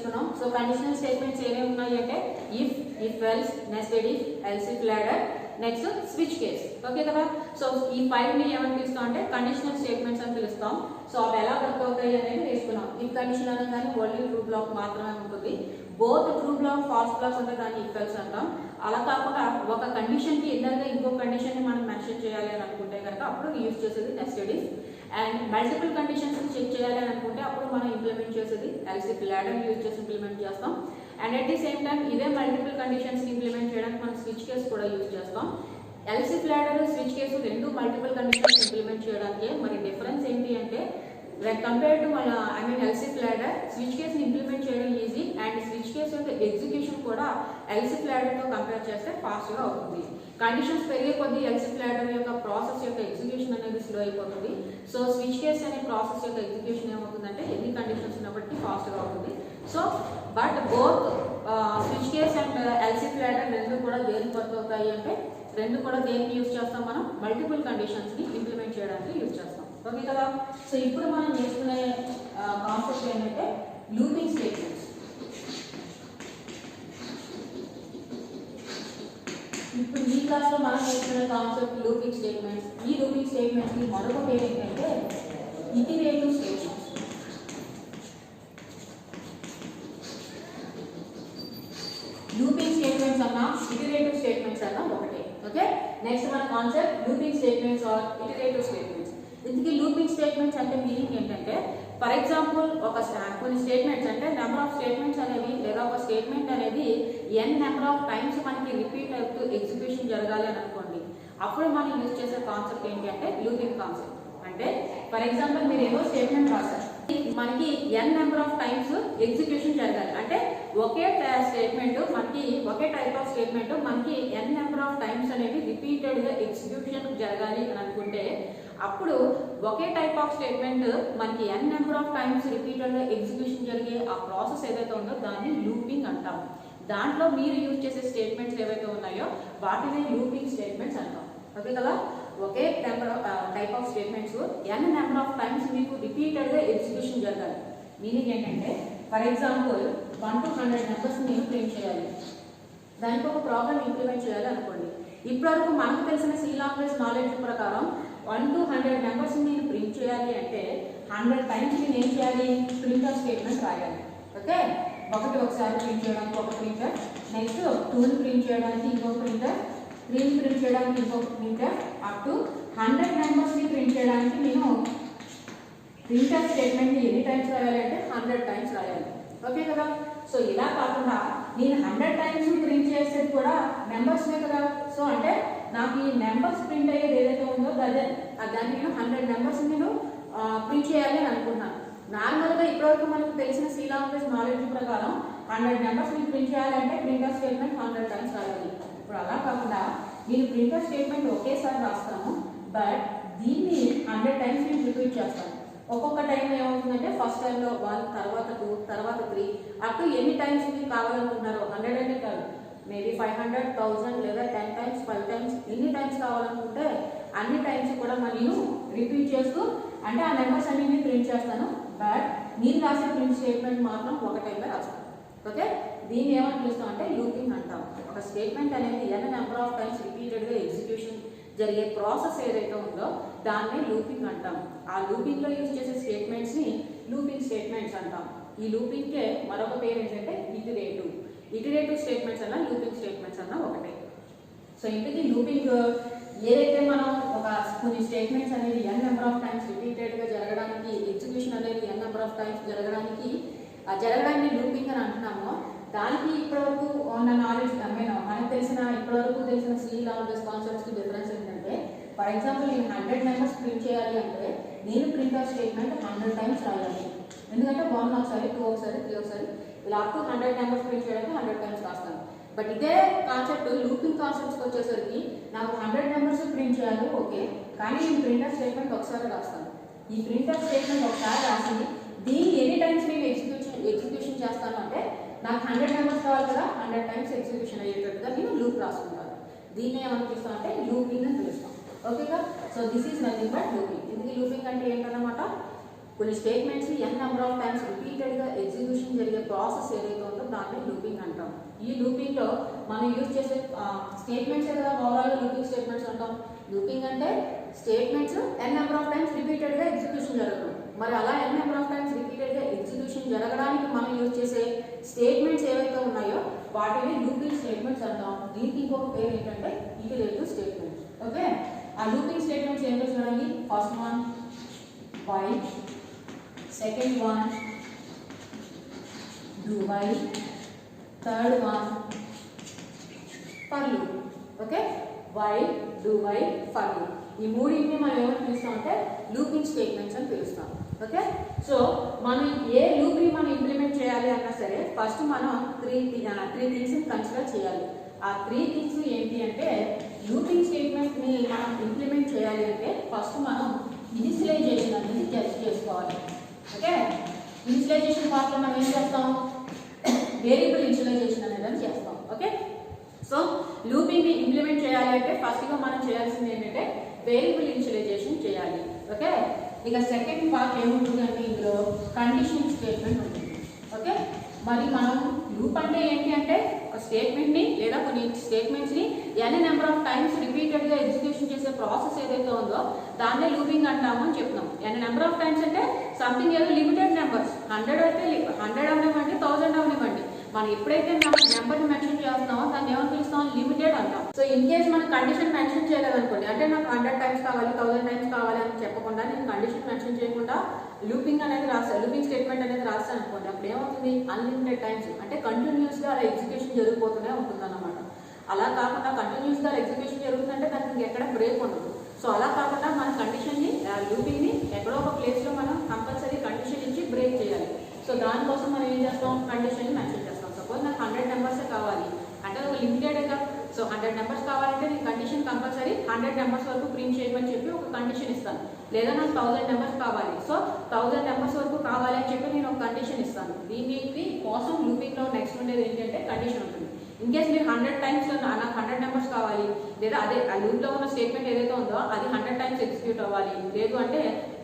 తీసుకున్నాం. So conditional statements ఏమేమి ఉన్నాయి అంటే if else, nested if, else if ladder, next switch case. Okay కదా. సో ఈ 5 ని ఏమని పిలుస్తాం అంటే కండిషనల్ స్టేట్మెంట్స్ అని పిలుస్తాం. సో అవి ఎలా వర్క్ అవుతాయి అనేది నేర్చుకున్నాం. ఇఫ్ కండిషన్ అనగానే ఓన్లీ ట్రూ బ్లాక్ మాత్రమే ఉంటుంది. Both true block, false blocks ఉంటే దాన్ని ఇఫ్ ఎల్స్ అంటాం. అలా కాకుండా ఒక కండిషన్ కి ఎదురుగా ఇంకో కండిషన్ ని మనం మెన్షన్ చేయాలి అని అనుకుంటే కనుక అప్పుడు యూజ్ చేసేది nested if. And multiple conditions check చేయాలి అని అనుకుంటే అప్పుడు మనం ఇంప్లిమెంట్ చేసేది ఎల్స్ ఇఫ్ లాడర్ యూజ్ చేసి ఇంప్లిమెంట్ చేస్తాం. And at the same time ఇదే మల్టిపుల్ కండిషన్స్ ఇంప్లిమెంట్ చేయడానికి మనం స్విచ్ కేస్ కూడా యూజ్ చేస్తాం. Else if ladder, switch case రెండు మల్టిపుల్ కండిషన్స్ ఇంప్లిమెంట్ చేయడానికి. మరి డిఫరెన్స్ ఏంటి అంటే లైక్ కంపేర్ టు మన ఎల్స్ ఇఫ్ లాడర్, స్విచ్ కేసుని ఇంప్లిమెంట్ చేయడం ఈజీ అండ్ స్విచ్ కేసు యొక్క ఎగ్జిక్యూషన్ కూడా ఎల్స్ ఇఫ్ లాడర్తో కంపేర్ చేస్తే ఫాస్ట్గా అవుతుంది. కండిషన్స్ పెరిగే కొద్దీ ఎల్స్ ఇఫ్ లాడర్ యొక్క ప్రాసెస్ యొక్క ఎగ్జిక్యూషన్ అనేది స్లో అయిపోతుంది. సో స్విచ్ కేస్ అనే ప్రాసెస్ యొక్క ఎగ్జిక్యూషన్ ఏమవుతుందంటే ఎన్ని కండిషన్స్ ఉన్నప్పటికీ ఫాస్ట్గా అవుతుంది. So but both switch case and else if ladder రెండు కూడా దేనికి వర్క్ అవుతాయి అంటే రెండు కూడా దేనికి యూజ్ చేస్తాం, మనం మల్టిపుల్ కండిషన్స్ని ఇంప్లిమెంట్ చేయడానికి యూజ్ చేస్తాం. ఓకే కదా. సో ఇప్పుడు మనం నేర్చుకునే కాన్సెప్ట్ ఏంటంటే లూపింగ్ స్టేట్మెంట్స్. ఇప్పుడు ఈ క్లాస్లో మనం నేర్చుకునే కాన్సెప్ట్ లూపింగ్ స్టేట్మెంట్స్. ఈ లూపింగ్ స్టేట్మెంట్స్కి మరొక పేరు ఏంటంటే ఇటరేటివ్ స్టేట్మెంట్స్. లూపింగ్ స్టేట్మెంట్స్ అన్నా ఇటరేటివ్ స్టేట్మెంట్స్ అన్నా ఒకటే. ఓకే. నెక్స్ట్ మన concept looping statements or iterative statements. ఇందుకే లూపింగ్ స్టేట్మెంట్స్ అంటే మీనింగ్ ఏంటంటే ఫర్ ఎగ్జాంపుల్ కొన్ని స్టేట్మెంట్స్ అంటే నెంబర్ ఆఫ్ స్టేట్మెంట్స్ అనేవి లేదా ఒక స్టేట్మెంట్ అనేది n నెంబర్ ఆఫ్ టైమ్స్ మనకి రిపీట్ అవుతూ ఎగ్జిక్యూషన్ జరగాలి అని అనుకోండి. అప్పుడు మనం యూజ్ చేసే కాన్సెప్ట్ ఏంటి అంటే లూపింగ్ కాన్సెప్ట్. అంటే ఫర్ ఎగ్జాంపుల్ మీరు ఏదో స్టేట్మెంట్ రాశారు, మనకి n number of times execution జరగాలి. అంటే ఒకే స్టేట్మెంట్ మనకి ఒకే టైప్ ఆఫ్ స్టేట్మెంట్ మనకి n నెంబర్ ఆఫ్ టైమ్స్ అనేవి రిపీటెడ్గా ఎగ్జిక్యూషన్ జరగాలి అని అనుకుంటే అప్పుడు ఒకే టైప్ ఆఫ్ స్టేట్మెంట్ మనకి n నెంబర్ ఆఫ్ టైమ్స్ రిపీటెడ్గా ఎగ్జిక్యూషన్ జరిగే ఆ ప్రాసెస్ ఏదైతే ఉందో దాన్ని లూపింగ్ అంటాం. దాంట్లో మీరు యూజ్ చేసే స్టేట్మెంట్స్ ఏవైతే ఉన్నాయో వాటిని లూపింగ్ స్టేట్మెంట్స్ అంటాం. ఓకే కదా. ఒకే type of statements n number of times మీకు రిపీటెడ్గా ఎగ్జిక్యూషన్ జరగాలి. మీనింగ్ ఏంటంటే ఫర్ ఎగ్జాంపుల్ 1 to 100 నెంబర్స్ మీరు ప్రింట్ చేయాలి, దానికి ఒక ప్రోగ్రామ్ ఇంప్లిమెంట్ చేయాలి అనుకోండి. ఇప్పటివరకు మనకు తెలిసిన సి లాంగ్వేజ్ నాలెడ్జ్ ప్రకారం 1 to 100 నెంబర్స్ నేను ప్రింట్ చేయాలి అంటే 100 టైమ్స్ నేను ఏం చేయాలి, ప్రింటర్ స్టేట్మెంట్ రాయాలి. ఓకే. ఒకసారి ప్రింట్ చేయడానికి ఒక ప్రింటర్, నెక్స్ట్ 2ని ప్రింట్ చేయడానికి ఇంకొక ప్రింటర్, 3ని ప్రింట్ చేయడానికి ఇంకొక ప్రింటర్, అప్ టు 100 నెంబర్స్ని ప్రింట్ చేయడానికి నేను ప్రింటర్ స్టేట్మెంట్ని ఎన్ని టైమ్స్ రాయాలి అంటే 100 టైమ్స్ రాయాలి. ఓకే కదా. సో ఇలా కాకుండా నేను 100 టైమ్స్ ప్రింట్ చేసేది కూడా నెంబర్స్నే కదా. సో అంటే నాకు ఈ నెంబర్స్ ప్రింట్ అయ్యేది ఏదైతే ఉందో దాన్ని నేను 100 నెంబర్స్ నేను ప్రింట్ చేయాలి అని అనుకున్నాను. నార్మల్గా ఇప్పటివరకు మనకు తెలిసిన సి లాంగ్వేజ్ నాలెడ్జ్ ప్రకారం 100 నెంబర్స్ నేను ప్రింట్ చేయాలంటే ప్రింటర్ స్టేట్మెంట్ 100 టైమ్స్ రాయాలి. ఇప్పుడు అలా కాకుండా నేను ప్రింటర్ స్టేట్మెంట్ ఒకేసారి రాస్తాను, బట్ దీన్ని 100 టైమ్స్ నేను రిపీట్ చేస్తాను. ఒక్కొక్క టైం ఏమవుతుందంటే ఫస్ట్ టైంలో 1, తర్వాత 2, తర్వాత 3 అటు ఎన్ని టైమ్స్ మీకు కావాలనుకుంటున్నారో 100 అంటే కాదు, మేబీ 500, 1000 లేదా 10 టైమ్స్, 5 టైమ్స్ ఎన్ని టైమ్స్ కావాలనుకుంటే అన్ని టైమ్స్ కూడా నేను రిపీట్ చేస్తూ అంటే ఆ నెంబర్స్ అన్ని నేను ప్రింట్ చేస్తాను. బట్ నేను రాసే ప్రింట్ స్టేట్మెంట్ మాత్రం ఒక టైంలో రాస్తాను. ఓకే. దీన్ని ఏమని పిలుస్తాం అంటే లూపింగ్ అంటాం. ఒక స్టేట్మెంట్ అనేది n నెంబర్ ఆఫ్ టైమ్స్ రిపీటెడ్గా ఎగ్జిక్యూషన్ జరిగే ప్రాసెస్ ఏదైతే ఉందో దాన్ని లూపింగ్ అంటాం. ఆ లూపింగ్లో యూజ్ చేసే స్టేట్మెంట్స్ని లూపింగ్ స్టేట్మెంట్స్ అంటాం. ఈ లూపింగ్కే మరొక పేరు ఏంటంటే ఇటరేటివ్ స్టేట్మెంట్స్ అన్నా లూపింగ్ స్టేట్మెంట్స్ అన్నా ఒకటే. సో ఇంటికి లూపింగ్ ఏదైతే మనం ఒక కొన్ని స్టేట్మెంట్స్ అనేది n నెంబర్ ఆఫ్ టైమ్స్ రిపీటెడ్గా జరగడానికి ఎగ్జిక్యూషన్ అనేది n నెంబర్ ఆఫ్ టైమ్స్ జరగడాన్ని లూపింగ్ అని అంటున్నామో దానికి ఇప్పటివరకు ఉన్న నాలెడ్జ్ మనకు తెలిసిన ఇప్పటివరకు తెలిసిన సి లాంగ్వేజ్ కాన్సెప్ట్స్కి డిఫరెన్స్ ఏంటంటే ఫర్ ఎగ్జాంపుల్ నేను 100 నెంబర్స్ ప్రింట్ చేయాలి అంటే నేను ప్రింటర్ స్టేట్మెంట్ 100 టైమ్స్ రాయాలి. ఎందుకంటే 1 ఒకసారి, 2 ఒకసారి, 3 ఒకసారి ఇలా అప్ టు 100 నెంబర్స్ ప్రింట్ చేయడానికి 100 టైమ్స్ రాస్తాను. బట్ ఇదే కాన్సెప్ట్ లూపింగ్ కాన్సెప్ట్స్కి వచ్చేసరికి నాకు 100 నెంబర్స్ ప్రింట్ చేయాలి, ఓకే, కానీ నేను ప్రింటర్ స్టేట్మెంట్ ఒకసారి రాస్తాను. ఈ ప్రింటర్ స్టేట్మెంట్ ఒకసారి రాసి దీన్ని ఎన్ని టైమ్స్ నేను ఎగ్జిక్యూషన్ చేస్తాను అంటే నాకు 100 నెంబర్స్ కావాలి కదా, 100 టైమ్స్ ఎగ్జిక్యూషన్ అయ్యేటట్టుగా నేను లూప్ రాసుకుంటాను. దీన్ని ఏమని పిలుస్తాం అంటే లూపింగ్ అని పిలుస్తాం. ఓకేగా. So this is nothing but looping. ఇది లూపింగ్ అంటే ఏంటన్నమాట, కొన్ని statements n number of times రిపీటెడ్గా ఎగ్జిక్యూషన్ జరిగే ప్రాసెస్ ఏదైతే ఉందో దాన్ని లూపింగ్ అంటాం. ఈ లూపింగ్ లో మనం యూజ్ చేసే స్టేట్మెంట్స్ కదా ఓవరాల్ లూపింగ్ స్టేట్మెంట్స్ అంటాం. లూపింగ్ అంటే statements n number of times repeated గా ఎగ్జిక్యూషన్ జరగడం. మరి అలా n number of times repeated గా ఎగ్జిక్యూషన్ జరగడానికి మనం యూజ్ చేసే స్టేట్మెంట్స్ ఏవైతే ఉన్నాయో వాటిని లూపింగ్ స్టేట్మెంట్స్ అంటాం. దీనికి ఇంకొక పేరు ఏంటంటే ఇటరేటివ్ స్టేట్మెంట్స్. ఓకే, ఆ లూపింగ్ స్టేట్మెంట్స్ ఏంటో చూడండి. First one while, second one do while, third one for loop. Okay, while, do while, for loop. ఈ మూడింటిని మనం ఏమని పిలుస్తామంటే లూపింగ్ స్టేట్మెంట్స్ అని పిలుస్తాం. ఓకే, సో మనం ఏ లూప్ ని మనం ఇంప్లిమెంట్ చేయాలి అన్నా సరే ఫస్ట్ మనం త్రీ థింగ్స్ కన్సిడర్ చేయాలి. ఆ త్రీ థింగ్స్ ఏంటి అంటే లూపింగ్ స్టేట్మెంట్ ని మనం ఇంప్లిమెంట్ చేయాలి అంటే ఫస్ట్ మనం ఇనిషియలైజేషన్ అనేది చేసుకోవాలి. ఓకే, ఇనిషియలైజేషన్ పార్ట్ లో మనం ఏం చేస్తాం, వేరియబుల్ ఇనిషియలైజేషన్ అనేది చేస్తాం. ఓకే, సో లూపింగ్ ని ఇంప్లిమెంట్ చేయాలి అంటే ఫస్ట్ గా మనం చేయాల్సింది ఏంటంటే వేరియబుల్ ఇనిషియలైజేషన్ చేయాలి. ఓకే, ఇక సెకండ్ పార్ట్ ఏముంటుంది అంటే ఇందులో కండిషన్ స్టేట్మెంట్ ఉంటుంది. ఓకే, మరి మనం లూప్ అంటే ఏంటి అంటే ఒక స్టేట్మెంట్ ని లేదా కొన్ని స్టేట్మెంట్స్ ని n number of times repeated గా ఎగ్జిక్యూషన్ చేసే ప్రాసెస్ ఏదైతే ఉందో దాన్నే లూపింగ్ అంటాము అని చెప్తున్నాం. n నెంబర్ ఆఫ్ టైమ్స్ అంటే సంథింగ్ ఏదో లిమిటెడ్ నెంబర్స్, 100 అయితే 100 అవనివ్వండి, 1000 అవనివ్వండి, మనం ఎప్పుడైతే నెంబర్ ని మెన్షన్ చేస్తున్నామో దాన్ని ఏమని పిలుస్తాం, లిమిటెడ్ అంటాం. సో ఇన్ కేస్ మనం కండిషన్ మెన్షన్ చేయలేదనుకోండి, అంటే నాకు 100 టైమ్స్ కావాలి, 1000 టైమ్స్ కావాలి అని చెప్పకుండా నేను కండిషన్ మెన్షన్ చేయకుండా లూపింగ్ అనేది రాస్తాను, లూపింగ్ స్టేట్మెంట్ అనేది రాస్తాను అనుకోండి, అప్పుడు ఏమవుతుంది, అన్లిమిటెడ్ టైమ్స్ అంటే కంటిన్యూస్ గా అలా ఎగ్జిక్యూషన్ జరిగిపోతూనే ఉంటుంది అన్నమాట. అలా కాకుండా కంటిన్యూస్ గా ఎగ్జిక్యూషన్ జరుగుతుందంటే దానికి ఇంకెక్కడ బ్రేక్ ఉండదు. సో అలా కాకుండా మన కండిషన్ ని లూపింగ్ ని ఎక్కడో ఒక ప్లేస్ లో మనం కంపల్సరీ కండిషన్ ఇచ్చి బ్రేక్ చేయాలి. సో దానికోసం మనం ఏం చేస్తాం, కండిషన్ ని మెన్షన్ చేస్తాం. సపోజ్ నాకు 100 నెంబర్సే కావాలి అంటే ఒక లిమిటెడ్ గా, సో 100 నెంబర్స్ కావాలంటే నేను కండిషన్ కంపల్సరీ 100 నెంబర్స్ వరకు ప్రింట్ చేయమని చెప్పి ఒక కండిషన్ ఇస్తాను. లేదా నాకు 1000 నెంబర్స్ కావాలి, సో 1000 నెంబర్స్ వరకు కావాలి అని చెప్పి నేను ఒక కండిషన్ ఇస్తాను. దీనికి కోసం లూపింగ్ లో నెక్స్ట్ ఉండేది ఏంటంటే కండిషన్ ఉంటుంది. ఇన్ కేస్ మీరు 100 టైమ్స్ నాకు 100 నెంబర్స్ కావాలి, లేదా అదే ఆ లూప్ లో ఉన్న స్టేట్మెంట్ ఏదైతే ఉందో అది 100 టైమ్స్ ఎగ్జిక్యూట్ అవ్వాలి, లేదు అంటే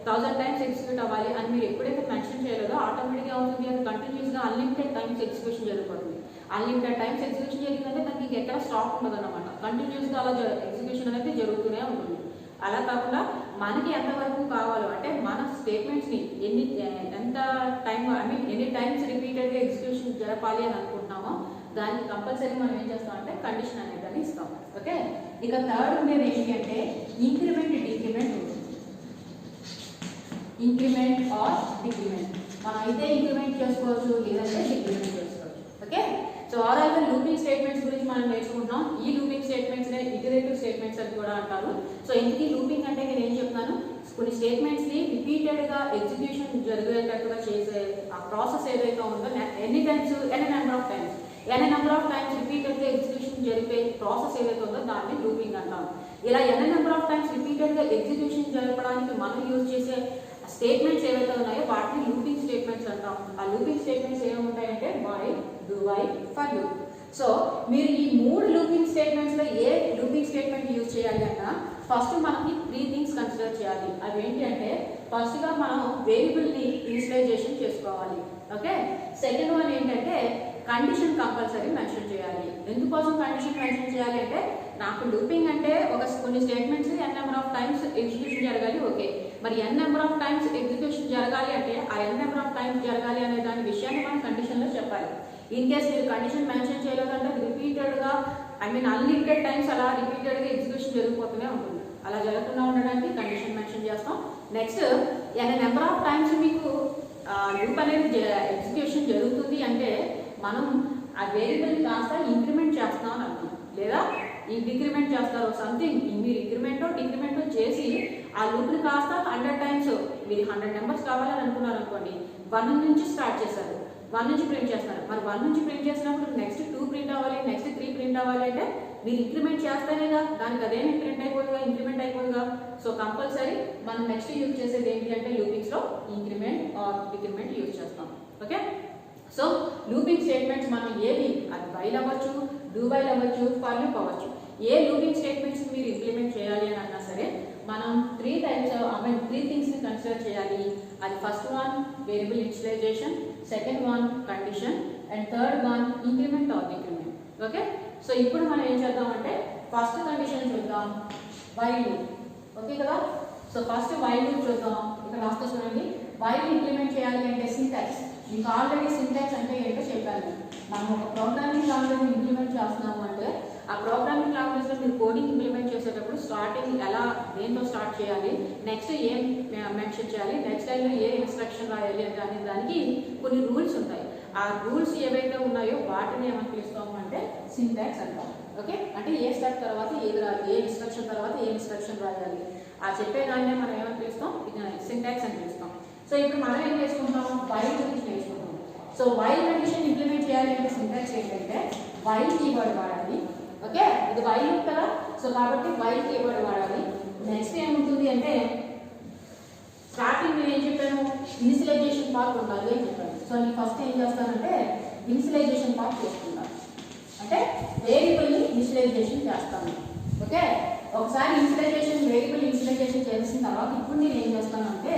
1000 టైమ్స్ ఎగ్జిక్యూట్ అవ్వాలి అని మీరు ఎప్పుడైతే మెన్షన్ చేయలేదో ఆటోమేటిక్గా అవుతుంది, అది కంటిన్యూస్ గా అన్లిమిటెడ్ టైమ్స్ ఎగ్జిక్యూషన్ జరిగిపోతుంది. అన్లిమిటెడ్ టైమ్స్ ఎగ్జిక్యూషన్ జరిగిందంటే దానికి ఇంకెక్కడ స్టాప్ ఉండదు అనమాట, కంటిన్యూస్ గా అలా ఎగ్జిక్యూషన్ అనేది జరుగుతూనే ఉంటుంది. అలా కాకుండా మనకి ఎంతవరకు కావాలో అంటే మన స్టేట్మెంట్స్ ని ఎంత టైం ఎన్ని టైమ్స్ రిపీటెడ్ గా ఎగ్జిక్యూషన్ జరపాలి అని అనుకుంటున్నామో దానికి కంపల్సరీ మనం ఏం చేస్తాం అంటే కండిషన్ అనేది ఇస్తాం. ఓకే, ఇక థర్డ్ ఉండేది ఏంటి అంటే ఇంక్రిమెంట్ డిక్రిమెంట్ ఉంటుంది. ఇంక్రిమెంట్ ఆర్ డిక్రిమెంట్ మనం అయితే ఇంక్రిమెంట్ చేసుకోవచ్చు, లేదంటే డిక్రిమెంట్ చేసుకోవచ్చు. ఓకే, సో ఓవరాల్ గా లూపింగ్ స్టేట్మెంట్స్ గురించి మనం నేర్చుకుంటున్నాం. ఈ లూపింగ్ స్టేట్మెంట్స్ నే ఇటరేటివ్ స్టేట్మెంట్స్ అని కూడా అంటారు. సో ఇంతకీ లూపింగ్ అంటే నేను ఏం చెప్తాను, కొన్ని స్టేట్మెంట్స్ ని రిపీటెడ్ గా ఎగ్జిక్యూషన్ జరిగేటట్టుగా చేసే ఆ ప్రాసెస్ ఏదైతే ఉందో ఎన్ని టైమ్స్, ఎన్ని నెంబర్ ఆఫ్ టైమ్స్, ఎన్ని నెంబర్ ఆఫ్ టైమ్స్ రిపీటెడ్ గా ఎగ్జిక్యూషన్ జరిపే ప్రాసెస్ ఏదైతే ఉందో దాన్ని లూపింగ్ అంటాం. ఇలా ఎన్ని నెంబర్ ఆఫ్ టైమ్స్ రిపీటెడ్ గా ఎగ్జిక్యూషన్ జరపడానికి మనం యూజ్ చేసే స్టేట్మెంట్స్ ఏవైతే ఉన్నాయో వాటిని లూపింగ్ స్టేట్మెంట్స్ అంటాం. ఆ లూపింగ్ స్టేట్మెంట్స్ ఏముంటాయంటే while, do while, for loop. So మీరు ఈ మూడు లూపింగ్ స్టేట్మెంట్స్ లో ఏ లూపింగ్ స్టేట్మెంట్ యూజ్ చేయాలి అన్నా ఫస్ట్ మనకి 3 థింగ్స్ కన్సిడర్ చేయాలి. అవి ఏంటి అంటే ఫస్ట్ గా మనం వేరియబుల్ ని ఇనిషియలైజేషన్ చేసుకోవాలి. ఓకే, సెకండ్ వన్ ఏంటంటే కండిషన్ కంపల్సరీ మెన్షన్ చేయాలి. ఎందుకోసం కండిషన్ మెన్షన్ చేయాలి అంటే నాకు లూపింగ్ అంటే కొన్ని statements n number of times execution జరగాలి. ఓకే, మరి n number of times execution జరగాలి అంటే ఆ n నెంబర్ ఆఫ్ టైమ్స్ జరగాలి అనే దాని విషయాన్ని మనం కండిషన్ లో చెప్పాలి. ఇన్ కేస్ మీరు కండిషన్ మెన్షన్ చేయలేదంటే రిపీటెడ్ గా అన్లిమిటెడ్ టైమ్స్ అలా రిపీటెడ్ గా ఎగ్జిక్యూషన్ జరిగిపోతూనే ఉంటుంది. అలా జరగకుండా ఉండడానికి కండిషన్ మెన్షన్ చేస్తాం. Next n number of times మీకు లూప్ అనేది ఎగ్జిక్యూషన్ జరుగుతుంది అంటే మనం ఆ వేరియబుల్ కాస్త ఇంక్రిమెంట్ చేస్తాం అని అర్థం, లేదా ఈ డిక్రిమెంట్ చేస్తారు సంథింగ్. మీరు ఇంక్రిమెంటో డిక్రిమెంటో చేసి ఆ లూప్ని కాస్త 100 టైమ్స్, మీరు 100 నెంబర్స్ కావాలని అనుకున్నారు అనుకోండి, 1 నుంచి స్టార్ట్ చేశారు, 1 నుంచి ప్రింట్ చేస్తున్నారు. మరి 1 నుంచి ప్రింట్ చేసినప్పుడు నెక్స్ట్ 2 ప్రింట్ అవ్వాలి, నెక్స్ట్ 3 ప్రింట్ అవ్వాలి అంటే మీరు ఇంక్రిమెంట్ చేస్తేనేగా దానికి అదేమి ప్రింట్ అయిపోతుందిగా, ఇంక్రిమెంట్ అయిపోతుందిగా. సో కంపల్సరీ మనం నెక్స్ట్ యూజ్ చేసేది ఏంటి అంటే లూపింగ్స్ లో ఇంక్రిమెంట్ ఆర్ డిక్రిమెంట్ యూజ్ చేస్తాం. ఓకే, సో లూపింగ్ స్టేట్మెంట్స్ మనం ఏవి, అది వైల్ అవ్వచ్చు, డూ వైల్ అవ్వచ్చు, ఫర్ లూప్ అవ్వచ్చు, ఏ లూపింగ్ స్టేట్మెంట్స్ మీరు ఇంప్లిమెంట్ చేయాలి అని అన్నా సరే మనం 3 థింగ్స్ ని కన్సిడర్ చేయాలి. అది first one variable initialization, second one condition, and third one increment or decrement. Okay, so ఇప్పుడు మనం ఏం చేద్దామంటే ఫస్ట్ కండిషన్ చూద్దాం, వైల్ లూప్. ఓకే కదా, సో ఫస్ట్ వైల్ లూప్ చూద్దాం. ఇక్కడ రాస్తా చూడండి, వైల్ ఇంప్లిమెంట్ చేయాలి అంటే సింటాక్స్. మీకు ఆల్రెడీ సింటాక్స్ అంటే ఏంటో చెప్పాను. మనం ఒక ప్రోగ్రామింగ్ లాంగ్వేజ్ ఇంప్లిమెంట్ చేస్తున్నాము అంటే ఆ ప్రోగ్రామింగ్ లాంగ్వేజ్లో మీరు కోడింగ్ ఇంప్లిమెంట్ చేసేటప్పుడు స్టార్టింగ్ ఎలా దేంతో స్టార్ట్ చేయాలి, నెక్స్ట్ ఏం మెన్షన్ చేయాలి, నెక్స్ట్ లైన్లో ఏ ఇన్స్ట్రక్షన్ రాయాలి అనే దానికి కొన్ని రూల్స్ ఉంటాయి. ఆ రూల్స్ ఏవైతే ఉన్నాయో వాటిని ఏమని పిలుస్తాము అంటే సింటాక్స్ అంటాం. ఓకే, అంటే ఏ స్టెప్ తర్వాత ఏది ఏ ఇన్స్ట్రక్షన్ తర్వాత ఏ ఇన్స్ట్రక్షన్ రాయాలి ఆ చెప్పేదాన్నే మనం ఏమని పిలుస్తాం, సింటాక్స్ అని పిలుస్తాం. సో ఇప్పుడు మనం ఏం చేసుకుంటాం, వైల్ గురించి నేర్చుకుంటాం. సో వైల్ కండిషన్ ఇంప్లిమెంట్ చేయాలి అంటే సింటాక్స్ ఏంటంటే వైల్ కీవర్డ్ వాడాలి. ఓకే, ఇది వైల్ లూప్ కదా, సో కాబట్టి వైల్ కీవర్డ్ వాడాలి. నెక్స్ట్ ఏముంటుంది అంటే స్టార్టింగ్ నేను ఏం చెప్పాను, ఇనిషియలైజేషన్ పార్ట్ ఉండాలి అని చెప్పాను. సో నేను ఫస్ట్ ఏం చేస్తానంటే ఇనిషియలైజేషన్ పార్ట్ చేసుకుంటాను, అంటే వేరియబుల్ని ఇనిషియలైజేషన్ చేస్తాను. ఓకే, ఒకసారి వేరియబుల్ ఇనిషియలైజేషన్ చేసిన తర్వాత ఇప్పుడు నేను ఏం చేస్తానంటే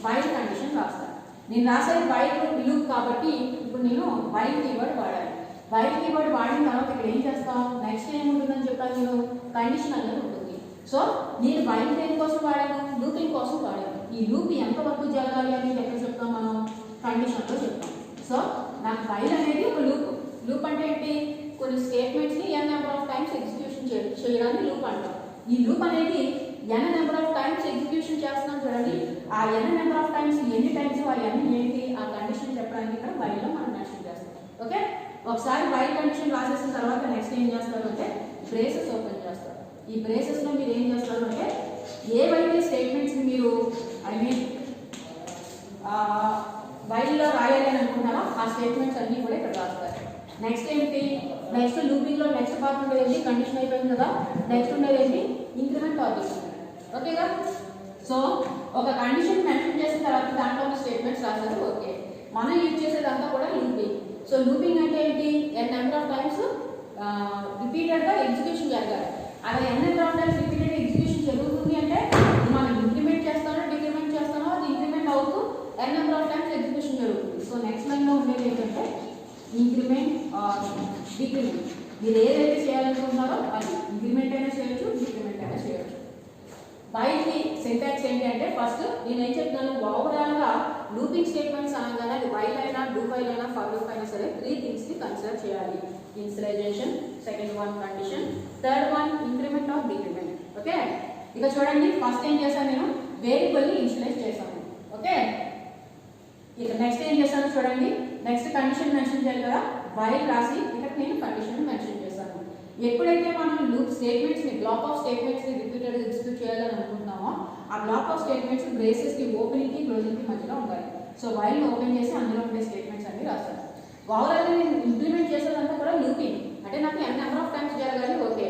వైల్ కండిషన్ రాస్తాను. నేను రాసేది వైల్ లూప్ కాబట్టి ఇప్పుడు నేను వైల్ కీవర్డ్ వాడాలి. వైల్ కీవర్డ్ వాడిన తర్వాత ఇక్కడ ఏం చేస్తాం, నెక్స్ట్ ఏముంటుందని చెప్పాను నేను, కండిషన్ అనేది ఉంటుంది. సో నేను వైల్ దేనికోసం వాడాను, లూపింగ్ కోసం వాడాను. ఈ లూప్ ఎంతవరకు జరగాలి అనేది ఎక్కడ చెప్తాం మనం, కండిషన్లో చెప్తాం. సో నాకు వైల్ అనేది ఒక లూప్. లూప్ అంటే ఏంటి, కొన్ని స్టేట్మెంట్స్ని n number of times execution చేయడాన్ని లూప్ అంటాం. ఈ లూప్ అనేది n number of times execution చేస్తున్నాం చూడండి, ఆ n నెంబర్ ఆఫ్ టైమ్స్ ఎన్ని టైమ్స్ ఆ n ఏంటి ఆ కండిషన్ చెప్పడానికి ఇక్కడ వైల్లో మనం మెన్షన్ చేస్తాం. ఓకే, ఒకసారి వైల్ కండిషన్ రాసేసిన తర్వాత నెక్స్ట్ ఏం చేస్తారు అంటే బ్రేసెస్ ఓపెన్ చేస్తారు. ఈ బ్రేసెస్లో మీరు ఏం చేస్తారు అంటే ఏవైతే స్టేట్మెంట్స్ మీరు వైల్లో రాయాలి అని అనుకుంటారో ఆ స్టేట్మెంట్స్ అన్నీ కూడా ఇక్కడ రాస్తారు. నెక్స్ట్ ఏంటి, నెక్స్ట్ లూపింగ్లో నెక్స్ట్ పార్ట్ ఉండేది ఏంటి, కండిషన్ అయిపోయింది కదా, నెక్స్ట్ ఉండేది ఏంటి, ఇంక్రిమెంట్ ఆర్ డిక్రిమెంట్. ఓకేగా, సో ఒక కండిషన్ మెన్షన్ చేసిన తర్వాత దాంట్లో ఉన్న స్టేట్మెంట్స్ రాస్తారు. ఓకే, మనం యూజ్ చేసేదంతా కూడా లూపింగ్. సో లూపింగ్ అంటే ఏంటి, n నెంబర్ ఆఫ్ టైమ్స్ రిపీటెడ్గా ఎగ్జిక్యూషన్ జరగాలి. అలా n number of times repeated execution జరుగుతుంది అంటే మనం ఇంక్రిమెంట్ చేస్తానో డిక్రిమెంట్ చేస్తానో అది ఇంక్రిమెంట్ అవుతూ n number of times execution జరుగుతుంది. సో నెక్స్ట్ లైన్లో ఉండేది ఏంటంటే ఇంక్రిమెంట్ ఆర్ డిక్రిమెంట్. మీరు ఏదైతే చేయాలనుకుంటున్నారో అది ఇంక్రిమెంట్ అయినా చేయొచ్చు, డిక్రిమెంట్ అయినా చేయొచ్చు. వైల్కి సింటాక్స్ ఏంటి అంటే ఫస్ట్ నేను ఏం చెప్తున్నాను, ఓవరాల్గా లూపింగ్ స్టేట్మెంట్స్ అనగానే అది వైల్ అయినా డూ వైల్ అయినా ఫర్ లూప్ అయినా సరే 3 థింగ్స్ని కన్సిడర్ చేయాలి. Initialization, second one condition, third one increment or decrement. Okay, ఇక చూడండి ఫస్ట్ ఏం చేశాను, నేను వేరియబుల్ని ఇనిషియలైజ్ చేశాను. ఓకే, ఇక నెక్స్ట్ ఏం చేశాను చూడండి, నెక్స్ట్ కండిషన్ మెన్షన్ చేయాలి కదా, వైల్ రాసి ఇక్కడ నేను కండిషన్ మెన్షన్ చేశాను. ఎప్పుడైతే మనం లూప్ స్టేట్మెంట్స్ని బ్లాక్ ఆఫ్ స్టేట్మెంట్స్ని రిపీటెడ్ ఎగ్జిక్యూట్ చేయాలని అనుకుంటున్నామో ఆ బ్లాక్ ఆఫ్ స్టేట్మెంట్స్ బ్రేసెస్కి ఓపెనింగ్కి క్లోజింగ్కి మధ్యలో ఉండాలి. సో వైల్ని ఓపెన్ చేసి అందులో ఉండే స్టేట్మెంట్స్ అన్ని రాస్తాను. ఓవరాల్గా నేను ఇంప్లిమెంట్ చేసేదంతా కూడా లూపింగ్, అంటే నాకు n నెంబర్ ఆఫ్ టైమ్స్ జరగాలి. Okay,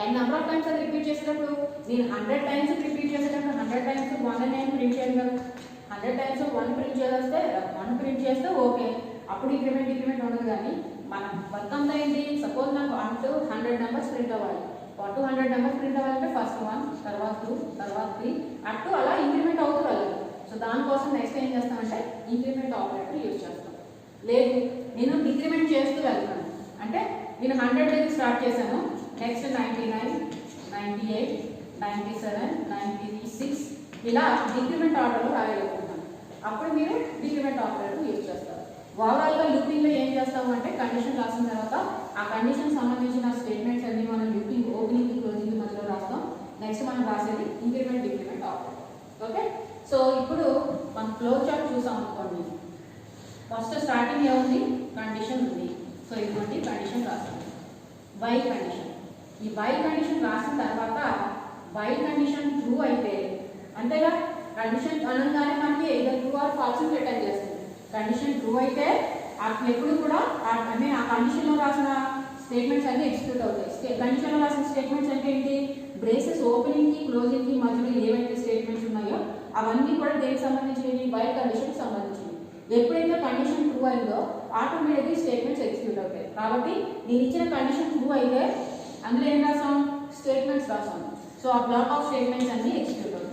n number of times అది రిపీట్ చేసేటప్పుడు నేను 100 టైమ్స్ రిపీట్ చేసేటప్పుడు 100 టైమ్స్ 1 అని ప్రింట్ చేయాలి కదా, 100 టైమ్స్ 1 ప్రింట్ చేస్తే ఓకే, అప్పుడు ఇంక్రిమెంట్ ఉండదు. కానీ మన వర్క్ అంతా ఏంటి, సపోజ్ నాకు 1 to 100 నెంబర్స్ ప్రింట్ అవ్వాలి. 1 to 100 నెంబర్స్ ప్రింట్ అవ్వాలంటే ఫస్ట్ 1, తర్వాత 2, తర్వాత 3 అప్ టు అలా ఇంక్రిమెంట్ అవుతూ వెళ్ళాలి. సో దానికోసం నెక్స్ట్ ఏం చేస్తామంటే ఇంక్రిమెంట్ ఆపరేటర్ యూజ్ చేస్తాం. లేదు నేను డిక్రిమెంట్ చేస్తూ వెళ్తాను అంటే నేను 100 దగ్గర స్టార్ట్ చేశాను, నెక్స్ట్ 99, 98, 97, 96 ఇలా డిక్రిమెంట్ ఆర్డర్లో రాయగలుగుతున్నాను. అప్పుడు మీరు డిక్రిమెంట్ ఆపరేటర్ యూజ్ చేస్తారు. ఓవరాల్గా లూపింగ్లో ఏం చేస్తాము అంటే కండిషన్ రాసిన తర్వాత ఆ కండిషన్ సంబంధించిన స్టేట్మెంట్స్ అన్ని మనం లూపింగ్ ఓపెనింగ్ క్లోజింగ్ మధ్యలో రాస్తాం. నెక్స్ట్ మనం రాసేది increment decrement operator. Okay, so ఇప్పుడు మనం ఫ్లో చార్ట్ చూసాం అనుకోండి. ఫస్ట్ స్టార్టింగ్ ఏముంది, కండిషన్ ఉంది. సో ఇటువంటి కండిషన్ రాస్తాం, వైల్ కండిషన్. ఈ వైల్ కండిషన్ రాసిన తర్వాత వైల్ కండిషన్ ట్రూ అయితే అంతేగా, కండిషన్ అనగానే మనకి ఏదో ట్రూ ఆర్ ఫాల్స్ రిటర్న్ చేస్తుంది. కండిషన్ ట్రూ అయితే ఎప్పుడు కూడా ఆ కండిషన్లో రాసిన స్టేట్మెంట్స్ అన్ని ఎగ్జిక్యూట్ అవుతాయి. కండిషన్లో రాసిన స్టేట్మెంట్స్ అంటే ఏంటి, బ్రేసెస్ ఓపెనింగ్కి క్లోజింగ్కి మధ్యలో ఏవైతే స్టేట్మెంట్స్ ఉన్నాయో అవన్నీ కూడా దేనికి సంబంధించినవి, వైల్ కండిషన్కి సంబంధించినవి. ఎప్పుడైతే కండిషన్ ట్రూ అయిందో ఆటోమేటిక్గా స్టేట్మెంట్స్ ఎగ్జిక్యూట్ అవుతాయి. కాబట్టి నేను ఇచ్చిన కండిషన్ ట్రూ అయితే అందులో ఏం రాసాం, స్టేట్మెంట్స్ రాసాం. సో ఆ బ్లాక్ ఆఫ్ స్టేట్మెంట్స్ అన్ని ఎగ్జిక్యూట్ అవుతాయి.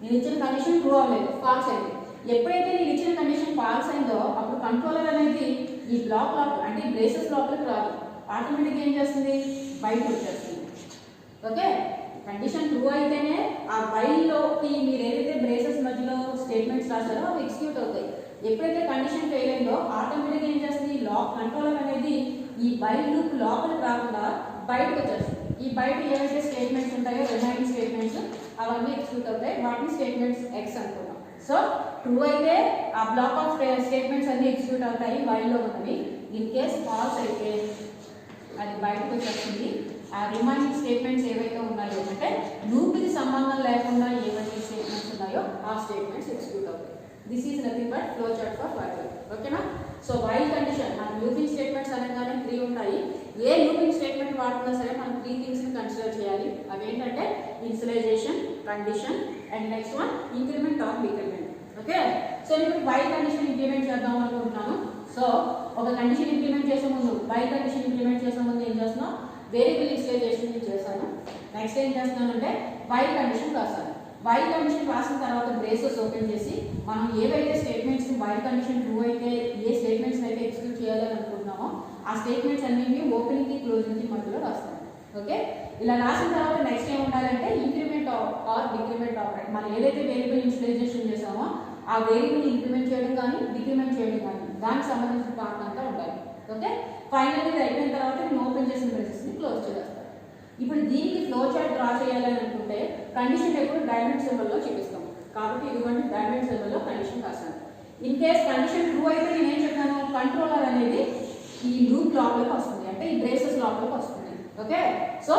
నేను ఇచ్చిన కండిషన్ ట్రూ అవ్వలేదు, ఫాల్స్ అయింది. ఎప్పుడైతే నేను ఇచ్చిన కండిషన్ ఫాల్స్ అయిందో అప్పుడు కంట్రోలర్ అనేది ఈ బ్లాక్ లోపల అంటే ఈ బ్రేసెస్ లోపలికి రాదు, ఆటోమేటిక్గా ఏం చేస్తుంది, బయటకు వచ్చేస్తుంది. ఓకే, కండిషన్ ట్రూ అయితేనే ఆ వైల్లోకి మీరు ఏదైతే బ్రేసెస్ మధ్యలో స్టేట్మెంట్స్ రాస్తారో అవి ఎగ్జిక్యూట్ అవుతాయి. ఎప్పుడైతే కండిషన్ ఫెయిల్ అయిందో ఆటోమేటిక్గా ఏం చేస్తుంది, లాక్ కంట్రోలర్ అనేది ఈ వైల్ లూప్ లోపలికి రాకుండా బయటకు వచ్చేస్తుంది. ఈ బయట ఏవైతే స్టేట్మెంట్స్ ఉంటాయో రిమైనింగ్ స్టేట్మెంట్స్ అవన్నీ ఎగ్జిక్యూట్ అవుతాయి, వాటిని స్టేట్మెంట్స్ ఎక్స్ అనుకున్నాం. సో ట్రూ అయితే ఆ బ్లాక్ ఆఫ్ స్టేట్మెంట్స్ అన్ని ఎగ్జిక్యూట్ అవుతాయి వైల్లో ఉన్నవి. ఇన్ కేస్ ఫాల్స్ అయితే అది బయటకు వచ్చేస్తుంది. ఆ రిమైనింగ్ స్టేట్మెంట్స్ ఏవైతే ఉన్నాయో అంటే లూప్కి సంబంధం లేకుండా ఏవైతే స్టేట్మెంట్స్ ఉన్నాయో ఆ స్టేట్మెంట్స్ ఎగ్జిక్యూట్ అవుతాయి. This is nothing but flow chart for while. ఓకేనా? సో వైల్ కండిషన్ మన లూపింగ్ స్టేట్మెంట్స్ అనగానే 3 ఉంటాయి. ఏ లూపింగ్ స్టేట్మెంట్ వాడుతున్నా సరే మనం 3 థింగ్స్ని కన్సిడర్ చేయాలి. అవి ఏంటంటే initialization, condition and next one increment or decrement. Okay, so ఇప్పుడు వైల్ కండిషన్ ఇంప్లిమెంట్ చేద్దాం అనుకుంటున్నాను. సో ఒక కండిషన్ ఇంప్లిమెంట్ చేసే ముందు వైల్ కండిషన్ ఇంప్లిమెంట్ చేసే ముందు ఏం చేస్తున్నాం, వేరియబుల్ ఇనిషియలైజేషన్ చేశాను. నెక్స్ట్ ఏం చేస్తున్నానంటే వైల్ కండిషన్ రాశాను. వైల్ కండిషన్ రాసిన తర్వాత బ్రేసెస్ ఓపెన్ చేసి మనం ఏవైతే స్టేట్మెంట్స్ వైల్ కండిషన్ ట్రూ అయితే ఏ స్టేట్మెంట్స్ అయితే ఎగ్జిక్యూట్ చేయాలని అనుకుంటున్నామో ఆ స్టేట్మెంట్స్ అన్నింటినీ ఓపెనింగ్ కి క్లోజింగ్ కి మధ్యలో రాస్తాను. ఓకే, ఇలా రాసిన తర్వాత నెక్స్ట్ ఏం ఉండాలంటే ఇంక్రిమెంట్ ఆర్ డిక్రిమెంట్ ఆపరేట్. మనం ఏదైతే వేరియబుల్ ఇనిషియలైజేషన్ చేసామో ఆ వేరియబుల్ ఇంక్రిమెంట్ చేయడం కానీ డిక్రిమెంట్ చేయడం కానీ దానికి సంబంధించిన పార్ట్ అంతా ఉండాలి. ఓకే, ఫైనల్ ఇది అయిపోయిన తర్వాత నేను ఓపెన్ చేసిన బ్రేసెస్ ని క్లోజ్ చేస్తాను. ఇప్పుడు దీనికి ఫ్లో చార్ట్ డ్రా చేయాలని అనుకుంటే కండిషన్ ఎప్పుడు డైమండ్ సింబల్లో చూపిస్తాం. కాబట్టి ఇదిగోండి డైమండ్ సింబల్లో కండిషన్ రాశాను. ఇన్ కేస్ కండిషన్ ట్రూ అయితే నేను ఏం చెప్పాను, కంట్రోలర్ అనేది ఈ లూప్ లోపలికి వస్తుంది, అంటే ఈ బ్రేసెస్ లోపలికి వస్తుంది. ఓకే, సో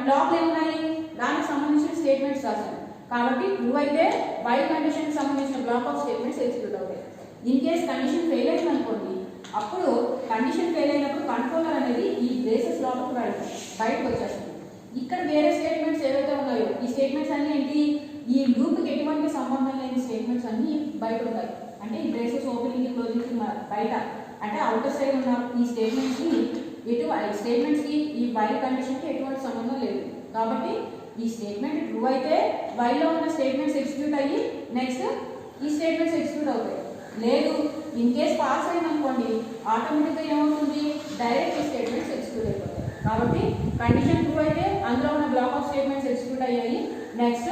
లాక్లు ఏమున్నాయి, దానికి సంబంధించిన స్టేట్మెంట్స్ రాశాను. కాబట్టి ట్రూ అయితే వైల్ కండిషన్ సంబంధించిన బ్లాక్ ఆఫ్ స్టేట్మెంట్స్ ఎగ్జిక్యూట్ అవుతాయి. ఇన్ కేస్ కండిషన్ ఫెయిల్ అయింది అనుకోండి, అప్పుడు కండిషన్ ఫెయిల్ అయినప్పుడు కంట్రోలర్ అనేది ఈ బ్రేసెస్ లోపలికి బయటకు వచ్చేస్తుంది. ఇక్కడ వేరే స్టేట్మెంట్స్ ఏవైతే ఉన్నాయో ఈ స్టేట్మెంట్స్ అన్ని ఏంటి, ఈ లూప్కి ఎటువంటి సంబంధం లేని స్టేట్మెంట్స్ అన్ని బయట ఉంటాయి. అంటే ఈ బ్రేసెస్ ఓపెనింగ్ క్లోజింగ్ బయట, అంటే అవుటర్ సైడ్ ఉన్న ఈ స్టేట్మెంట్స్ కి ఈ వైల్ కండిషన్ కి ఎటువంటి సంబంధం లేదు. కాబట్టి ఈ స్టేట్మెంట్ ట్రూ అయితే వైల్లో ఉన్న స్టేట్మెంట్స్ ఎగ్జిక్యూట్ అయ్యి నెక్స్ట్ ఈ స్టేట్మెంట్స్ ఎగ్జిక్యూట్ అవుతాయి. లేదు ఇన్ కేస్ పాస్ అయింది అనుకోండి, ఆటోమేటిక్గా ఏమవుతుంది, డైరెక్ట్ ఈ స్టేట్మెంట్స్ ఎగ్జిక్యూట్ అయిపోతాయి. కాబట్టి కండిషన్ ట్రూ అయితే అందులో ఉన్న బ్లాక్ ఆఫ్ స్టేట్మెంట్స్ ఎగ్జిక్యూట్ అయ్యాయి, నెక్స్ట్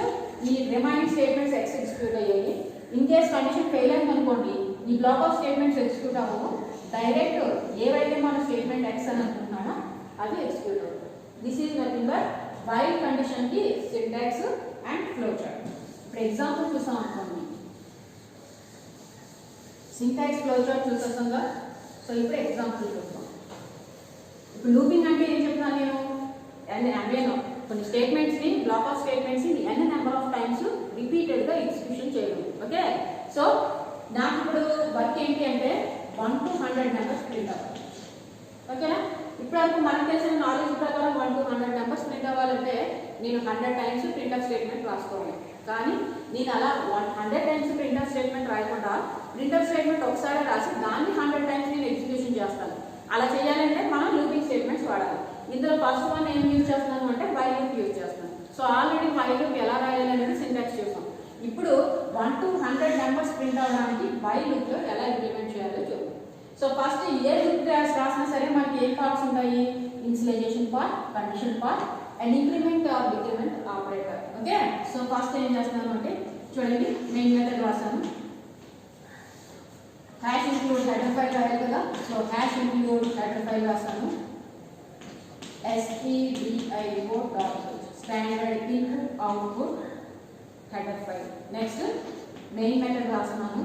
ఈ రిమైనింగ్ స్టేట్మెంట్స్ ఎగ్జిక్యూట్ అయ్యాయి. ఇన్ కేస్ కండిషన్ ఫెయిల్ అయింది అనుకోండి, ఈ బ్లాక్ ఆఫ్ స్టేట్మెంట్స్ ఎగ్జిక్యూట్ అవ్వవు, డైరెక్ట్ ఏవైతే మన స్టేట్మెంట్ ఎక్స్ అని అనుకుంటున్నామో అది ఎగ్జిక్యూట్ అవుతుంది. This is nothing but while condition కి సింటాక్స్ అండ్ ఫ్లో చార్ట్. ఇప్పుడు ఎగ్జాంపుల్ చూసాం అనుకోండి, సింటాక్స్ ఫ్లో చార్ట్ చూసేస్తాంగా. సో ఇప్పుడు ఎగ్జాంపుల్ చూస్తాం. ఇప్పుడు లూపింగ్ అంటే ఏం చెప్తున్నాను నేను, కొన్ని స్టేట్మెంట్స్ ని బ్లాక్ ఆఫ్ స్టేట్మెంట్స్ ని ఎన్ నెంబర్ ఆఫ్ టైమ్స్ రిపీటెడ్ గా ఎగ్జిక్యూషన్ చేయడం. ఓకే, సో నాకు ఇప్పుడు వర్క్ ఏంటి అంటే 1 to 100 నెంబర్స్ ప్రింట్ అవ్వాలి. ఓకేనా? ఇప్పుడు మనకు తెలిసిన నాలెడ్జ్ ప్రకారం 1 to 100 నెంబర్స్ ప్రింట్ అవ్వాలంటే నేను 100 టైమ్స్ ప్రింట్ ఆఫ్ స్టేట్మెంట్ రాసుకోవాలి. కానీ నేను అలా 100 టైమ్స్ ప్రింట్ ఆఫ్ స్టేట్మెంట్ రాయకుండా ప్రింట్ ఆఫ్ స్టేట్మెంట్ ఒకసారి రాసి దాన్ని 100 టైమ్స్ నేను ఎగ్జిక్యూషన్ చేస్తాను. అలా చేయాలంటే మనం లూపింగ్ స్టేట్మెంట్స్ వాడాలి. ఇందులో ఫస్ట్ వన్ ఏం యూజ్ చేస్తున్నాను అంటే వైల్ లూప్ యూజ్ చేస్తున్నాను. సో ఆల్రెడీ వైల్ లూప్ ఎలా రాయాలి అనేది సింటాక్స్ చూసాం. ఇప్పుడు 1 to 100 నెంబర్స్ ప్రింట్ అవ్వడానికి వైల్ లూప్ లో ఎలా ఇంప్లిమెంట్ చేయాలో చూద్దాం. సో ఫస్ట్ ఏ లూప్ రాసినా సరే మనకి ఏ పార్ట్స్ ఉంటాయి, initialization part, condition part and increment or decrement operator. Okay, so first ఏం చేస్తున్నాను అంటే చూడండి, మెయిన్ మెథడ్ రాసాను. హ్యాష్ ఇంక్లూడ్ హెడర్ ఫైల్ రాయాలి కదా, so hash include header file రాసాను. stdio standard input output header file. Next main method రాస్తున్నాను.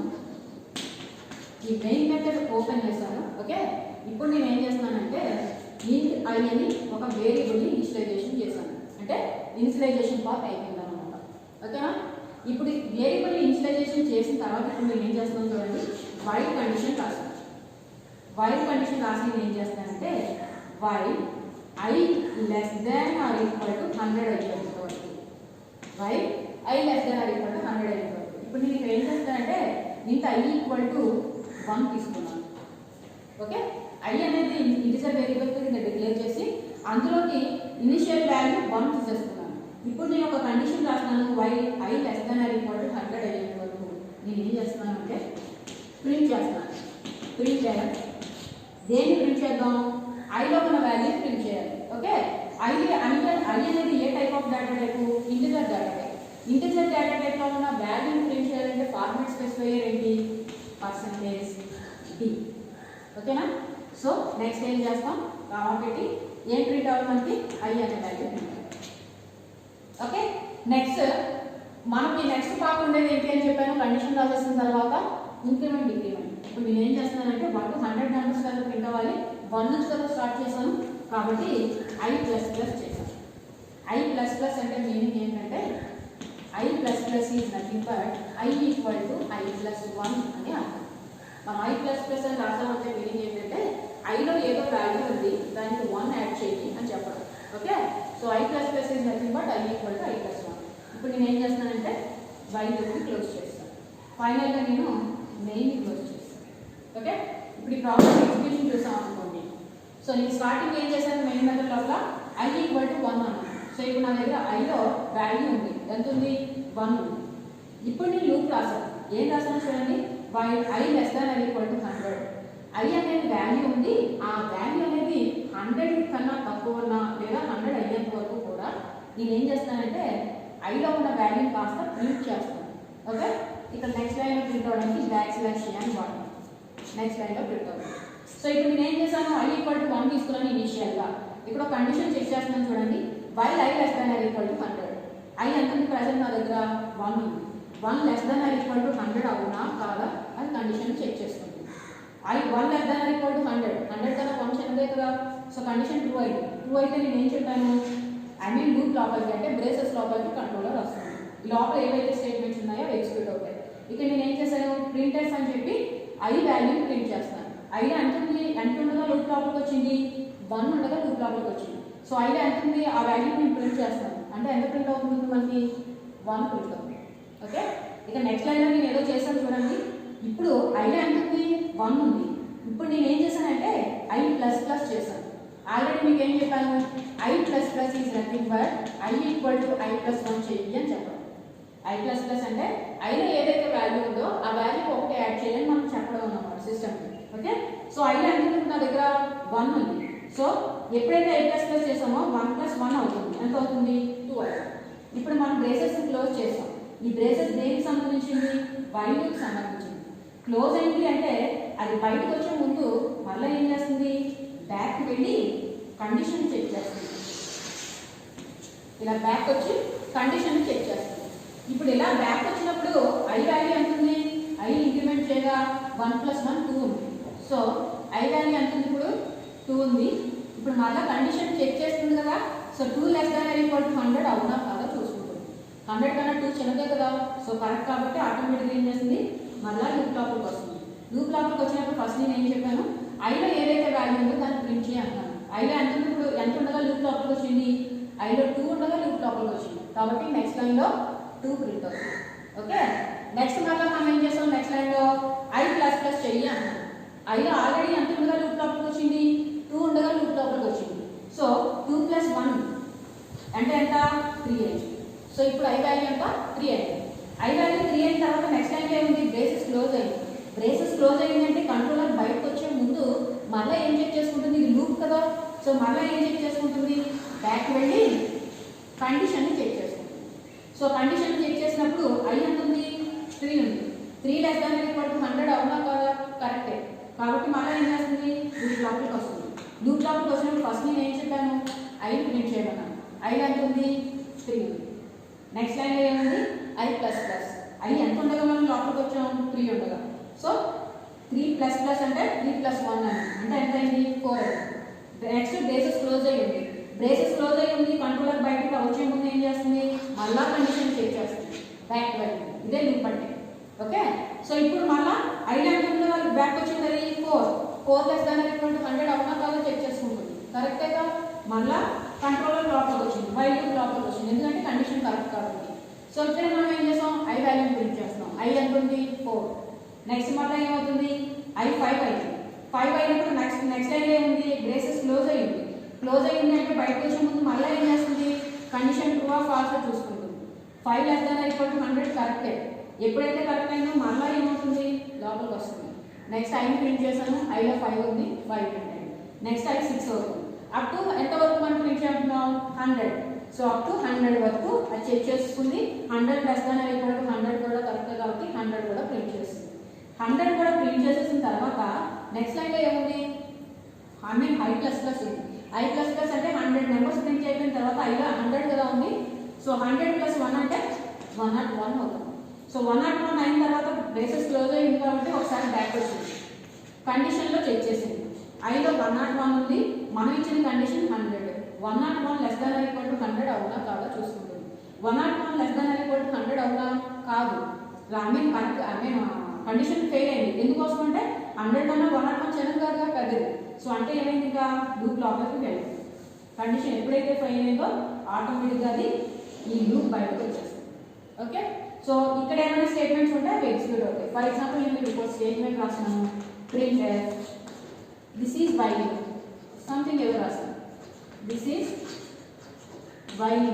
ఈ మెయిన్ మెథడ్ ఓపెన్ చేశాను. ఓకే, ఇప్పుడు నేను ఏం చేస్తున్నానంటే int i అని ఒక వేరియబుల్ని ఇనిషియలైజేషన్ చేశాను. అంటే ఇనిషియలైజేషన్ పార్ట్ అయిపోయింది అనమాట. ఓకేనా? ఇప్పుడు వేరియబుల్ని ఇనిషియలైజేషన్ చేసిన తర్వాత ఇప్పుడు నేను ఏం చేస్తున్నాను చూడండి, వైల్ కండిషన్ రాస్తాను. వైల్ కండిషన్ రాసి నేను ఏం చేస్తానంటే while i less than or equal to 100 అయ్యేంత వరకు, while i less than or equal to 100 అయ్యేంత వరకు. ఇప్పుడు నేను ఏం చేస్తానంటే int i ఈక్వల్ టు 1 తీసుకున్నాను. ఓకే, i అనేది ఇంటిజర్ వేరియబుల్ కింద డిక్లేర్ చేసి అందులోకి ఇనిషియల్ వాల్యూ 1 తీసేస్తున్నాను. ఇప్పుడు నేను ఒక కండిషన్ రాస్తున్నాను, while i less than or equal to 100 అయ్యేంత వరకు నేను ఏం చేస్తున్నాను అంటే ప్రింట్ చేస్తున్నాను. ప్రింట్ చేయాలి. దేన్ని ప్రింట్ చేద్దాం? ఐలో ఉన్న వాల్యూ ప్రింట్ చేయాలి. ఓకే, ఐ అనేది ఏ type of data type? Integer data type. Integer data type లో ఉన్న వాల్యూని ప్రింట్ చేయాలంటే ఫార్మాట్ స్పెసిఫైయర్ ఏంటి? Percentage D. ఓకేనా? సో నెక్స్ట్ ఏం చేస్తాం? కామా పెట్టి ఏం ప్రింట్ అవ్వాలి మనకి? ఐ అనే వాల్యూ ప్రింట్ అవ్వాలి. ఓకే, నెక్స్ట్ మనకి నెక్స్ట్ పార్ట్ ఉండేది ఏంటి అని చెప్పాను. కండిషన్ రాసేసిన తర్వాత ఇంక్రిమెంట్ డిక్రిమెంట్. ఇప్పుడు నేను ఏం చేస్తున్నానంటే 1 to 100 నెంబర్స్ కదా ప్రింట్ అవ్వాలి. 1 నుంచి కదా స్టార్ట్ చేశాను కాబట్టి ఐ ప్లస్ ప్లస్ చేశాను. ఐ ప్లస్ ప్లస్ అంటే మీనింగ్ ఏంటంటే I plus plus is nothing but I equal to I plus 1 అని అర్థం. మనం ఐ ప్లస్ ప్లస్ అని రాసామంటే మీనింగ్ ఏంటంటే ఐలో ఏదో వాల్యూ ఉంది, దానికి 1 యాడ్ చేయి అని చెప్పడం. Okay, so I plus plus is nothing but I equal to I plus 1. ఇప్పుడు నేను ఏం చేస్తున్నానంటే వైల్ లూప్ని క్లోజ్ చేస్తాను. ఫైనల్గా నేను మెయిన్ని క్లోజ్ చేస్తాను. ఓకే, ఇప్పుడు ఈ ప్రాబ్లమ్ ఎగ్జిక్యూషన్ చూసాం అనుకోండి. సో నేను స్టార్టింగ్ ఏం చేశాను? మెయిన్ మెథడ్ లోపల ఐ ఈక్వల్ టు 1 అన్నాను. సో ఇప్పుడు నా దగ్గర ఐలో వాల్యూ ఉంది. ఎంత ఉంది? 1 ఉంది. ఇప్పుడు నేను లూప్ రాశాను. ఏం రాశాను చూడండి, while i less than or equal to 100. I అనేది వాల్యూ ఉంది. ఆ వాల్యూ అనేది 100 కన్నా తక్కువ ఉన్నా లేదా 100 అయ్యేంత వరకు కూడా నేను ఏం చేస్తానంటే ఐలో ఉన్న వాల్యూని కాస్త ప్రింట్ చేస్తాను. ఓకే, ఇక్కడ నెక్స్ట్ లైన్లో ప్రింట్ అవడానికి బ్యాక్ స్లాష్ అని వాడతాను. నెక్స్ట్ లైన్లో ప్రింట్ అవుతుంది. సో ఇప్పుడు నేను ఏం చేశాను? ఐ ఈక్వల్ టు 1 తీసుకున్నాను ఇనిషియల్గా. ఇక్కడ ఒక కండిషన్ చెక్ చేస్తున్నాను చూడండి, while I less than or equal to 100. I ఎంత ప్రెసెంట్ నా దగ్గర 1 ఉంది. 1 less than or equal to 100 అవునా కాదా అని కండిషన్ చెక్ చేసుకుంటుంది. I 1 less than or equal to 100 కన్నా కొంచెం చిన్నదే కదా. సో కండిషన్ ట్రూ అయితే నేను ఏం చెప్పాను? ఐ మీన్ లూప్ లోపలికి అంటే బ్రేసెస్ లోపలికి కంట్రోలర్ వస్తుంది. ఈ లోపల ఏవైతే స్టేట్మెంట్స్ ఉన్నాయో అవి ఎగ్జిక్యూట్ అవుతాయి. ఇక్కడ నేను ఏం చేశాను? ప్రింటర్స్ అని చెప్పి ఐ వాల్యూని ప్రింట్ చేస్తాను. ఐలో ఎంత ఉండగా లూప్ లోపలికి వచ్చింది? 1 ఉండగా లూప్ లోపలికి వచ్చింది. సో ఐలో ఎంత ఉంది? ఆ వాల్యూని నేను ప్రింట్ చేస్తాను. అంటే ఎంత ప్రింట్ అవుతుంది మనకి? 1 ప్రింట్ అవుతుంది. ఓకే, ఇక నెక్స్ట్ లైన్లో నేను ఏదో చేశాను చూడండి. ఇప్పుడు ఐలో ఎంత ఉంది? 1 ఉంది. ఇప్పుడు నేను ఏం చేశానంటే ఐ ప్లస్ ప్లస్ చేశాను. ఆల్రెడీ మీకు ఏం చెప్పాను? I plus plus is nothing but I equal to I plus 1 చెయ్యి అని చెప్పాను. ఐ ప్లస్ ప్లస్ అంటే ఐలో ఏదైతే వాల్యూ ఉందో ఆ వాల్యూ ఒకటి యాడ్ చేయాలని మనం చెప్పడం అన్నమాట సిస్టమ్కి. ఓకే, సో ఐలో ఎంత ఉంది? నా దగ్గర 1 ఉంది. సో ఎప్పుడైతే ఐ ప్లస్ ప్లస్ చేసామో 1 + 1 అవుతుంది. ఎంత అవుతుంది? 2 అవుతుంది. ఇప్పుడు మనం బ్రేసెస్ క్లోజ్ చేస్తాం. ఈ బ్రేసెస్ దేనికి సంబంధించింది? వైల్కి సంబంధించింది. క్లోజ్ అయింది అంటే అది బయటకు వచ్చే ముందు మళ్ళీ ఏం చేస్తుంది? బ్యాక్ వెళ్ళి కండిషన్ చెక్ చేస్తుంది. ఇలా బ్యాక్ వచ్చి కండిషన్ చెక్ చేస్తుంది. ఇప్పుడు ఇలా బ్యాక్ వచ్చినప్పుడు ఐ వాల్యూ ఎంత ఉంది? ఐ ఇంక్రిమెంట్ చేయగా 1 + 1 2 ఉంది. సో ఐ వాల్యూ ఎంత ఉంది? ఇప్పుడు 2 ఉంది. ఇప్పుడు మళ్ళీ కండిషన్ చెక్ చేస్తుంది కదా. So 2 less than or equal to 100 అవునా కాదా చూసుకుంటుంది. 100 కన్నా 2 చిన్నదే కదా. సో కరెక్ట్ కాబట్టి ఆటోమేటిక్గా ఏం చేస్తుంది? మళ్ళీ లూప్ లోపలికి వస్తుంది. లూప్ లోపలికి వచ్చినప్పుడు ఫస్ట్ నేను ఏం చెప్పాను? ఐలో ఏదైతే వాల్యూ ఉందో దాన్ని ప్రింట్ చేయి అంటున్నాను. ఐలో ఎంత ఉంది? ఇప్పుడు ఎంత ఉండగా లూప్ లోపలికి వచ్చింది? ఐలో 2 ఉండగా లూప్ లోపలికి వచ్చింది కాబట్టి నెక్స్ట్ లైన్లో 2 ప్రింట్ అవుతుంది. ఓకే, నెక్స్ట్ మళ్ళీ మనం ఏం చేస్తాం? నెక్స్ట్ లైన్లో ఐ ప్లస్ ప్లస్ చెయ్యి అంటున్నాను. ఐలో ఆల్రెడీ ఎంత ఉండగా లూప్ లోపలికి వచ్చింది? 2 ఉండగా లూప్ లోపలికి వచ్చింది. సో 2 + 1 అంటే ఎంత? 3 అయింది. సో ఇప్పుడు ఐ వాల్యూ ఎంత? 3 అయింది. ఐ వాల్యూ 3 అయిన తర్వాత నెక్స్ట్ లైన్లో ఏముంది? బ్రేసెస్ క్లోజ్ అయింది. బ్రేసెస్ క్లోజ్ అయిందంటే కంట్రోలర్ బయటకు వచ్చే ముందు మళ్ళీ ఏం చెక్ చేసుకుంటుంది? ఇది లూప్ కదా. సో మళ్ళీ ఏం చెక్ చేసుకుంటుంది? బ్యాక్ వెళ్ళి కండిషన్ని చెక్ చేసుకుంటుంది. సో కండిషన్ చెక్ చేసినప్పుడు ఐ ఎంత ఉంది? 3 ఉంది. 3 less than or equal to 100 అవునా కాదా? కరెక్టే. కాబట్టి మళ్ళీ ఏం చేస్తుంది? లూప్ లోపలికి వస్తుంది. లూప్ లోపలికి వచ్చినప్పుడు ఫస్ట్ నేను ఏం చెప్పాను? I print చేయమన్నాను. ఐ ఎంత ఉంది? 3 ఉంది. నెక్స్ట్ లైన్లో ఏముంది? I plus plus. ఐ ఎంత ఉండగా మనం లోపలికి వచ్చాం? 3 ఉండగా. సో 3 ++ అంటే 3 + 1 అంటే ఎంత అయింది? 4 అయింది. నెక్స్ట్ బ్రేసెస్ క్లోజ్ అయ్యి ఉంది. బ్రేసెస్ క్లోజ్ అయ్యి ఉంది. కంట్రోలర్ బయటకు వచ్చే ముందు ఏం చేస్తుంది? మళ్ళా కండిషన్ చెక్ చేస్తుంది. బ్యాక్ వెళ్ళి ఇదే లూప్ అంటే. ఓకే, సో ఇప్పుడు మళ్ళీ ఐలో ఎంత ఉందో బ్యాక్ వచ్చింది? అది 4 less than or equal to 100 అవునా కాదో చెక్ చేసుకుంటుంది. కరెక్టేగా. మళ్ళీ కంట్రోలర్ లోపలికి వచ్చింది. వైల్ లూప్ లోపలికి వచ్చింది. ఎందుకంటే కండిషన్ కరెక్ట్ కాబట్టి. సో ఇక్కడ మనం ఏం చేస్తాం? ఐ వాల్యూ ప్రింట్ చేస్తాం. ఐ ఎంత ఉంది? 4. నెక్స్ట్ మళ్ళీ ఏమవుతుంది? ఐ 5 అయింది. 5 అయినప్పుడు నెక్స్ట్ లైన్లో ఏముంది? బ్రేసెస్ క్లోజ్ అయ్యింది. క్లోజ్ అయ్యింది అంటే బయటకు వచ్చే ముందు మళ్ళీ ఏం చేస్తుంది? కండిషన్ ట్రూ ఆర్ ఫాల్స్ చూసుకుంటుంది. 5 less than or equal to 100 కరెక్టే. ఎప్పుడైతే కరెక్ట్ అయిందో మళ్ళీ ఏమవుతుంది లోపలికి వస్తుంది. నెక్స్ట్ ఐ ప్రింట్ చేశాను, ఐలో 5 ఉంది, 5 ప్రింట్ అయింది. నెక్స్ట్ ఐ 6 అవుతుంది. అప్ టు ఎంత వరకు మనం ప్రింట్ చేస్తున్నాం 100. సో అప్ టు 100 వరకు అది చెక్ చేసుకుంది. 100 less than or equal to 100 కూడా కరెక్ట్ కాబట్టి 100 కూడా ప్రింట్ చేస్తుంది. 100 కూడా ప్రింట్ చేసేసిన తర్వాత నెక్స్ట్ లైన్లో ఏముంది ఐ ప్లస్ ప్లస్ ఉంది. ఐ ప్లస్ ప్లస్ అంటే 100 నెంబర్స్ ప్రింట్ చేయడం తర్వాత ఐలో 100 కదా ఉంది. సో 100 + 1 అంటే 101 అవుతుంది. సో 101 అయిన తర్వాత బ్రేసెస్ క్లోజ్ అయింది కాబట్టి ఒకసారి బ్యాక్ వచ్చింది. కండిషన్లో చెక్ చేసింది. ఐలో 101 ఉంది, మనం ఇచ్చిన condition 100. 101 less than or equal to 100 అవునా కాదా చూసుకుంటుంది. 101 less than or equal to 100 అవునా కాదు. కండిషన్ ఫెయిల్ అయింది. ఎందుకోసం అంటే 100 కన్నా 101 చిన్నది కాదుగా పెద్దది. సో అంటే ఏమైంది ఇంకా లూప్ లోపలికి వెళ్ళింది. కండిషన్ ఎప్పుడైతే ఫెయిల్ అయిందో ఆటోమేటిక్గా అది ఈ లూప్ బయటకు వచ్చేస్తుంది. ఓకే, సో ఇక్కడ ఏమైనా స్టేట్మెంట్స్ ఉంటే అవి ఎగ్జిక్యూట్ అవుతాయి. ఫర్ ఎగ్జాంపుల్ నేను మీకు స్టేట్మెంట్ రాసాను, print this is while something ఏదో రాసాను, దిస్ ఈజ్ వైల్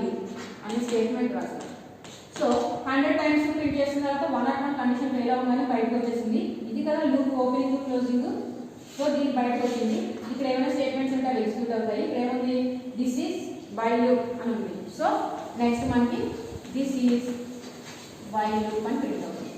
అనే స్టేట్మెంట్ రాసాను. సో 100 టైమ్స్ ప్రింట్ చేసిన తర్వాత 101 కండిషన్ ఫెయిల్ అవ్వగానే బయటకు వచ్చేసింది. ఇది కదా లూప్ ఓపెనింగ్ క్లోజింగ్. సో దీనికి బయటకు వచ్చింది. ఇక్కడ ఏమైనా స్టేట్మెంట్స్ ఉంటే అవి ఎగ్జిక్యూట్ అవుతాయి. ఇక్కడ ఏముంది దిస్ ఈజ్ వైల్ లూప్ అని ఉంది. సో నెక్స్ట్ మనకి దిస్ ఈజ్ వైల్ లూప్ అని ప్రింట్ అవుతుంది.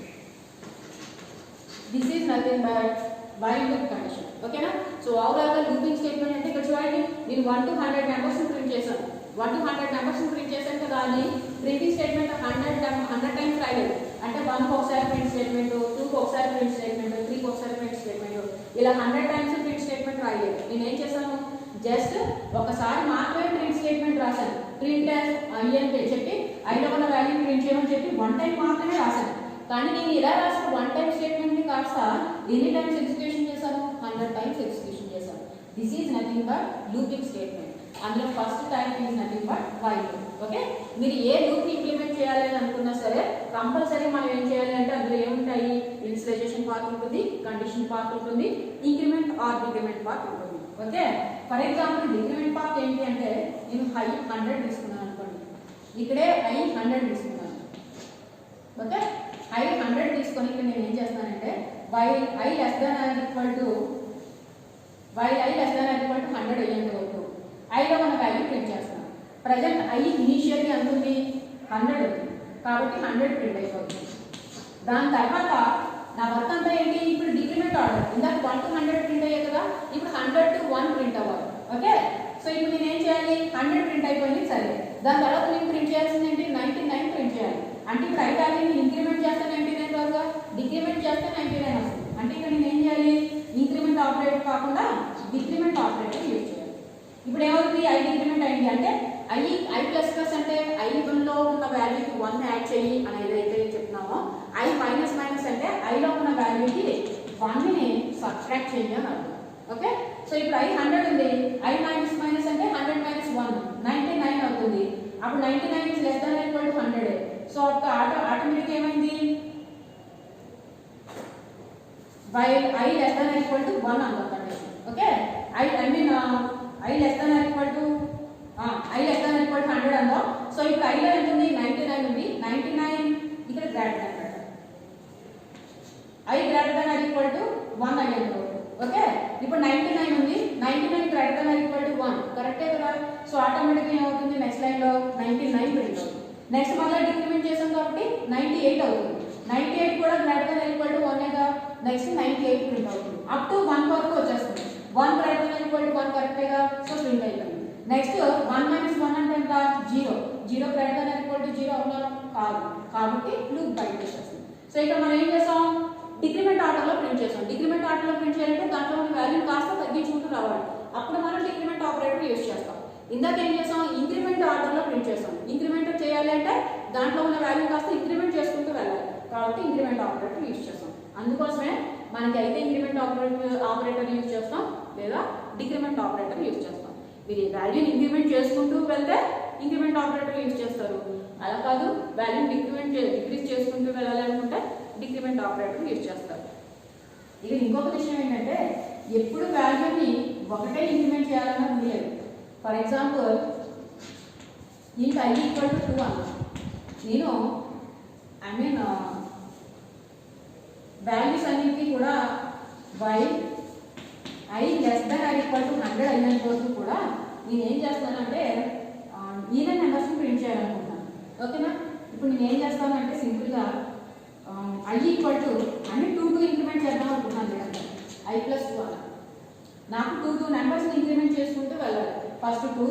This is nothing but while loop condition. ఓకేనా? సో ఓవరాల్గా లూపింగ్ స్టేట్మెంట్ అంటే ఇక్కడ చూడండి, నేను 1 to 100 నెంబర్స్ ప్రింట్ చేశాను. 1 to 100 నెంబర్స్ ప్రింట్ చేశాను కదా అని ప్రింటింగ్ స్టేట్మెంట్ 100 టైమ్స్ రాయలేదు. అంటే 1కి ఒకసారి ప్రింట్ స్టేట్మెంట్, 2కి ఒకసారి ప్రింట్ స్టేట్మెంట్, 3కి ఒకసారి ప్రింట్ స్టేట్మెంట్, ఇలా 100 టైమ్స్ ప్రింట్ స్టేట్మెంట్ రాయలేదు. నేను ఏం చేశాను, జస్ట్ ఒకసారి మాత్రమే ప్రింట్ స్టేట్మెంట్ రాశాను. ప్రింట్ ఐ అని చెప్పి ఐలో ఉన్న వాల్యూ ప్రింట్ చేయమని చెప్పి 1 టైం మాత్రమే రాశాను. కానీ నేను ఇలా రాసిన 1 టైం స్టేట్మెంట్ని కాస్త ఎన్ని టైమ్స్ ఎగ్జిక్యూషన్ చేశాను, 100 టైమ్స్ ఎగ్జిక్యూషన్ చేశాను. This is nothing but looping statement. అందులో first time is nothing but while loop. Okay, మీరు ఏ లూప్ని ఇంప్లిమెంట్ చేయాలి అని అనుకున్నా సరే కంపల్సరీ మనం ఏం చేయాలి అంటే అందులో ఏముంటాయి, ఇనిషియలైజేషన్ పార్ట్ ఉంటుంది, కండిషన్ పార్ట్ ఉంటుంది, ఇంక్రిమెంట్ ఆర్ డిక్రిమెంట్ పార్ట్ ఉంటుంది. Okay, for example decrement part ఏంటి అంటే నేను ఐ 100 తీసుకున్నాను అనుకోండి, ఇక్కడే ఐ 100 తీసుకున్నాను. ఓకే, ఐ 100 తీసుకొని ఇక్కడ నేను ఏం చేస్తానంటే while I less than or equal to 100 అయ్యేంత వరకు ఐలో మన వాల్యూ ప్రింట్ చేస్తాను. ప్రజెంట్ ఐ ఇనీషియల్లీ అంటుంది 100 ఉంది కాబట్టి 100 ప్రింట్ అయిపోతుంది. దాని తర్వాత నా వర్క్ అంతా ఏంటి, ఇప్పుడు డిక్రిమెంట్ ఆర్డర్. ఇందాక 1 to 100 ప్రింట్ అయ్యాయి కదా, ఇప్పుడు 100 to 1 ప్రింట్ అవ్వాలి. ఓకే, సో ఇప్పుడు నేను ఏం చేయాలి, 100 ప్రింట్ అయిపోయింది సరే, దాని తర్వాత నేను ప్రింట్ చేయాల్సింది ఏంటి 99 ప్రింట్ చేయాలి. అంటే ఇప్పుడు ఐ వాల్యూని ఇంక్రిమెంట్ చేస్తే 99 వరకు, డిక్రిమెంట్ చేస్తే 99 వస్తుంది. అంటే ఇక్కడ నేను ఏం చేయాలి, ఇంక్రిమెంట్ ఆపరేటర్ కాకుండా డిక్రిమెంట్ ఆపరేటర్ యూజ్ చేయాలి. ఇప్పుడు ఏమవుతుంది, ఐ డిక్రిమెంట్ అయింది అంటే ఐ ప్లస్ ప్లస్ అంటే ఐలో ఉన్న వాల్యూకి 1 యాడ్ చేయి అని ఏదైతే చెప్తున్నామో, ఐ మైనస్ మైనస్ అంటే ఐలో ఉన్న వాల్యూకి 1ని సబ్ట్రాక్ట్ చేయాలి అని అర్థం. ఓకే, సో ఇప్పుడు ఐ 100 ఉంది, ఐ మైనస్ మైనస్ అంటే 100 మైనస్ 1 99 అవుతుంది. అప్పుడు 99 is less than equal to 100. So automatic ఏమైంది, while I less than equal to 1 అన్నమాట. Okay, I mean I less than equal to 100 అందో. సో ఇప్పుడు ఐలో ఎంత ఉంది 99 ఉంది, 99 ఇక్కడ greater than I greater than equal to 1 అయ్యేంత. ఓకే, ఇప్పుడు 99 ఉంది, 99 గ్రేటర్ దాన్ ఈక్వల్ టు 1 కరెక్టే కదా. సో ఆటోమేటిక్గా ఏమవుతుంది, నెక్స్ట్ లైన్లో 99 ప్రింట్ అవుతుంది. నెక్స్ట్ మళ్ళీ డిక్రిమెంట్ చేసాం కాబట్టి 98 అవుతుంది. 98 కూడా గ్రేటర్ దాన్ ఈక్వల్ టు 1 కదా, నెక్స్ట్ 98 ప్రింట్ అవుతుంది. అప్ టు 1 వరకు వచ్చేస్తుంది. 1 గ్రేటర్ దాన్ ఈక్వల్ టు 1 కరెక్టేగా, సో ప్రింట్ అయిపోయింది. నెక్స్ట్ 1 మైనస్ 1 అంటే ఎంత, 0 గ్రేటర్ దాన్ ఈక్వల్ టు 0 అవునా కాదు, కాబట్టి లూప్ బయట వచ్చేస్తుంది. సో ఇక్కడ మనం ఏం చేసాం, డిక్రిమెంట్ ఆర్డర్లో ప్రింట్ చేసాం. డిక్రిమెంట్ ఆర్డర్లో ప్రింట్ చేయాలంటే దాంట్లో ఉన్న వాల్యూ కాస్త తగ్గించుకుంటూ రావాలి, అప్పుడు మనం డిక్రిమెంట్ ఆపరేటర్ యూజ్ చేస్తాం. ఇందాక ఏం చేసాం, ఇంక్రిమెంట్ ఆర్డర్లో ప్రింట్ చేసాం. ఇంక్రిమెంట్ చేయాలి అంటే దాంట్లో ఉన్న వాల్యూ కాస్త ఇంక్రిమెంట్ చేసుకుంటూ వెళ్ళాలి, కాబట్టి ఇంక్రిమెంట్ ఆపరేటర్ యూజ్ చేస్తాం. అందుకోసమే మనకి అయితే ఇంక్రిమెంట్ ఆపరేటర్ యూజ్ చేస్తాం లేదా డిక్రిమెంట్ ఆపరేటర్ యూజ్ చేస్తాం. మీరు ఈ వాల్యూని ఇంక్రిమెంట్ చేసుకుంటూ వెళ్తే ఇంక్రిమెంట్ ఆపరేటర్ యూజ్ చేస్తారు, అలా కాదు వాల్యూని డిక్రీజ్ చేసుకుంటూ వెళ్ళాలి అనుకుంటే డిక్రిమెంట్ ఆపరేటర్ యూజ్ చేస్తారు. ఇక ఇంకొక విషయం ఏంటంటే ఎప్పుడు వాల్యూని ఒకటే ఇంక్రిమెంట్ చేయాలన్నా లేదు. For example int I equal to 2 అన్నా. నేను వాల్యూస్ అన్నింటినీ కూడా while I less than or equal to 100 అయినంత వరకు కూడా నేను ఏం చేస్తానంటే ఈవెన్ నెంబర్స్ని ప్రింట్ చేయాలనుకుంటున్నాను. ఓకేనా? ఇప్పుడు నేను ఏం చేస్తానంటే సింపుల్గా I ఈక్వల్ టు అంటే 2 ఇంక్రిమెంట్ చేద్దాం అనుకుంటున్నాను లేదంటే I ప్లస్ 2 అలా నాకు 2 నెంబర్స్ని ఇంక్రిమెంట్ చేసుకుంటూ వెళ్ళాలి. ఫస్ట్ 2,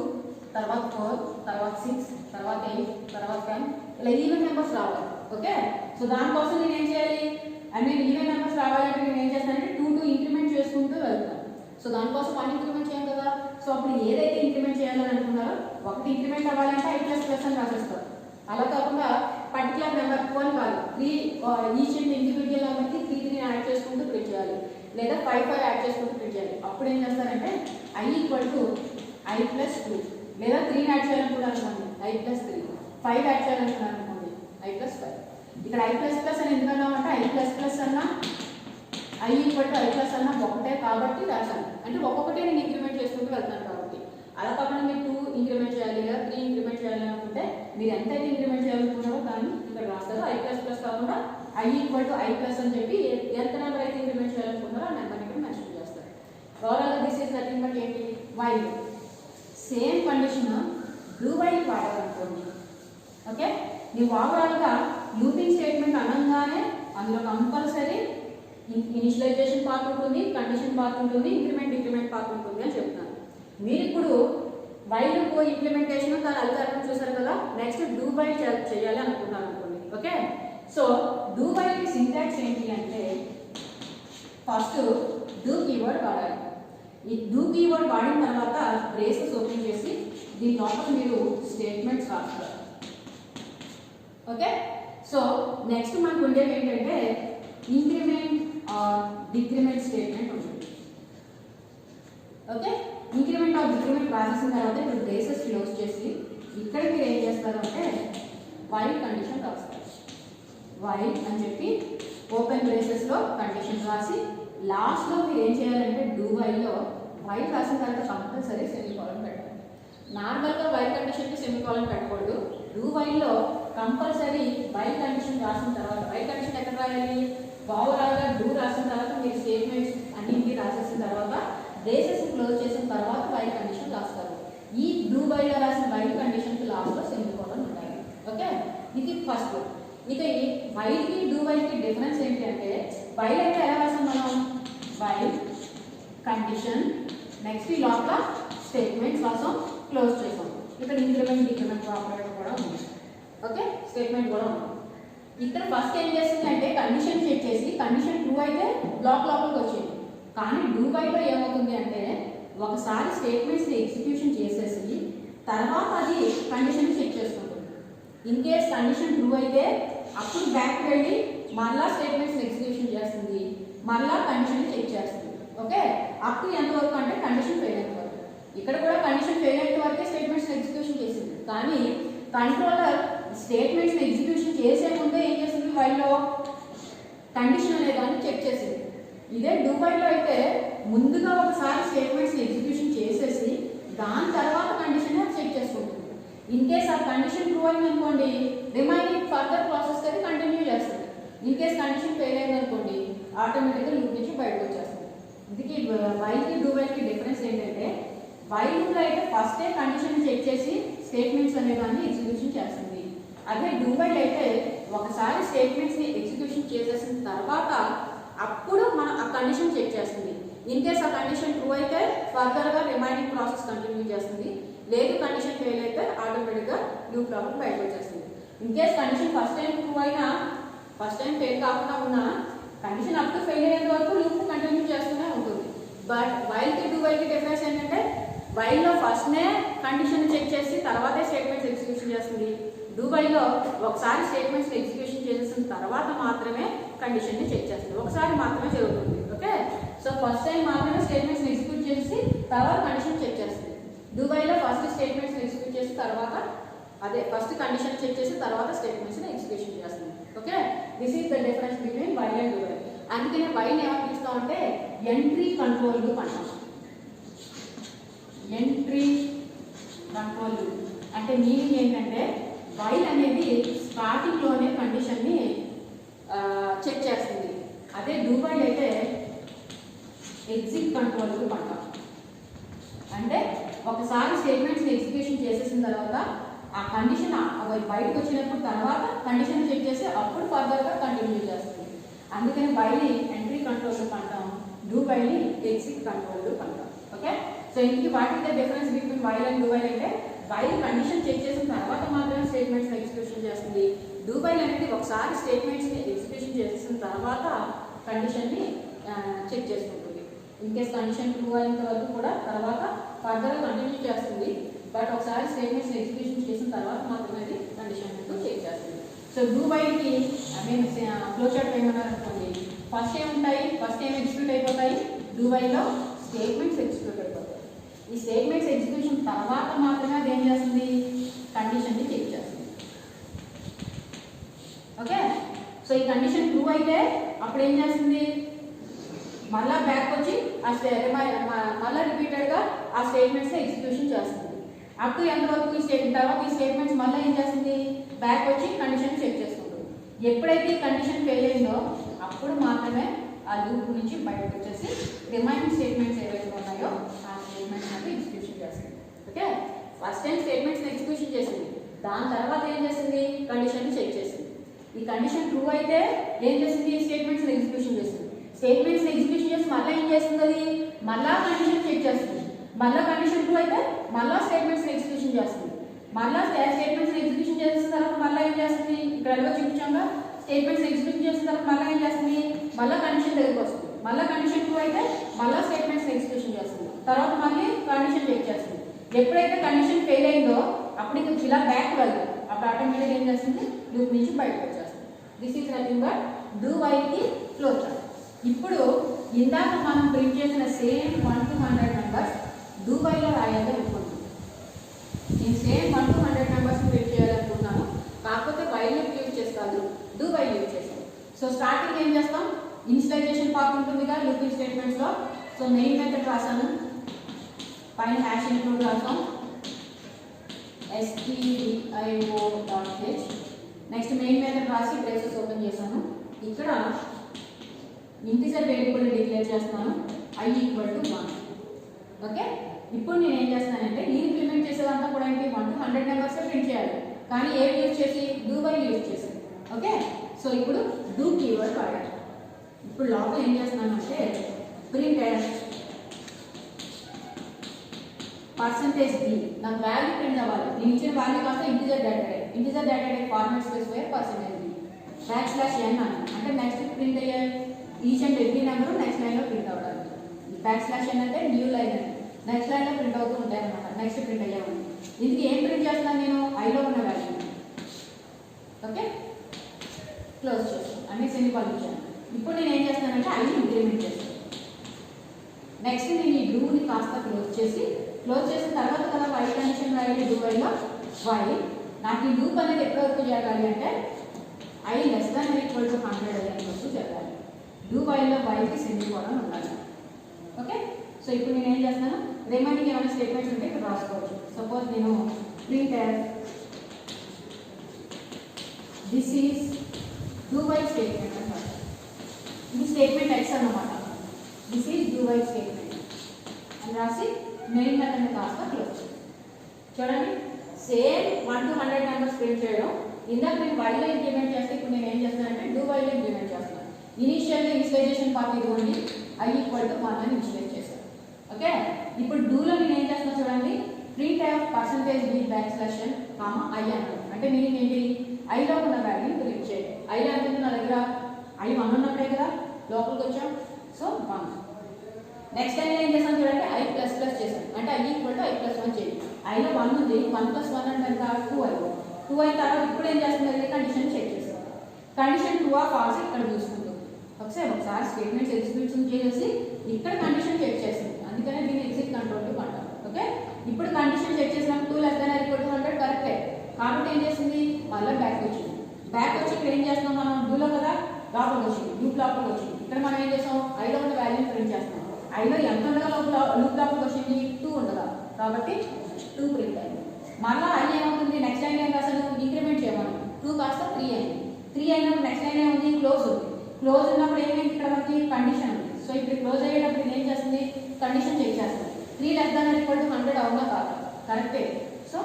తర్వాత 4, తర్వాత 6, తర్వాత 8, తర్వాత 10 ఇలా ఈవెన్ నెంబర్స్ రావాలి. ఓకే? సో దానికోసం నేను ఏం చేయాలి? ఈవెన్ నెంబర్స్ రావాలంటే నేను ఏం చేస్తానంటే 2 ఇంక్రిమెంట్ చేసుకుంటూ వెళ్తాను. సో దానికోసం 1 ఇంక్రిమెంట్ చేయం కదా. సో అప్పుడు ఏదైతే ఇంక్రిమెంట్ చేయాలని అనుకున్నారో ఒకటి ఇంక్రిమెంట్ అవ్వాలంటే I ప్లస్ ప్లస్ అని రాసేస్తారు. అలా కాకుండా పర్టికులర్ నెంబర్ 1 కాదు 3 ఈచ్ అండ్ ఇండివిజువల్ నెంబర్కి 3 యాడ్ చేసుకుంటూ ప్రింట్ చేయాలి, లేదా 5 యాడ్ చేసుకుంటూ ప్రింట్ చేయాలి. అప్పుడు ఏం చేస్తారంటే I equal to I plus 2, లేదా 3 యాడ్ చేయాలనుకున్నారు అనుకోండి I ప్లస్ 3, 5 యాడ్ చేయాలనుకున్నారు అనుకోండి I ప్లస్ 5. ఇక్కడ I ప్లస్ ప్లస్ అని ఎందుకన్నామంటే I ప్లస్ ప్లస్ అన్నా I equal to I plus అన్నా ఒకటే కాబట్టి రాశాను. అంటే ఒక్కొక్కటే నేను ఇంక్రిమెంట్ చేసుకుంటూ వెళ్తాను కాబట్టి. అలా కాకుండా మీరు 2 ఇంక్రిమెంట్ చేయాలి, లేదా 3 ఇంక్రిమెంట్ చేయాలి అనుకుంటే మీరు ఎంతైతే ఇంక్రిమెంట్ చేయాలనుకున్నారో దాన్ని ఇక్కడ రాస్తారు. I ప్లస్ ప్లస్ కాకుండా I equal to I plus అని చెప్పి ఎంత నెంబర్ అయితే ఇంక్రిమెంట్ చేయాలనుకున్నారో ఆ నెంబర్ని ఇక్కడ మెన్షన్ చేస్తారు. Overall this is nothing but ఏంటి? While. Same condition do while వాడాలనుకోండి. ఓకే? ನೀವು ఓవరాల్గా లూపింగ్ స్టేట్మెంట్ అనగానే అందులో కంపల్సరీ ఇనిషియలైజేషన్ పార్ట్ ఉంటుంది, కండిషన్ పార్ట్ ఉంటుంది, ఇంక్రిమెంట్ పార్ట్ ఉంటుంది అని చెప్తున్నాను. మీరు ఇప్పుడు వైల్ ఇంప్లిమెంటేషన్ దాని అల్గారిథం చూసారు కదా. నెక్స్ట్ డూ వైల్ చేయాలి అనుకుంటున్నాను అనుకోండి. Okay? So do while syntax ఏంటి అంటే ఫస్ట్ డూ కీవర్డ్ వాడాలి. ఈ డూ కీవర్డ్ వాడిన తర్వాత బ్రేసెస్ ఓపెన్ చేసి దీని లోపల మీరు స్టేట్మెంట్స్ రాస్తారు. ఓకే? సో నెక్స్ట్ మనకు ఉండేవి ఏంటంటే ఇంక్రిమెంట్ ఆర్ డిక్రిమెంట్ స్టేట్మెంట్ ఉంటుంది. ఓకే? ఇంక్రిమెంట్ ఆర్ డిక్రిమెంట్ రాసేసిన తర్వాత ఇప్పుడు బ్రేసెస్ క్లోజ్ చేసి ఇక్కడ మీరు ఏం చేస్తారు అంటే వైల్ కండిషన్ రాస్తారు. వైల్ అని చెప్పి ఓపెన్ బ్రేసెస్లో కండిషన్ రాసి లాస్ట్లో మీరు ఏం చేయాలంటే డూ వైల్లో వైల్ రాసిన తర్వాత కంపల్సరీ సెమీకోలన్ పెట్టాలి. నార్మల్గా వైల్ కండిషన్కి సెమీకోలన్ పెట్టకూడదు. డూ వైల్లో కంపల్సరీ వైల్ కండిషన్ రాసిన తర్వాత వైల్ కండిషన్ ఎక్కడ రాయాలి? ఓవరాల్గా డూ రాసిన తర్వాత మీరు స్టేట్మెంట్స్ అన్నింటినీ రాసేసిన తర్వాత బ్రేసెస్ క్లోజ్ చేసిన తర్వాత వైల్ కండిషన్ రాస్తారు. ఈ డూ వైల్లో రాసిన వైల్ కండిషన్కి లాస్ట్లో సెమీకోలన్ ఉండాలి. ఓకే? ఇది ఫస్ట్. ఇక ఈ వైల్కి డూ వైల్కి డిఫరెన్స్ ఏంటి అంటే వైల్ అయితే ఎలా రాసాం మనం? వైల్ కండిషన్ నెక్స్ట్ ఈ లోపల స్టేట్మెంట్స్ రాసాం, క్లోజ్ చేసాం. ఇక్కడ ఇంక్రిమెంట్ డిక్రిమెంట్ ఆపరేటర్ కూడా ఉంది. ఓకే? స్టేట్మెంట్ కూడా ఉంది. ఇక్కడ ఫస్ట్ ఏం చేస్తుంది అంటే కండిషన్ చెక్ చేసి కండిషన్ ట్రూ అయితే బ్లాక్ లోపలికి వచ్చింది. కానీ డూ వైల్లో ఏమవుతుంది అంటే ఒకసారి స్టేట్మెంట్స్ని ఎగ్జిక్యూషన్ చేసేసి తర్వాత అది కండిషన్ చెక్ చేసుకుంటుంది. ఇన్ కేస్ కండిషన్ ట్రూ అయితే అప్పుడు బ్యాక్ వెళ్ళి మళ్ళా స్టేట్మెంట్స్ని ఎగ్జిక్యూషన్ చేస్తుంది, మళ్ళా కండిషన్ చెక్ చేస్తుంది. ఓకే? అప్పుడు ఎంతవరకు అంటే కండిషన్ ఫెయిల్ అయ్యేంత వరకు. ఇక్కడ కూడా కండిషన్ ఫెయిల్ అయ్యేంత వరకే స్టేట్మెంట్స్ని ఎగ్జిక్యూషన్ చేసింది. కానీ కంట్రోలర్ స్టేట్మెంట్స్ని ఎగ్జిక్యూషన్ చేసే ముందే ఏం చేస్తుంది? వైల్లో కండిషన్ అనే దాన్ని చెక్ చేసింది. ఇదే డూ వైల్లో అయితే ముందుగా ఒకసారి స్టేట్మెంట్స్ని ఎగ్జిక్యూషన్ చేసేసి దాని తర్వాత కండిషన్ చెక్ చేసుకుంటుంది. ఇన్ కేస్ ఆ కండిషన్ ట్రూ అయింది అనుకోండి రిమైనింగ్ ఫర్దర్ ప్రాసెస్ అయితే కంటిన్యూ చేస్తుంది. ఇన్ కేస్ కండిషన్ ఫెయిల్ అయింది అనుకోండి ఆటోమేటిక్గా లూప్ నుంచి బయటకు వచ్చేస్తుంది. ఇది వైల్కి డూ వైల్కి డిఫరెన్స్ ఏంటంటే వైల్లో అయితే ఫస్టే కండిషన్ చెక్ చేసి స్టేట్మెంట్స్ అనే దాన్ని ఎగ్జిక్యూషన్ చేస్తుంది. అదే డూ వైల్ అయితే ఒకసారి స్టేట్మెంట్స్ని ఎగ్జిక్యూషన్ చేసేసిన తర్వాత అప్పుడు మనం ఆ కండిషన్ చెక్ చేస్తుంది. ఇన్ కేస్ ఆ కండిషన్ ట్రూ అయితే ఫర్దర్గా రిమైనింగ్ ప్రాసెస్ కంటిన్యూ చేస్తుంది. లేదు కండిషన్ ఫెయిల్ అయితే ఆటోమేటిక్గా లూప్ లోపల బయటకు వచ్చేస్తుంది. In case condition first time true అయినా ఫస్ట్ టైం ఫెయిల్ కాకుండా ఉన్నా కండిషన్ అప్ టు ఫెయిల్ అయ్యేంత వరకు లూప్ కంటిన్యూ చేస్తూనే ఉంటుంది. బట్ వైల్కి డూ వైల్కి డిఫరెన్స్ ఏంటంటే వైల్లో ఫస్ట్నే కండిషన్ చెక్ చేసి తర్వాతే స్టేట్మెంట్స్ ఎగ్జిక్యూషన్ చేస్తుంది. డూ వైల్లో ఒకసారి స్టేట్మెంట్స్ ఎగ్జిక్యూషన్ చేసిన తర్వాత మాత్రమే కండిషన్ని చెక్ చేస్తుంది. ఒకసారి మాత్రమే జరుగుతుంది. ఓకే? సో ఫస్ట్ టైం మాత్రమే స్టేట్మెంట్స్ ఎగ్జిక్యూట్ చేసి తర్వాత కండిషన్ చెక్ చేస్తుంది. డూ వైల్లో ఫస్ట్ స్టేట్మెంట్స్ ఎగ్జిక్యూట్ చేసి తర్వాత అదే ఫస్ట్ కండిషన్ చెక్ చేసి తర్వాత స్టేట్మెంట్స్ని ఎగ్జిక్యూషన్ చేస్తుంది. Okay? This is the difference between while and do while. అందుకనే వైల్ ఏమని పిలుస్తామంటే ఎంట్రీ కంట్రోల్ లూప్ అంటాం. ఎంట్రీ కంట్రోల్ లూప్ అంటే మీనింగ్ ఏంటంటే వైల్ అనేది స్టార్టింగ్లోనే కండిషన్ని చెక్ చేస్తుంది. అదే డూ వైల్ అయితే ఎగ్జిట్ కంట్రోల్ లూప్ అంటాం. అంటే ఒకసారి స్టేట్మెంట్స్ని ఎగ్జిక్యూషన్ చేసేసిన తర్వాత ఆ కండిషన్ బయటకు వచ్చినప్పుడు తర్వాత కండిషన్ చెక్ చేసి అప్పుడు ఫర్దర్గా కంటిన్యూ చేస్తుంది. అందుకని వైల్ని ఎంట్రీ కంట్రోల్ లూప్ అంటాం, డూ వైల్ని ఎగ్జిట్ కంట్రోల్ లూప్ అంటాం. ఓకే, సో ఇందుకు what is the difference between while and do while అంటే వైల్ కండిషన్ చెక్ చేసిన తర్వాత మాత్రమే స్టేట్మెంట్స్ని ఎగ్జిక్యూషన్ చేస్తుంది. డూ వైల్ అనేది ఒకసారి స్టేట్మెంట్స్ని ఎగ్జిక్యూషన్ చేసిన తర్వాత కండిషన్ని చెక్ చేసుకుంటుంది. ఇన్ కేస్ కండిషన్ ట్రూ అయినంత వరకు కూడా తర్వాత ఫర్దర్గా కంటిన్యూ చేస్తుంది. బట్ ఒకసారి స్టేట్మెంట్స్ ఎగ్జిక్యూషన్ చేసిన తర్వాత మాత్రమే అది కండిషన్ చెక్ చేస్తుంది. సో డూ వైల్కి మేము ఫ్లో చార్ట్ ఏమన్నారు అనుకోండి, ఫస్ట్ ఏముంటాయి, ఫస్ట్ ఏం ఎగ్జిక్యూట్ అయిపోతాయి, డూ వైల్లో స్టేట్మెంట్స్ ఎగ్జిక్యూట్ అయిపోతాయి. ఈ స్టేట్మెంట్స్ ఎగ్జిక్యూషన్ తర్వాత మాత్రమే అది ఏం చేస్తుంది, కండిషన్ని చెక్ చేస్తుంది. ఓకే, సో ఈ కండిషన్ ట్రూ అయితే అప్పుడు ఏం చేస్తుంది, మళ్ళా బ్యాక్ వచ్చి మళ్ళీ రిపీటెడ్గా ఆ స్టేట్మెంట్స్ ఎగ్జిక్యూషన్ చేస్తుంది. అప్ టు ఎంతవరకు తర్వాత ఈ స్టేట్మెంట్స్ మళ్ళీ ఏం చేస్తుంది, బ్యాక్ వచ్చి కండిషన్ చెక్ చేసుకుంటుంది. ఎప్పుడైతే ఈ కండిషన్ ఫెయిల్ అయిందో అప్పుడు మాత్రమే ఆ లూప్ నుంచి బయటకు వచ్చేసి రిమైనింగ్ స్టేట్మెంట్స్ ఏవైతే ఉన్నాయో ఆ స్టేట్మెంట్స్ అనేది ఎగ్జిక్యూషన్ చేస్తుంది. Okay, first time statements execution చేసింది, దాని తర్వాత ఏం చేసింది, కండిషన్ చెక్ చేసింది. ఈ కండిషన్ ట్రూ అయితే ఏం చేసింది, స్టేట్మెంట్స్ ఎగ్జిక్యూషన్ చేస్తుంది. స్టేట్మెంట్స్ ఎగ్జిక్యూషన్ చేసి మళ్ళీ ఏం చేస్తుంది, అది మళ్ళా కండిషన్ చెక్ చేస్తుంది. మళ్ళీ కండిషన్ ట్రూ అయితే మళ్ళీ స్టేట్మెంట్స్ ఎగ్జిక్యూషన్ చేస్తుంది. మళ్ళీ స్టేట్మెంట్స్ ఎగ్జిక్యూషన్ చేసిన తర్వాత మళ్ళీ ఏం చేస్తుంది, ఇక్కడ ఎలా చూపించాక స్టేట్మెంట్స్ ఎగ్జిక్యూషన్ చేసిన తర్వాత మళ్ళీ ఏం చేస్తుంది, మళ్ళీ కండిషన్ దగ్గరికి వస్తుంది. మళ్ళీ కండిషన్ ట్రూ అయితే మళ్ళీ స్టేట్మెంట్స్ ఎగ్జిక్యూషన్ చేస్తుంది. తర్వాత మళ్ళీ కండిషన్ చెక్ చేస్తుంది. ఎప్పుడైతే కండిషన్ ఫెయిల్ అయిందో అప్పుడు ఇంకా ఇలా బ్యాక్ వెళ్తుంది. అప్పుడు ఆటోమేటిక్గా ఏం చేస్తుంది, లూప్ నుంచి బయటకు వచ్చేస్తుంది. This is nothing but do వైల్కి ఫ్లో చార్ట్. ఇప్పుడు ఇందాక మనం ప్రింట్ చేసిన సేమ్ 1 to 100 మెంబర్స్ డూ వైల్లో రాయాలి అనుకుంటున్నాను. నేను సేమ్ 1 to 100 మెంబర్స్ ప్రింట్ చేయాలనుకుంటున్నాను, కాకపోతే వైల్ యూజ్ చేస్తాను, డూ వైల్ యూజ్ చేస్తాను. సో స్టార్టింగ్ ఏం చేస్తాం, ఇనిషియలైజేషన్ పార్ట్ ఉంటుందిగా లూపింగ్ స్టేట్మెంట్స్లో. సో మెయిన్ మెథడ్ రాసాను, పైన హ్యాష్ ఇంక్లూడ్ రాసాం, stdio.h. నెక్స్ట్ మెయిన్ మెథడ్ రాసి బ్రేసెస్ ఓపెన్ చేశాను. ఇక్కడ ఇంటిజర్ వేరియబుల్ డిక్లేర్ చేస్తున్నాను, i = 1. ఓకే, ఇప్పుడు నేను ఏం చేస్తానంటే నేను ఇంప్లిమెంట్ చేసేదంతా కూడా ఏంటి, 1 to 100 మెంబర్స్ ప్రింట్ చేయాలి, కానీ ఏం యూజ్ చేసి, డూ వైల్ యూజ్ చేసి. ఓకే, సో ఇప్పుడు డూ కీవర్డ్ వాడాలి. ఇప్పుడు లోపల ఏం చేస్తున్నానంటే ప్రింట్ %d నాకు వాల్యూ ప్రింట్ అవ్వాలి. నేను ఇచ్చిన వాల్యూ కాస్త integer data type format specifier %d n అంటే నెక్స్ట్ ప్రింట్ అయ్యే each and every number next లైన్లో ప్రింట్ అవ్వాలి. \n అంటే న్యూ లైన్, నెక్స్ట్ లైన్లో ప్రింట్ అవుతూ ఉంటాయి అనమాట, నెక్స్ట్ ప్రింట్ అయ్యాము. దీనికి ఏం ప్రింట్ చేస్తున్నాను, నేను ఐలో ఉన్న వాల్యూ. ఓకే, క్లోజ్ చేస్తాను, అన్ని సింపుల్ ఇచ్చాను. ఇప్పుడు నేను ఏం చేస్తానంటే ఐని ఇంక్రిమెంట్ చేస్తాను. నెక్స్ట్ నేను ఈ డూని కాస్త క్లోజ్ చేసిన తర్వాత కదా వైల్ కండిషన్ రాయాలి. డూ వైల్లో వైల్ నాకు ఈ లూప్ అనేది ఎప్పటి వరకు జరగాలి అంటే i < ≤ 100 అయ్యేంత వరకు జరగాలి. డూ వైల్లో వైల్కి సెమికోలన్ ఉండాలి. ఓకే, సో ఇప్పుడు నేను ఏం చేస్తాను, రిమైనింగ్ ఏమైనా స్టేట్మెంట్స్ ఉంటే ఇక్కడ రాసుకోవచ్చు. సపోజ్ నేను print this is do while statement అంటారు. ఇది స్టేట్మెంట్ ఎక్స్ అన్నమాట. This is do while statement అని రాసి మెయిన్ మెథడ్ని కాస్త క్లోజ్ చూడండి. సేమ్ 1 to 100 మెంబర్స్ ప్రింట్ చేయడం. ఇందాక నేను వైల్లో ఇంప్లిమెంట్ చేస్తే ఇప్పుడు నేను ఏం చేస్తానంటే డూ వైల్లో ఇంప్లిమెంట్ చేస్తాను. ఇనిషియలైజేషన్ పార్ట్ ఇదిగోండి, i = 1 అని ఇనిషియలైజ్ చేశాను. ఓకే, ఇప్పుడు డూలో నేను ఏం చేస్తున్నా చూడండి, ప్రింట్ %d \n, i అన్నాను. అంటే మీనింగ్ ఏంటి, ఐలో ఉన్న వాల్యూని ప్రింట్ చేయాలి. ఐలో ఎంత ఉంది నా దగ్గర, i 1 ఉన్నప్పుడే కదా లోపలికి వచ్చాం. సో 1. నెక్స్ట్ టైం ఏం చేస్తాను చూడండి, i++ చేశాను. అంటే i = i+1 చేయండి. ఐలో 1 ఉంది, 1 + 1 అంటే ఎంత, 2 అయిన తర్వాత ఇప్పుడు ఏం చేస్తుంది, కండిషన్ చెక్ చేస్తాం. కండిషన్ ట్రూ ఆర్ ఫాల్స్ ఇక్కడ చూసుకుంటుంది. ఒకసారి స్టేట్మెంట్స్ ఎగ్జిక్యూషన్ చేసి ఇక్కడ కండిషన్ చెక్ చేస్తుంది. అందుకనే దీన్ని ఎగ్జిట్ కంట్రోల్ లూప్ అంటారు. ఓకే, ఇప్పుడు కండిషన్ చెక్ చేసినప్పుడు 2 ≤ 100 కరెక్టే, కాబట్టి ఏం చేసింది, మళ్ళీ బ్యాక్ వచ్చింది. బ్యాక్ వచ్చి ఇక్కడ ఏం చేస్తున్నాం, మనం డూలో కదా లోపలికి వచ్చింది, లూప్ లోపలికి వచ్చింది. ఇక్కడ మనం ఏం చేస్తాం, ఐలో ఉన్న వాల్యూని ప్రింట్ చేస్తాం. ఐలో ఎంత ఉండగా లూప్ లోపలికి వచ్చింది, 2 ఉండగా, కాబట్టి 2 ప్రింట్ అయింది. మళ్ళీ ఐ ఏమవుతుంది, నెక్స్ట్ లైన్ ఏం రాసాను, ఇంక్రిమెంట్ చేయమని 2 కాస్త 3 అయింది. 3 అయినప్పుడు నెక్స్ట్ లైన్ ఏముంది, క్లోజ్ ఉంది. క్లోజ్ ఉన్నప్పుడు ఏమైంది, ఇక్కడ మనకి కండిషన్ ఉంది. సో ఇప్పుడు క్లోజ్ అయ్యేటప్పుడు ఇది ఏం చేస్తుంది, కండిషన్ చెక్ చేస్తుంది. 3 ≤ 100 అవునా కాదా, కరెక్టే. సో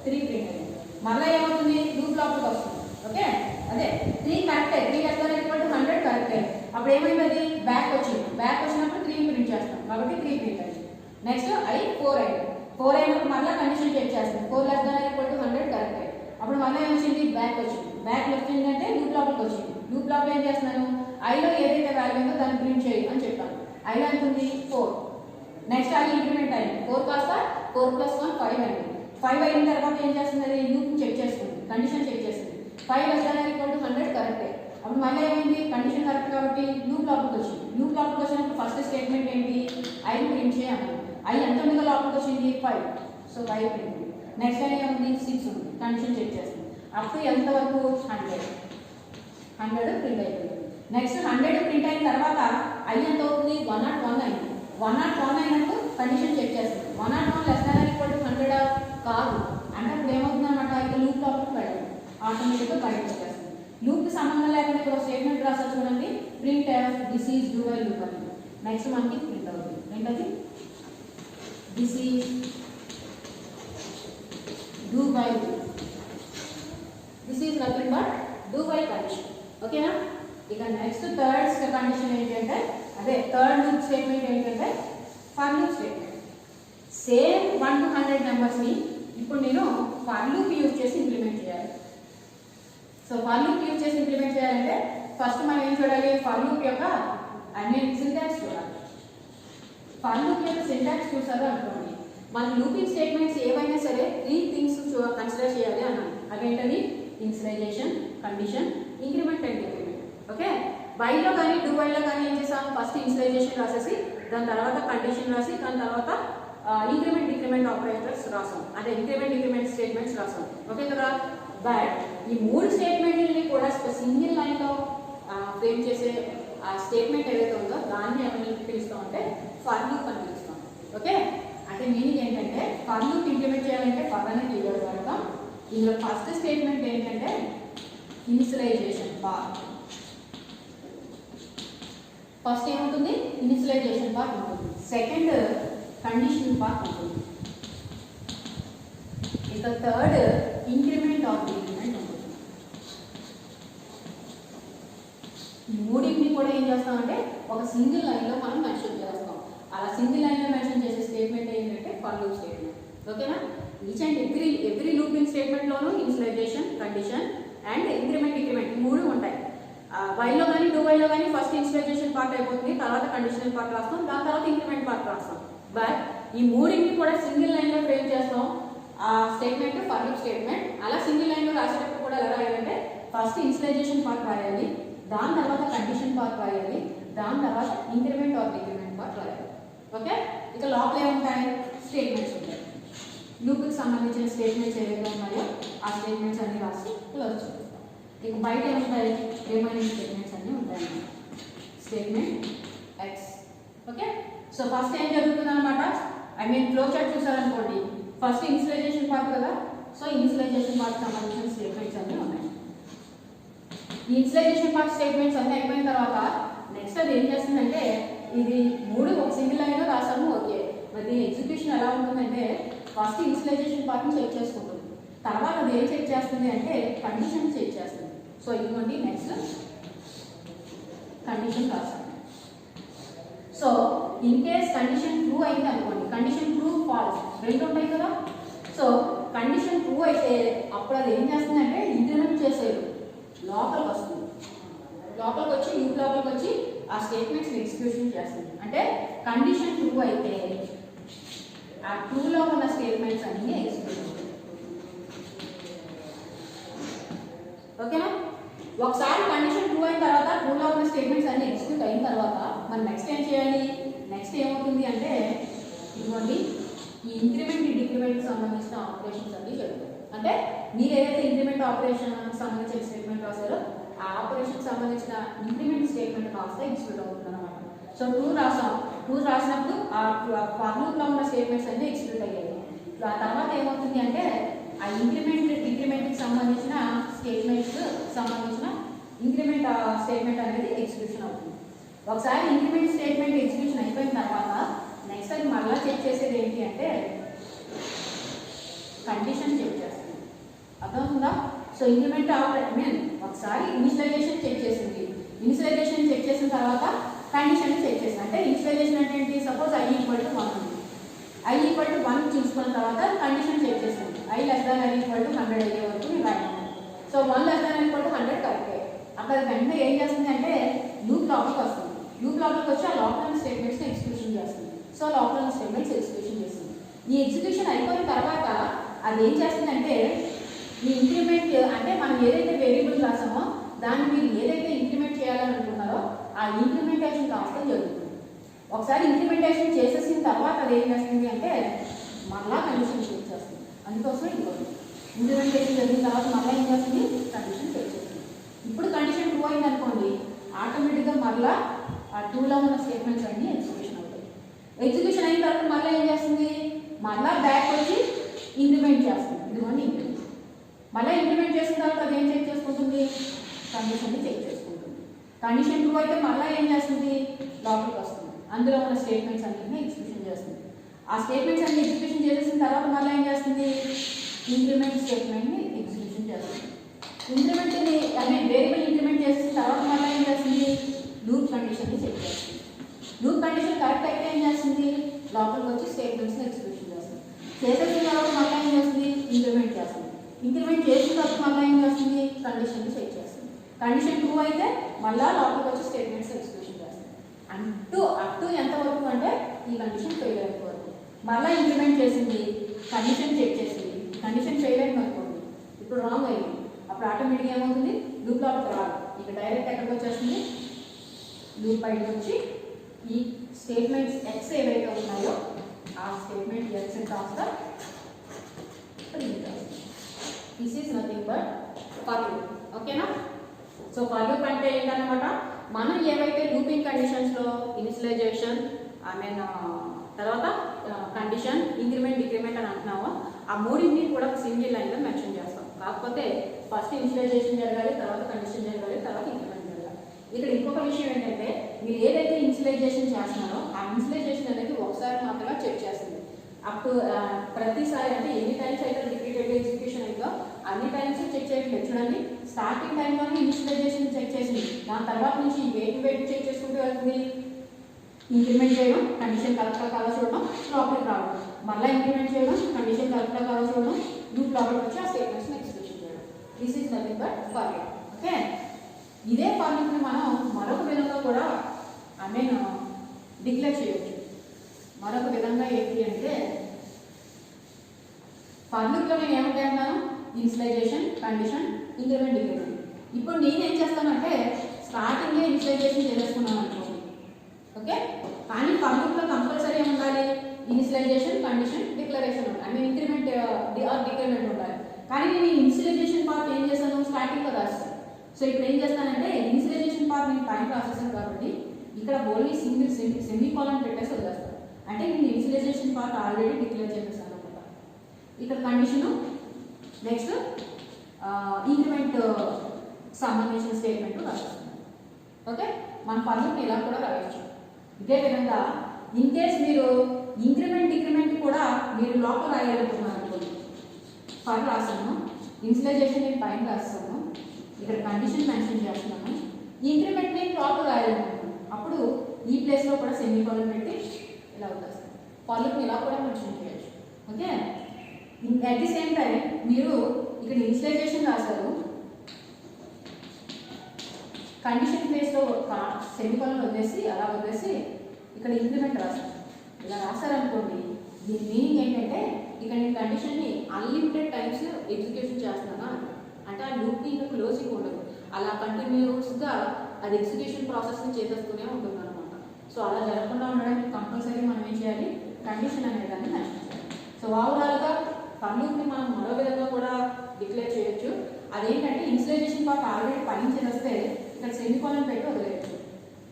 3 ప్రింట్ అయింది. మళ్ళీ ఏమవుతుంది, లూప్ లోపలికి వస్తుంది. ఓకే, అదే 3 కరెక్టే, 3 ≤ 100 కరెక్టే. అప్పుడు ఏమైంది, అది బ్యాక్ వచ్చింది. బ్యాక్ వచ్చినప్పుడు 3 ప్రింట్ చేస్తాం కాబట్టి 3 ప్రింట్ అయింది. నెక్స్ట్ ఐ 4 అయింది. 4 అయినప్పుడు మళ్ళీ కండిషన్ చెక్ చేస్తాం. 4 ≤ 100 కరెక్టే. అప్పుడు మళ్ళీ ఏమొచ్చింది, బ్యాక్ వచ్చింది. బ్యాక్ వచ్చిందంటే లూప్ లోపలికి వచ్చింది. లూప్ లోపల ఏం చేస్తున్నాను, ఐలో ఏదైతే వాల్యూ ఉందో దాన్ని ప్రింట్ చేయి అని చెప్పాను. ఐలో ఎంత ఉంది, 4. నెక్స్ట్ ఐ ఇంక్రిమెంట్ అయింది. 4 కాస్త 4 + 1 5 అయింది. 5 అయిన తర్వాత ఏం చేస్తుంది, అది లూప్ చెక్ చేస్తుంది, కండిషన్ చెక్ చేస్తుంది. 5 ≤ 100 కరెక్టే. అప్పుడు మళ్ళీ ఏమైంది, కండిషన్ కరెక్ట్ కాబట్టి లూప్ లోపలికి వచ్చింది. లూప్ లోపలికి వచ్చినప్పుడు ఫస్ట్ స్టేట్మెంట్ ఏంటి, ఐ ప్రింట్ చేయాలి. ఐ ఎంత ఉందో లోపలికి వచ్చింది, 5. So 5 print. నెక్స్ట్ లైన్ ఏముంది, 6 ఉంది. కండిషన్ చెక్ చేస్తుంది. అప్పుడు ఎంతవరకు, 100 ప్రింట్ అయిపోయింది. నెక్స్ట్ 100 ప్రింట్ అయిన తర్వాత ఐ ఎంత అవుతుంది, 101 అయింది. 101 అయినప్పుడు కండిషన్ చెక్ చేస్తుంది. 101 ≤ 100 కాదు అంటే అప్పుడు ఏమవుతుంది అనమాట, ఇక లూప్ లోపలికి వెళ్ళాలి, ఆటోమేటిక్గా బయట వచ్చేస్తుంది. లూప్కి సంబంధం లేకుండా ఇక్కడ స్టేట్మెంట్ రాసారు చూడండి, print this is do while loop అని. నెక్స్ట్ మనకి ప్రింట్ అవుతుంది. ఏంటది, this is do while loop. This is nothing but do while condition. ఓకేనా. ఇక నెక్స్ట్ థర్డ్ కండిషన్ ఏంటంటే, అదే థర్డ్ లూప్ స్టేట్మెంట్ ఏంటంటే for loop statement. Same 1 to 100 నెంబర్స్ని ఇప్పుడు నేను ఫర్ లూప్ యూజ్ చేసి ఇంప్లిమెంట్ చేయాలి. సో ఫర్ లూప్ యూజ్ చేసి ఇంప్లిమెంట్ చేయాలంటే ఫస్ట్ మనం ఏం చూడాలి, ఫర్ లూప్ యొక్క సింటాక్స్ చూడాలి. ఫర్ లూప్ యొక్క సింటాక్స్ చూసారు అనుకోండి, మన లూపింగ్ స్టేట్మెంట్స్ ఏవైనా సరే 3 థింగ్స్ కన్సిడర్ చేయాలి అన్నాను. అవేంటవి, initialization, condition, increment and decrement. Okay, వైల్లో కానీ డూ వైల్లో కానీ ఏం చేసాం, ఫస్ట్ ఇనిషియలైజేషన్ రాసేసి దాని తర్వాత కండిషన్ రాసి దాని తర్వాత ఇంక్రిమెంట్ డిక్రిమెంట్ ఆపరేటర్స్ రాసాం, అంటే ఇంక్రిమెంట్ డిక్రిమెంట్ స్టేట్మెంట్స్ రాసాం. ఓకే కదా. బట్ ఈ 3 స్టేట్మెంట్లని కూడా సింగిల్ లైన్లో ఫ్రేమ్ చేసే ఆ స్టేట్మెంట్ ఏదైతే ఉందో దాన్ని ఏమని పిలుస్తాం అంటే ఫర్ లూప్ అని పిలుస్తాం. ఓకే, అంటే మీనింగ్ ఏంటంటే ఫర్ లూప్ ఇంప్లిమెంట్ చేయాలంటే ఫర్ అనే కీవర్డ్ వాడతాం. ఇందులో ఫస్ట్ స్టేట్మెంట్ ఏంటంటే ఇనిషియలైజేషన్ పార్ట్. ఫస్ట్ ఏముంటుంది, ఇనిషియలైజేషన్ పార్ట్ ఉంటుంది. సెకండ్ కండిషన్ పార్ట్ ఉంటుంది. ఇక థర్డ్ ఇంక్రిమెంట్ ఆర్ డిక్రిమెంట్ ఉంటుంది. ఈ మూడింటిని కూడా ఏం చేస్తామంటే ఒక సింగిల్ లైన్లో మనం మెన్షన్ చేస్తాం. అలా సింగిల్ లైన్లో మెన్షన్ చేసే స్టేట్మెంట్ ఏంటంటే ఫర్ లూప్ స్టేట్మెంట్. ఓకేనా. ఈచ్ అండ్ ఎవ్రీ లూపింగ్ స్టేట్మెంట్లోనూ initialization, condition and increment decrement 3 ఉంటాయి. వైల్లో కానీ డూ వైల్లో కానీ ఫస్ట్ ఇనిషియలైజేషన్ పార్ట్ అయిపోతుంది, తర్వాత కండిషనల్ పార్ట్ రాస్తాం, దాని తర్వాత ఇంక్రిమెంట్ పార్ట్ రాస్తాం. బట్ ఈ మూడింటిని కూడా సింగిల్ లైన్లో ఫ్రేమ్ చేస్తాం. ఆ స్టేట్మెంట్ ఫర్ లూప్ స్టేట్మెంట్. అలా సింగిల్ లైన్లో రాసేటప్పుడు కూడా ఎలా రాయాలంటే ఫస్ట్ ఇనిషియలైజేషన్ పార్ట్ రాయాలి, దాని తర్వాత కండిషన్ పార్ట్ రాయాలి, దాని తర్వాత ఇంక్రిమెంట్ ఆర్ డిక్రిమెంట్ పార్ట్ రాయాలి. ఓకే, ఇక లోపల ఏముంటాయి, స్టేట్మెంట్స్ ఉంటాయి. లూప్కి సంబంధించిన స్టేట్మెంట్స్ ఏవైతే ఉన్నాయో ఆ స్టేట్మెంట్స్ అన్ని రాసి క్లోజ్ చేస్తాం. ఇక బయట ఏముంటాయి, రిమైనింగ్ స్టేట్మెంట్స్ అన్నీ ఉంటాయి. Statement X. Okay, so first ఏం జరుగుతుంది అనమాట, ఫ్లో చార్ట్ చూసారనుకోండి, ఫస్ట్ ఇనిషియలైజేషన్ పార్ట్ కదా. సో ఇనిషియలైజేషన్ పార్ట్ సంబంధించిన స్టేట్మెంట్స్ అన్నీ ఉన్నాయి. ఈ ఇనిషియలైజేషన్ పార్ట్ స్టేట్మెంట్స్ అన్నీ అయిపోయిన తర్వాత నెక్స్ట్ అది ఏం చేస్తుందంటే, ఇది 3 ఒక సింగిల్ లైన్లో రాసాము. ఓకే, మరి దీని ఎగ్జిక్యూషన్ ఎలా ఉంటుందంటే ఫస్ట్ ఇనిషియలైజేషన్ పార్ట్ని చెక్ చేసుకుంటుంది, తర్వాత అది ఏం చెక్ చేస్తుంది అంటే కండిషన్ చెక్ చేస్తుంది. సో ఇదిగోండి నెక్స్ట్ కండిషన్ రాస్తాం. So in case condition true అయింది అనుకోండి, కండిషన్ ట్రూ ఫాల్స్ 2 ఉంటాయి కదా. సో కండిషన్ ట్రూ అయితే అప్పుడు అది ఏం చేస్తుందంటే ఇంక్రిమెంట్ చేసేది లోపలికి వస్తుంది. లోపలికి వచ్చి లూప్ లోపలికి వచ్చి ఆ స్టేట్మెంట్స్ని ఎగ్జిక్యూషన్ చేస్తుంది. అంటే కండిషన్ ట్రూ అయితే ఆ ట్రూలో ఉన్న స్టేట్మెంట్స్ అన్నీ ఎగ్జిక్యూట్ అవుతాయి. ఓకేనా. ఒకసారి కండిషన్ ట్రూ అయిన తర్వాత ట్రూలో ఉన్న స్టేట్మెంట్స్ అన్ని ఎగ్జిక్యూట్ అయిన తర్వాత మనం నెక్స్ట్ ఏం చేయాలి, నెక్స్ట్ ఏమవుతుంది అంటే ఇదిగోండి ఈ ఇంక్రిమెంట్ డిక్రిమెంట్కి సంబంధించిన ఆపరేషన్స్ అన్ని జరుగుతాయి. అంటే మీరు ఏదైతే ఇంక్రిమెంట్ ఆపరేషన్ సంబంధించిన స్టేట్మెంట్ రాశారో ఆ ఆపరేషన్కి సంబంధించిన ఇంక్రిమెంట్ స్టేట్మెంట్ కాస్త ఎగ్జిక్యూట్ అవుతుంది అనమాట. సో ట్రూ రాసాం, ట్రూ రాసినప్పుడు ఆ ఫర్ లూప్లో ఉన్న స్టేట్మెంట్స్ అన్ని ఎగ్జిక్యూట్ అయ్యాయి. ఆ తర్వాత ఏమవుతుంది అంటే ఆ ఇంక్రిమెంట్ డిక్రిమెంట్కి సంబంధించిన స్టేట్మెంట్స్ సంబంధించిన ఇంక్రిమెంట్ స్టేట్మెంట్ అనేది ఎగ్జిక్యూషన్ అవుతుంది. ఒకసారి ఇంక్రిమెంట్ స్టేట్మెంట్ ఎగ్జిక్యూషన్ అయిపోయిన తర్వాత నెక్స్ట్ అది మళ్ళీ చెక్ చేసేది ఏంటి అంటే కండిషన్ చెక్ చేస్తుంది. అర్థమవుతుందా? సో ఇంక్రిమెంట్ ఒకసారి ఇనిషియలైజేషన్ చెక్ చేసింది. ఇనిషియలైజేషన్ చెక్ చేసిన తర్వాత కండిషన్ చెక్ చేసింది. అంటే ఇనిషియలైజేషన్ అంటే ఏంటి? సపోజ్ i = 1 ఉంది. i = 1 చూసుకున్న తర్వాత కండిషన్ చెక్ చేసింది. i <= 100 అయ్యే వరకు నేను రాయను. సో 1 <= 100 కరెక్టే. అక్కడ వెంటనే ఏం చేస్తుంది అంటే లూప్ లోపలికి వస్తుంది. లూప్ లోపలికి వచ్చి ఆ లోపల స్టేట్మెంట్స్ని ఎగ్జిక్యూషన్ చేస్తుంది. సో లోపల స్టేట్మెంట్స్ ఎగ్జిక్యూషన్ చేస్తుంది. ఈ ఎగ్జిక్యూషన్ అయిపోయిన తర్వాత అది ఏం చేస్తుందంటే ఈ ఇంక్రిమెంట్ అంటే మనం ఏదైతే వేరియబుల్ రాసామో దాన్ని మీరు ఏదైతే ఇంక్రిమెంట్ చేయాలని అనుకున్నారో ఆ ఇంక్రిమెంటేషన్ రావడం జరుగుతుంది. ఒకసారి ఇంక్రిమెంటేషన్ చేసేసిన తర్వాత అది ఏం చేస్తుంది అంటే మళ్ళా కండిషన్ చెక్ చేస్తుంది. అందుకోసమే ఇంప్లిమెంటేషన్ జరిగిన తర్వాత మళ్ళీ ఏం చేస్తుంది? కండిషన్ చెక్ చేస్తుంది. ఇప్పుడు కండిషన్ ట్రూ అయింది అనుకోండి, ఆటోమేటిక్గా మళ్ళీ ఆ ట్రూలో ఉన్న స్టేట్మెంట్స్ అన్నీ ఎగ్జిక్యూషన్ అవుతాయి. ఎగ్జిక్యూషన్ అయిన తర్వాత మళ్ళీ ఏం చేస్తుంది? మళ్ళీ బ్యాక్ వచ్చి ఇంప్లిమెంట్ చేస్తుంది. ఇదిగోండి ఇంప్లిమెంట్. మళ్ళీ ఇంప్లిమెంట్ చేసిన తర్వాత అది ఏం చెక్ చేసుకుంటుంది? కండిషన్ని చెక్ చేసుకుంటుంది. కండిషన్ ట్రూ అయితే మళ్ళీ ఏం చేస్తుంది? లోపలికి వస్తుంది. అందులో ఉన్న స్టేట్మెంట్స్ అన్నింటినీ ఎగ్జిక్యూషన్ చేస్తుంది. ఆ స్టేట్మెంట్స్ అన్ని ఎగ్జిక్యూషన్ చేసేసిన తర్వాత మళ్ళీ ఏం చేస్తుంది? ఇంక్రిమెంట్ స్టేట్మెంట్ని ఎగ్జిక్యూషన్ చేస్తుంది. ఇంక్రిమెంట్ని వేరియబుల్ ఇంక్రిమెంట్ చేసిన తర్వాత మళ్ళీ ఏం చేస్తుంది? లూప్ కండిషన్ని చెక్ చేస్తుంది. లూప్ కండిషన్ కరెక్ట్ అయితే ఏం చేస్తుంది? లోపలికి వచ్చి స్టేట్మెంట్స్ని ఎగ్జిక్యూషన్ చేస్తుంది. చేసేసిన తర్వాత మళ్ళీ ఏం చేస్తుంది? ఇంక్రిమెంట్ చేస్తుంది. ఇంక్రిమెంట్ చేసిన తర్వాత మళ్ళీ ఏం చేస్తుంది? కండిషన్ని చెక్ చేస్తుంది. కండిషన్ ట్రూ అయితే మళ్ళీ లోపలికి వచ్చి స్టేట్మెంట్స్ ఎగ్జిక్యూషన్ చేస్తుంది. అప్ టు ఎంతవరకు అంటే ఈ కండిషన్ ఫెయిల్ అయ్యే వరకు. మళ్ళీ ఇంప్లిమెంట్ చేసింది, కండిషన్ చెక్ చేసింది, కండిషన్ ఫెయిల్ అయింది అనుకోండి, ఇప్పుడు రాంగ్ అయింది. అప్పుడు ఆటోమేటిక్గా ఏమవుతుంది? లూప్ లోపలికి రాదు, ఇక డైరెక్ట్ ఎక్కడికి వచ్చేస్తుంది? లూప్ బయటకు వచ్చి ఈ స్టేట్మెంట్స్ ఎక్స్ ఏవైతే ఉన్నాయో ఆ స్టేట్మెంట్ ఎక్స్ ఎంత వస్తా this is nothing but for loop. ఓకేనా? సో ఫర్ లూప్ అంటే ఏంటన్నమాట, మనం ఏవైతే లూపింగ్ కండిషన్స్లో ఇనిషియలైజేషన్ తర్వాత కండిషన్ ఇంక్రిమెంట్ డిక్రిమెంట్ అని అంటున్నామో ఆ మూడింటిని కూడా సింగిల్ లైన్లో మెన్షన్ చేస్తాం. కాకపోతే ఫస్ట్ ఇనిషియలైజేషన్ జరగాలి, తర్వాత కండిషన్ జరగాలి, తర్వాత ఇంక్రిమెంట్ జరగాలి. ఇక్కడ ఇంకొక విషయం ఏంటంటే మీరు ఏదైతే ఇనిషియలైజేషన్ చేస్తున్నారో ఆ ఇనిషియలైజేషన్ అనేది ఒకసారి మాత్రమే చెక్ చేస్తుంది. అప్ టు ప్రతిసారి అంటే ఎన్ని టైమ్స్ అయితే రిపీటెడ్ ఎగ్జిక్యూషన్ అయిందో అన్ని టైమ్స్ చెక్ చేయట్లేదు. చూడండి, స్టార్టింగ్ టైంలోనే ఇనిషియలైజేషన్ చెక్ చేసింది, దాని తర్వాత నుంచి వెయిట్ చెక్ చేసుకుంటూ వెళ్తుంది. ఇంక్రిమెంట్ చేయడం, కండిషన్ కరెక్ట్గా కాదో చూడడం, లోపలికి రావడం, మళ్ళీ ఇంక్రిమెంట్ చేయడం, కండిషన్ కరెక్ట్గా కాదో చూడడం, లూప్ లోపలికి వచ్చి ఆ స్టేట్మెంట్స్ని ఎగ్జిక్యూషన్ చేయడం. This is nothing but for loop. Okay, ఇదే ఫర్ లూప్ని మనం మరొక విధంగా కూడా డిక్లేర్ చేయొచ్చు. మరొక విధంగా ఏంటి అంటే ఫర్ లూప్లో నేను ఏమంటే అంటాను? Initialization, condition, increment, decrement. ఇప్పుడు నేను ఏం చేస్తానంటే స్టార్టింగ్లో ఇనిషియలైజేషన్ చేసేసుకున్నాను అనుకోండి. ఓకే, కానీ ఫర్ లూప్లో కంపల్సరీ ఉండాలి ఇనిషియలైజేషన్, కండిషన్, డిక్లరేషన్ ఉండాలి. ఇంక్రిమెంట్ ఆర్ డిక్రిమెంట్ ఉండాలి. కానీ నేను ఇనిషియలైజేషన్ పార్ట్ ఏం చేస్తాను? స్టార్టింగ్లో రాస్తాను. సో ఇప్పుడు ఏం చేస్తానంటే ఇనిషియలైజేషన్ పార్ట్ నేను పైన రాసేసాను కాబట్టి ఇక్కడ ఓన్లీ సెమీకోలన్ పెట్టేసి వదిలేస్తాను. అంటే నేను ఇనిషియలైజేషన్ పార్ట్ ఆల్రెడీ డిక్లేర్ చేసేసాను అనమాట. ఇక్కడ కండిషను, నెక్స్ట్ ఇంక్రిమెంట్ సంబంధించిన స్టేట్మెంట్ రాసేస్తాను. ఓకే, మన ఫర్ లూప్ని ఇలా కూడా రాయొచ్చు. ఇదే విధంగా ఇన్ కేస్ మీరు ఇంక్రిమెంట్ డిక్రిమెంట్ కూడా మీరు లోపల రాయాలనుకున్నారు అనుకోండి, ఫర్ రాస్తాను, ఇనిషియలైజేషన్ నేను పైన రాస్తాను, ఇక్కడ కండిషన్ మెన్షన్ చేస్తున్నాను, ఇంక్రిమెంట్ నేను లోపల రాయాలనుకుంటున్నాను, అప్పుడు ఈ ప్లేస్లో కూడా సెమీకోలన్ పెట్టి ఇలా వదిలేస్తాను. ఫర్ లూప్ని ఇలా కూడా మెన్షన్ చేయొచ్చు. Okay, at the same time మీరు ఇక్కడ ఇనిషియలైజేషన్ రాశారు, కండిషన్ ప్లేస్లో సెమీకోలన్ వదిలేసి అలా వదిలేసి ఇక్కడ ఇంక్రిమెంట్ రాశారు. ఇలా రాశారనుకోండి, దీని మీనింగ్ ఏంటంటే ఇక్కడ నేను కండిషన్ని అన్లిమిటెడ్ టైమ్స్ ఎగ్జిక్యూషన్ చేస్తున్నాను అంటే ఆ లూప్కి ఇంకా క్లోజింగ్ ఉండదు, అలా కంటిన్యూస్గా అది ఎగ్జిక్యూషన్ ప్రాసెస్ని చేసేస్తూనే ఉంటుంది అనమాట. సో అలా జరగకుండా ఉండడానికి కంపల్సరీ మనం ఏం చేయాలి? కండిషన్ అనేదాన్ని మెన్షన్ చేయాలి. సో ఓవరాల్గా ఫర్ లూప్ని మనం మరో విధంగా కూడా డిక్లేర్ చేయొచ్చు. అదేంటంటే ఇనిషియలైజేషన్ పార్ట్ ఆల్రెడీ పైన చేస్తే ఇక్కడ సెమీకోలన్ పెట్టి వదిలేయచ్చు.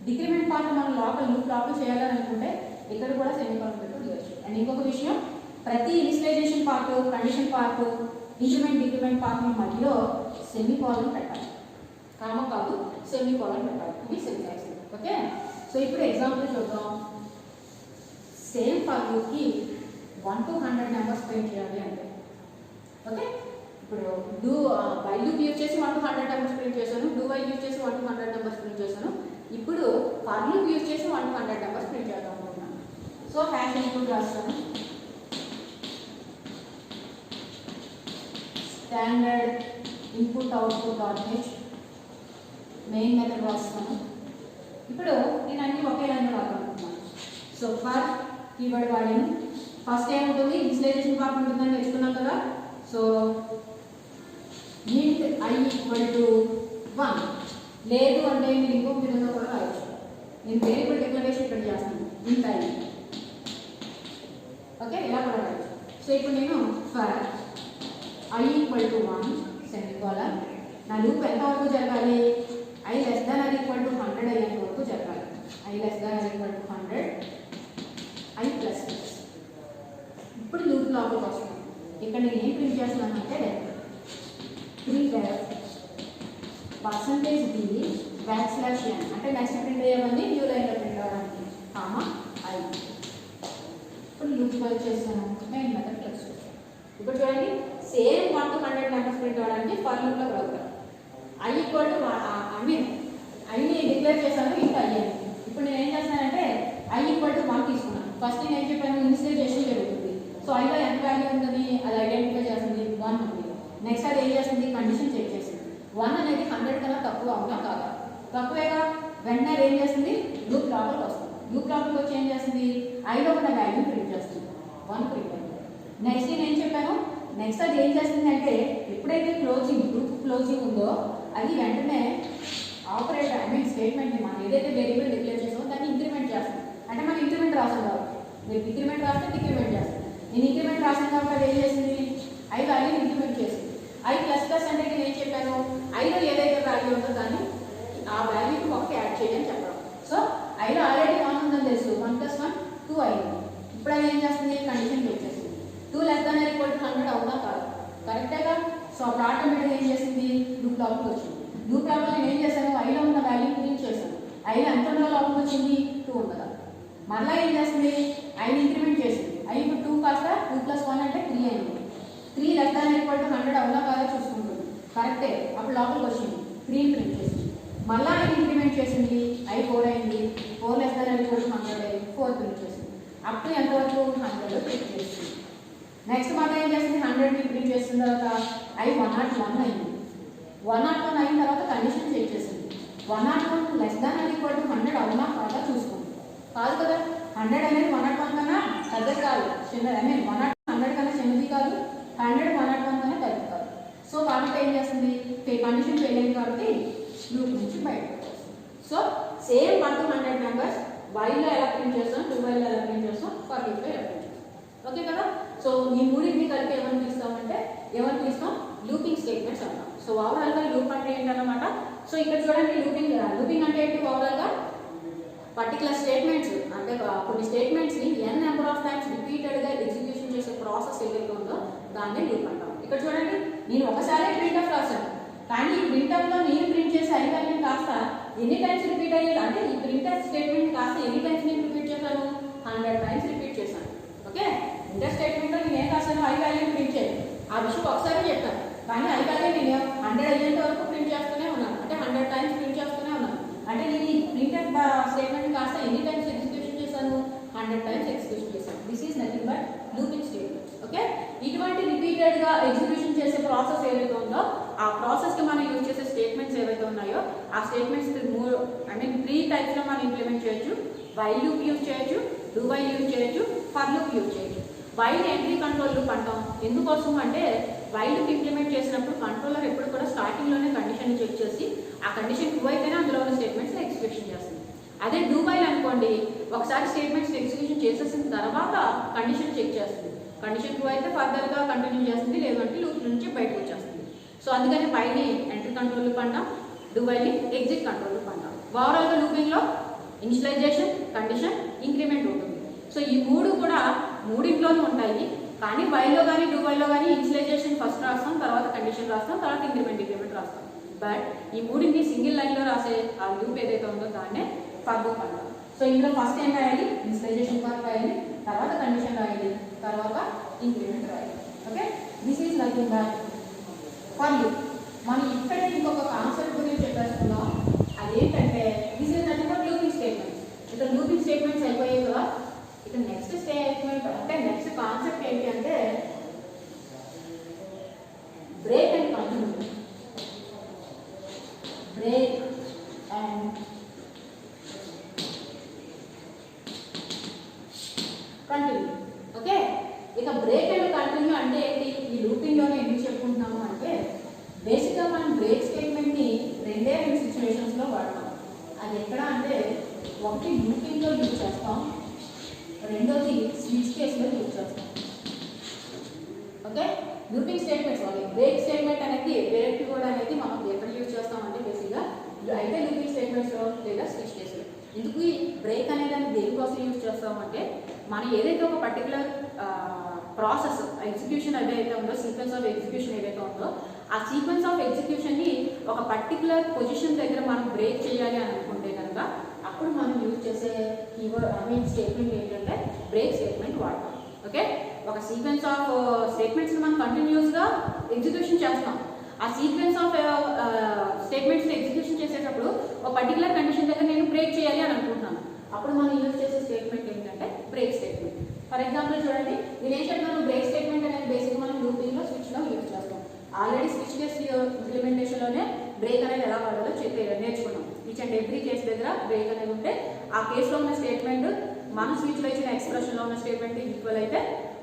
డిక్రిమెంట్ పార్ట్ మనం లూప్ లోపల చేయాలని అనుకుంటే ఇక్కడ కూడా సెమీకోలన్ పెట్టి వదిలేయచ్చు. అండ్ ఇంకొక విషయం, ప్రతి initialization part, condition part, increment decrement part మధ్యలో సెమీకోలన్ పెట్టాలి. కామ కాదు, సెమీకోలన్ పెట్టాలి. ఇది సింటాక్స్. ఓకే, సో ఇప్పుడు ఎగ్జాంపుల్ చూద్దాం. సేమ్ ఫర్ లూప్కి 1 to 100 నెంబర్స్ ప్రింట్ చేయాలి అంటే ఓకే, ఇప్పుడు వైల్ లూప్ యూజ్ చేసి 1 to 100 నెంబర్స్ ప్రింట్ చేశాను, డూ వైల్ యూజ్ చేసి 1 to 100 నెంబర్స్ ప్రింట్ చేశాను. ఇప్పుడు ఫర్ లూప్ యూజ్ చేసి 1 to 100 నెంబర్స్ ప్రింట్ చేద్దాం అనుకుంటున్నాను. సో హ్యాష్ ఇన్పుట్ రాస్తాను, standard input output dot H, main method రాస్తాను. ఇప్పుడు నేను అన్ని ఒకే లైన్లో రావాలనుకుంటున్నాను. సో ఫర్ కీవర్డ్ వాడాను. ఫస్ట్ ఏముంటుంది, ఇనిషియలైజేషన్ పార్ట్ ఉంటుందని నేర్చుకున్నాం కదా. So int I equal to 1, లేదు అంటే మీరు ఇంకొక విధంగా కూడా రాయొచ్చు. నేను వేరియబుల్ డిక్లరేషన్ ఇక్కడ చేస్తాను, int I. ఓకే, ఇలా కూడా రాయొచ్చు. సో ఇప్పుడు నేను for I equal to 1 semicolon, నా లూప్ ఎంత వరకు జరగాలి, I less than or equal to 100 అయ్యేంత వరకు జరగాలి. I less than or equal to 100, I plus plus. ఇప్పుడు లూప్ లోపలికి వస్తాను. ఇక్కడ నేను ఏం ప్రింట్ చేస్తున్నానంటే %d \n, అంటే నెక్స్ట్ ప్రింట్ అయ్యేవన్నీ న్యూ లైన్లో ప్రింట్ అవ్వడానికి కామా I. ఇప్పుడు లూప్ వర్క్ చేస్తాను, మెయిన్ మెథడ్ ప్లస్. ఇప్పుడు చూడండి, సేమ్ 1 to 100 నెంబర్స్ ప్రింట్ అవ్వడానికి ఫర్ లూప్లో వెళ్తాను. I ఈక్వల్ టు ఐని డిక్లేర్ చేశాను, ఇంకా I. ఇప్పుడు నేను ఏం చేస్తానంటే I ఈక్వల్ టు 1 తీసుకున్నాను. ఫస్ట్ నేను ఏం చెప్పాను, ఇనిషియలైజేషన్ జరుగుతుంది. సో ఐలో ఎంత వాల్యూ ఉంటుంది అది ఐడెంటిఫై చేస్తుంది, 1 ఉంది. నెక్స్ట్ అది ఏం చేస్తుంది, కండిషన్ చెక్ చేస్తుంది. 1 అనేది 100 కన్నా తక్కువ అవునా కాదా, తక్కువేగా. వెంటనే ఏం చేస్తుంది, లూప్ లోపలికి వస్తుంది. లూప్ లోపలికి వచ్చి ఏం చేస్తుంది, ఐలో ఉన్న వాల్యూ ప్రింట్ చేస్తుంది, 1 ప్రింట్ అయింది. నెక్స్ట్ నేను ఏం చెప్పాను, నెక్స్ట్ అది ఏం చేస్తుంది అంటే ఎప్పుడైతే లూప్ క్లోజింగ్ ఉందో అది వెంటనే ఆపరేటర్ స్టేట్మెంట్ని మనం ఏదైతే వేరియబుల్ డిక్లేర్ చేసామో దాన్ని ఇంక్రిమెంట్ చేస్తుంది. అంటే మనం ఇంక్రిమెంట్ రాసాం కాబట్టి, మీరు ఇంక్రిమెంట్ రాస్తే డిక్రిమెంట్ చేస్తాం. నేను ఇంక్రిమెంట్ రాసాను కాబట్టి అది ఏం చేసింది, I వాల్యూని ఇంక్రిమెంట్ చేసింది. I ప్లస్ ప్లస్ అంటే నేను ఏం చెప్పాను, ఐలో ఏదైతే వాల్యూ ఉందో దాన్ని ఆ వాల్యూకి 1 యాడ్ చేయని చెప్పడం. సో ఐలో ఆల్రెడీ 1 ఉందని తెలుసు, 1 + 1 2 అయింది. ఇప్పుడు అది ఏం చేస్తుంది, కండిషన్ చెక్ చేస్తుంది. 2 less than or equal to 100 అవునా కాదు, కరెక్టేగా. సో అప్పుడు ఆటోమేటిక్గా ఏం చేసింది, లూప్ లోపలికి వచ్చింది. లూప్ లోపల నేను ఏం చేశాను, ఐలో ఉన్న వాల్యూ ప్రింట్ చేశాను. ఐలో ఎంత ఉన్న లోపలికి వచ్చింది, 2 ఉండదా. మళ్ళీ ఏం చేస్తుంది, ఐని ఇంక్రిమెంట్ చేసింది. I ఇప్పుడు 2 కాస్త 2 + 1 అంటే 3 అయింది. 3 less than or equal to 100 అవునా కాదా చూసుకుంటుంది, కరెక్టే. అప్పుడు లోపలికి వచ్చింది, 3 ప్రింట్ చేసింది. మళ్ళీ ఐని ఇంక్రిమెంట్ చేసింది, I 4 అయింది. 4 less than or equal to 100 అయింది, 4 ప్రింట్ చేసింది. అప్ టు ఎంతవరకు, 100 ప్రింట్ చేసింది. నెక్స్ట్ మళ్ళీ ఏం చేసింది, 100 ప్రింట్ చేసిన తర్వాత I 101 అయింది. 101 అయిన తర్వాత కండిషన్ చెక్ చేసింది. 101 less than or equal to 100 అవునా కాదా చూసుకుంది, కాదు కదా. 100 అనేది 101 కన్నా పెద్దది కాదు, చిన్నది. 100 కన్నా చిన్నది కాదు, 100 101 కన్నా పెద్దది కాదు. సో కాబట్టి ఏం చేస్తుంది, కండిషన్ ఫెయిల్ అయింది కాబట్టి లూప్ నుంచి బయటకు వచ్చేస్తుంది. సో సేమ్ 1 to 100 నెంబర్స్ వైల్లో ఎలా ప్రింట్ చేస్తాం, 2 వైల్లో ఎలా ప్రింట్ చేస్తాం, ఫర్ లూప్లో ఎలా ప్రింట్ చేస్తాం. ఓకే కదా. సో ఈ మూడింటిని కలిపి ఏమని పిలుస్తామంటే లూపింగ్ స్టేట్మెంట్స్ అంటాం. సో ఓవరాల్గా లూప్ అంటే ఏంటన్నమాట. సో ఇక్కడ చూడండి, లూపింగ్ అంటే ఏంటి, ఓవరాల్గా పర్టికులర్ స్టేట్మెంట్స్ అంటే కొన్ని స్టేట్మెంట్స్ని n నెంబర్ ఆఫ్ టైమ్స్ రిపీటెడ్గా ఎగ్జిక్యూషన్ చేసే ప్రాసెస్ ఏదైతే ఉందో దాన్ని లూప్ అంటాం. ఇక్కడ చూడండి, నేను ఒకసారి ప్రింట్ ఆఫ్ రాశాను, కానీ ఈ ప్రింట్ ఆఫ్లో నేను ప్రింట్ చేసే ఐకాన్ని కాస్త ఎన్ని టైమ్స్ రిపీట్ అయ్యేది అంటే ఈ ప్రింట్ ఆఫ్ స్టేట్మెంట్ కాస్త ఎన్ని టైమ్స్ నేను రిపీట్ చేశాను, 100 టైమ్స్ రిపీట్ చేశాను. ఓకే, ప్రింట్ ఆఫ్ స్టేట్మెంట్లో నేను ఏం రాశాను, ఐ వాల్యూని ప్రింట్ చేయాలి. ఆ విషయం ఒకసారి చెప్పాను, కానీ ఐ వాల్యూ నేను 100 అయ్యేంత వరకు ప్రింట్ చేస్తూనే ఉన్నాను, అంటే 100 టైమ్స్ ప్రింట్ చేస్తూనే ఉన్నాను. అంటే నేను ఈ ప్రింట్ ఆఫ్ స్టేట్మెంట్ కాస్త ఎన్ని టైమ్స్ ఎగ్జిక్యూషన్ చేశాను, 100 టైమ్స్ ఎగ్జిక్యూషన్ చేశాను. This is nothing but looping statements. Okay, ఇటువంటి రిపీటెడ్గా ఎగ్జిక్యూషన్ చేసే ప్రాసెస్ ఏదైతే ఉందో ఆ ప్రాసెస్కి మనం యూజ్ చేసే స్టేట్మెంట్స్ ఏవైతే ఉన్నాయో ఆ స్టేట్మెంట్స్ 3 టైప్స్లో మనం ఇంప్లిమెంట్ చేయొచ్చు. వైల్ లూప్ యూజ్ చేయొచ్చు, డూ వైల్ యూజ్ చేయొచ్చు, ఫర్ లూప్ యూజ్ చేయొచ్చు. వైల్ ఎంట్రీ కంట్రోల్ లూప్ అంటాం. ఎందుకోసం అంటే వైల్ లూప్ ఇంప్లిమెంట్ చేసినప్పుడు కంట్రోలర్ ఎప్పుడు కూడా స్టార్టింగ్లోనే కండిషన్ చెక్ చేసి ఆ కండిషన్ ట్రూ అయితేనే అందులో ఉన్న స్టేట్మెంట్స్ ఎగ్జిక్యూషన్ చేస్తుంది. అదే డూ వైల్ అనుకోండి, ఒకసారి స్టేట్మెంట్స్ ఎగ్జిక్యూషన్ చేసేసిన తర్వాత కండిషన్ చెక్ చేస్తుంది. కండిషన్ ట్రూ అయితే ఫర్దర్గా కంటిన్యూ చేస్తుంది, లేదంటే లూప్ నుంచి బయటకు వచ్చేస్తుంది. సో అందుకని వైల్ని ఎంట్రీ కంట్రోల్ లూప్ అంటాం, డూ వైల్ని ఎగ్జిట్ కంట్రోల్ లూప్ అంటాం. ఓవరాల్గా లూపింగ్లో ఇనిషియలైజేషన్, కండిషన్, ఇంక్రిమెంట్ ఉంటుంది. సో ఈ మూడు కూడా మూడింట్లోనూ ఉంటాయి. కానీ వైల్లో కానీ డూ వైల్లో కానీ ఇనిషియలైజేషన్ ఫస్ట్ రాస్తాం, తర్వాత కండిషన్ రాస్తాం, తర్వాత ఇంక్రిమెంట్ డిక్రిమెంట్ రాస్తాం. బట్ ఈ మూడింటి సింగిల్ లైన్లో రాసే ఆ లూప్ ఏదైతే ఉందో దాన్నే ఫర్ లూప్ అంటాం. సో ఇందులో ఫస్ట్ ఏం రాయాలి, ఇనిషియలైజేషన్ పార్ట్ రాయాలి, తర్వాత కండిషన్ రాయాలి, తర్వాత ఇంక్రిమెంట్ రాయాలి. Okay, this is nothing but for loop. మనం ఇక్కడే ఇంకొక కాన్సెప్ట్ గురించి చెప్పేస్తున్నాం, అదేంటంటే this is nothing but looping statements. ఇక్కడ లూపింగ్ స్టేట్మెంట్స్ అయిపోయాయి కదా, ఇక నెక్స్ట్ స్టేట్మెంట్ అంటే నెక్స్ట్ కాన్సెప్ట్ ఏంటి అంటే break and continue. Break and continue. Okay, ఇక బ్రేక్ అండ్ కంటిన్యూ అంటే ఏంటి, ఈ లూపింగ్లోనే ఎందుకు చెప్పుకుంటున్నాము అంటే బేసిక్గా మనం బ్రేక్ స్టేట్మెంట్ని రెండు సిచ్యువేషన్స్లో వాడతాం. అది ఎక్కడ అంటే ఒకటి లూపింగ్లో యూజ్ చేస్తాం, రెండోది స్విచ్ కేసులో యూజ్ చేస్తాం. ఓకే, లూపింగ్ స్టేట్మెంట్స్ వాళ్ళు బ్రేక్ స్టేట్మెంట్ అనేది బ్రేక్ కూడా అనేది మనం ఎక్కడ యూజ్ చేస్తాం అంటే బేసిక్గా అయితే లూపింగ్ స్టేట్మెంట్స్లో లేదా స్విచ్ కేసులో. ఎందుకు ఈ బ్రేక్ అనేది దేనికోసం యూజ్ చేస్తామంటే మనం ఏదైతే ఒక పర్టికులర్ ప్రాసెస్ ఎగ్జిక్యూషన్ ఏదైతే ఉందో, సీక్వెన్స్ ఆఫ్ ఎగ్జిక్యూషన్ ఏదైతే ఉందో ఆ సీక్వెన్స్ ఆఫ్ ఎగ్జిక్యూషన్ని ఒక పర్టికులర్ పొజిషన్ దగ్గర మనం బ్రేక్ చేయాలి అని అనుకుంటే కనుక అప్పుడు మనం యూజ్ చేసే కీవర్డ్ స్టేట్మెంట్ ఏంటంటే బ్రేక్ స్టేట్మెంట్ వాడతాం. ఓకే, ఒక సీక్వెన్స్ ఆఫ్ స్టేట్మెంట్స్ని మనం కంటిన్యూస్గా ఎగ్జిక్యూషన్ చేస్తాం. ఆ సీక్వెన్స్ ఆఫ్ స్టేట్మెంట్స్ని ఎగ్జిక్యూషన్ చేసేటప్పుడు ఒక పర్టికులర్ కండిషన్ దగ్గర నేను బ్రేక్ చేయాలి అని అనుకుంటున్నాను, అప్పుడు మనం యూజ్ చేసే స్టేట్మెంట్ ఏంటంటే బ్రేక్ స్టేట్మెంట్. ఫర్ ఎగ్జాంపుల్ చూడండి, నేను ఏం చెప్తాను, బ్రేక్ స్టేట్మెంట్ అనేది బేసిక్గా మనం లూపింగ్లో స్విచ్లో యూజ్ చేస్తాం. ఆల్రెడీ స్విచ్ కేస్ ఇంప్లిమెంటేషన్లోనే బ్రేక్ అనేది ఎలా వాడాలో నేర్చుకున్నాం. ఈచ్ అండ్ ఎవ్రీ కేసు దగ్గర బ్రేక్ అనేది ఉంటే ఆ కేసులో ఉన్న స్టేట్మెంట్ మన స్విచ్లో ఇచ్చిన ఎక్స్ప్రెషన్లో ఉన్న స్టేట్మెంట్ ఈక్వల్ అయితే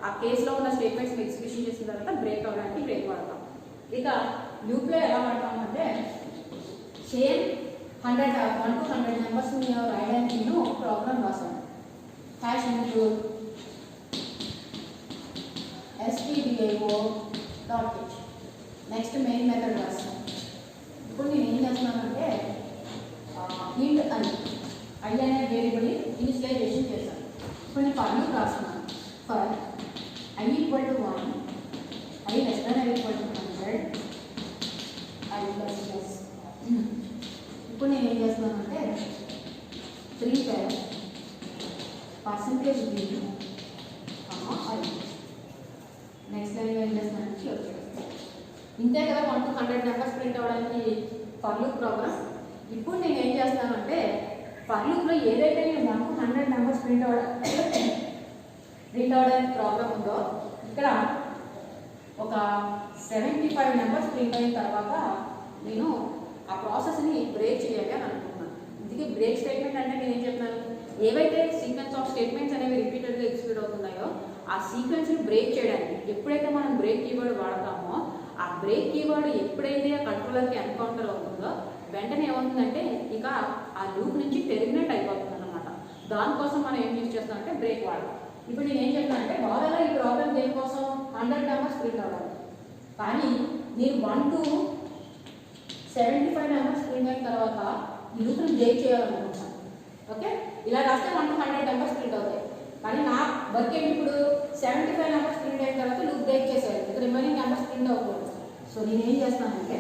ఆ కేసులో ఉన్న స్టేట్మెంట్స్ని ఎగ్జిక్యూషన్ చేసిన తర్వాత బ్రేక్ అవ్వడానికి బ్రేక్ వాడతాం. ఇక లూప్లో ఎలా వాడతాం అంటే సేమ్ 100 to 100 నెంబర్స్ని రాయడానికి నేను ప్రోగ్రామ్ రాశాను. Hash include stdio.h next main method రాస్తాను. ఇప్పుడు నేను ఏం చేస్తున్నానంటే int అని I అనే వేరియబుల్ ఇనిషియలైజేషన్ చేశాను. ఇప్పుడు నేను ఫర్ లూప్ రాస్తున్నాను. For I equal to 1, I less than I equal to 100, I plus plus. ఇప్పుడు నేను ఏం చేస్తున్నానంటే 3 percentage b I next line ఏం చేస్తున్నానంటే క్లోజ్ చేస్తాను. ఇంతే కదా 1 to 100 నెంబర్స్ ప్రింట్ అవ్వడానికి ఫర్ లూప్ ప్రోగ్రామ్. ఇప్పుడు నేను ఏం చేస్తానంటే ఫర్ లూప్లో ఏదైతే నేను 1 to 100 నెంబర్స్ ప్రింట్ అవ్వడానికి ప్రోగ్రామ్ ఉందో ఇక్కడ ఒక 75 నెంబర్స్ ప్రింట్ అయిన తర్వాత నేను ఆ ప్రాసెస్ని బ్రేక్ చేయాలి అని అనుకుంటున్నాను. ఇందుకే బ్రేక్ స్టేట్మెంట్ అంటే నేను ఏం చెప్తున్నాను, ఏవైతే సీక్వెన్స్ ఆఫ్ స్టేట్మెంట్స్ అనేవి రిపీటెడ్గా ఎగ్జిక్యూట్ అవుతున్నాయో ఆ సీక్వెన్స్ని బ్రేక్ చేయడానికి ఎప్పుడైతే మనం బ్రేక్ కీవర్డ్ వాడతామో ఆ బ్రేక్ కీవర్డ్ ఎప్పుడైతే ఆ కంట్రోలర్కి ఎన్కౌంటర్ అవుతుందో వెంటనే ఏమవుతుందంటే ఇక ఆ లూప్ నుంచి టెర్మినేట్ అయిపోతుంది అన్నమాట. దానికోసం మనం ఏం యూజ్ చేస్తామంటే బ్రేక్ వాడతాం. ఇప్పుడు నేను ఏం చెప్తానంటే బాగా ఈ ప్రాబ్లం దేనికోసం 100 నెంబర్స్ ప్రింట్ అవ్వాలి, కానీ నేను 1 to 75 నెంబర్స్ ప్రింట్ అయిన తర్వాత ఈ లూప్ని బ్రేక్ చేయాలనుకుంటున్నాను. ఓకే, ఇలా రాస్తే 1 to 100 నెంబర్స్ ప్రింట్ అవుతాయి, కానీ నా వర్క్ ఏంటి ఇప్పుడు 75 నెంబర్స్ ప్రింట్ అయిన తర్వాత లూప్ బ్రేక్ చేసేయాలి, ఇక్కడ రిమైనింగ్ నెంబర్స్ ప్రింట్ అవ్వకూడదు. సో నేను ఏం చేస్తానంటే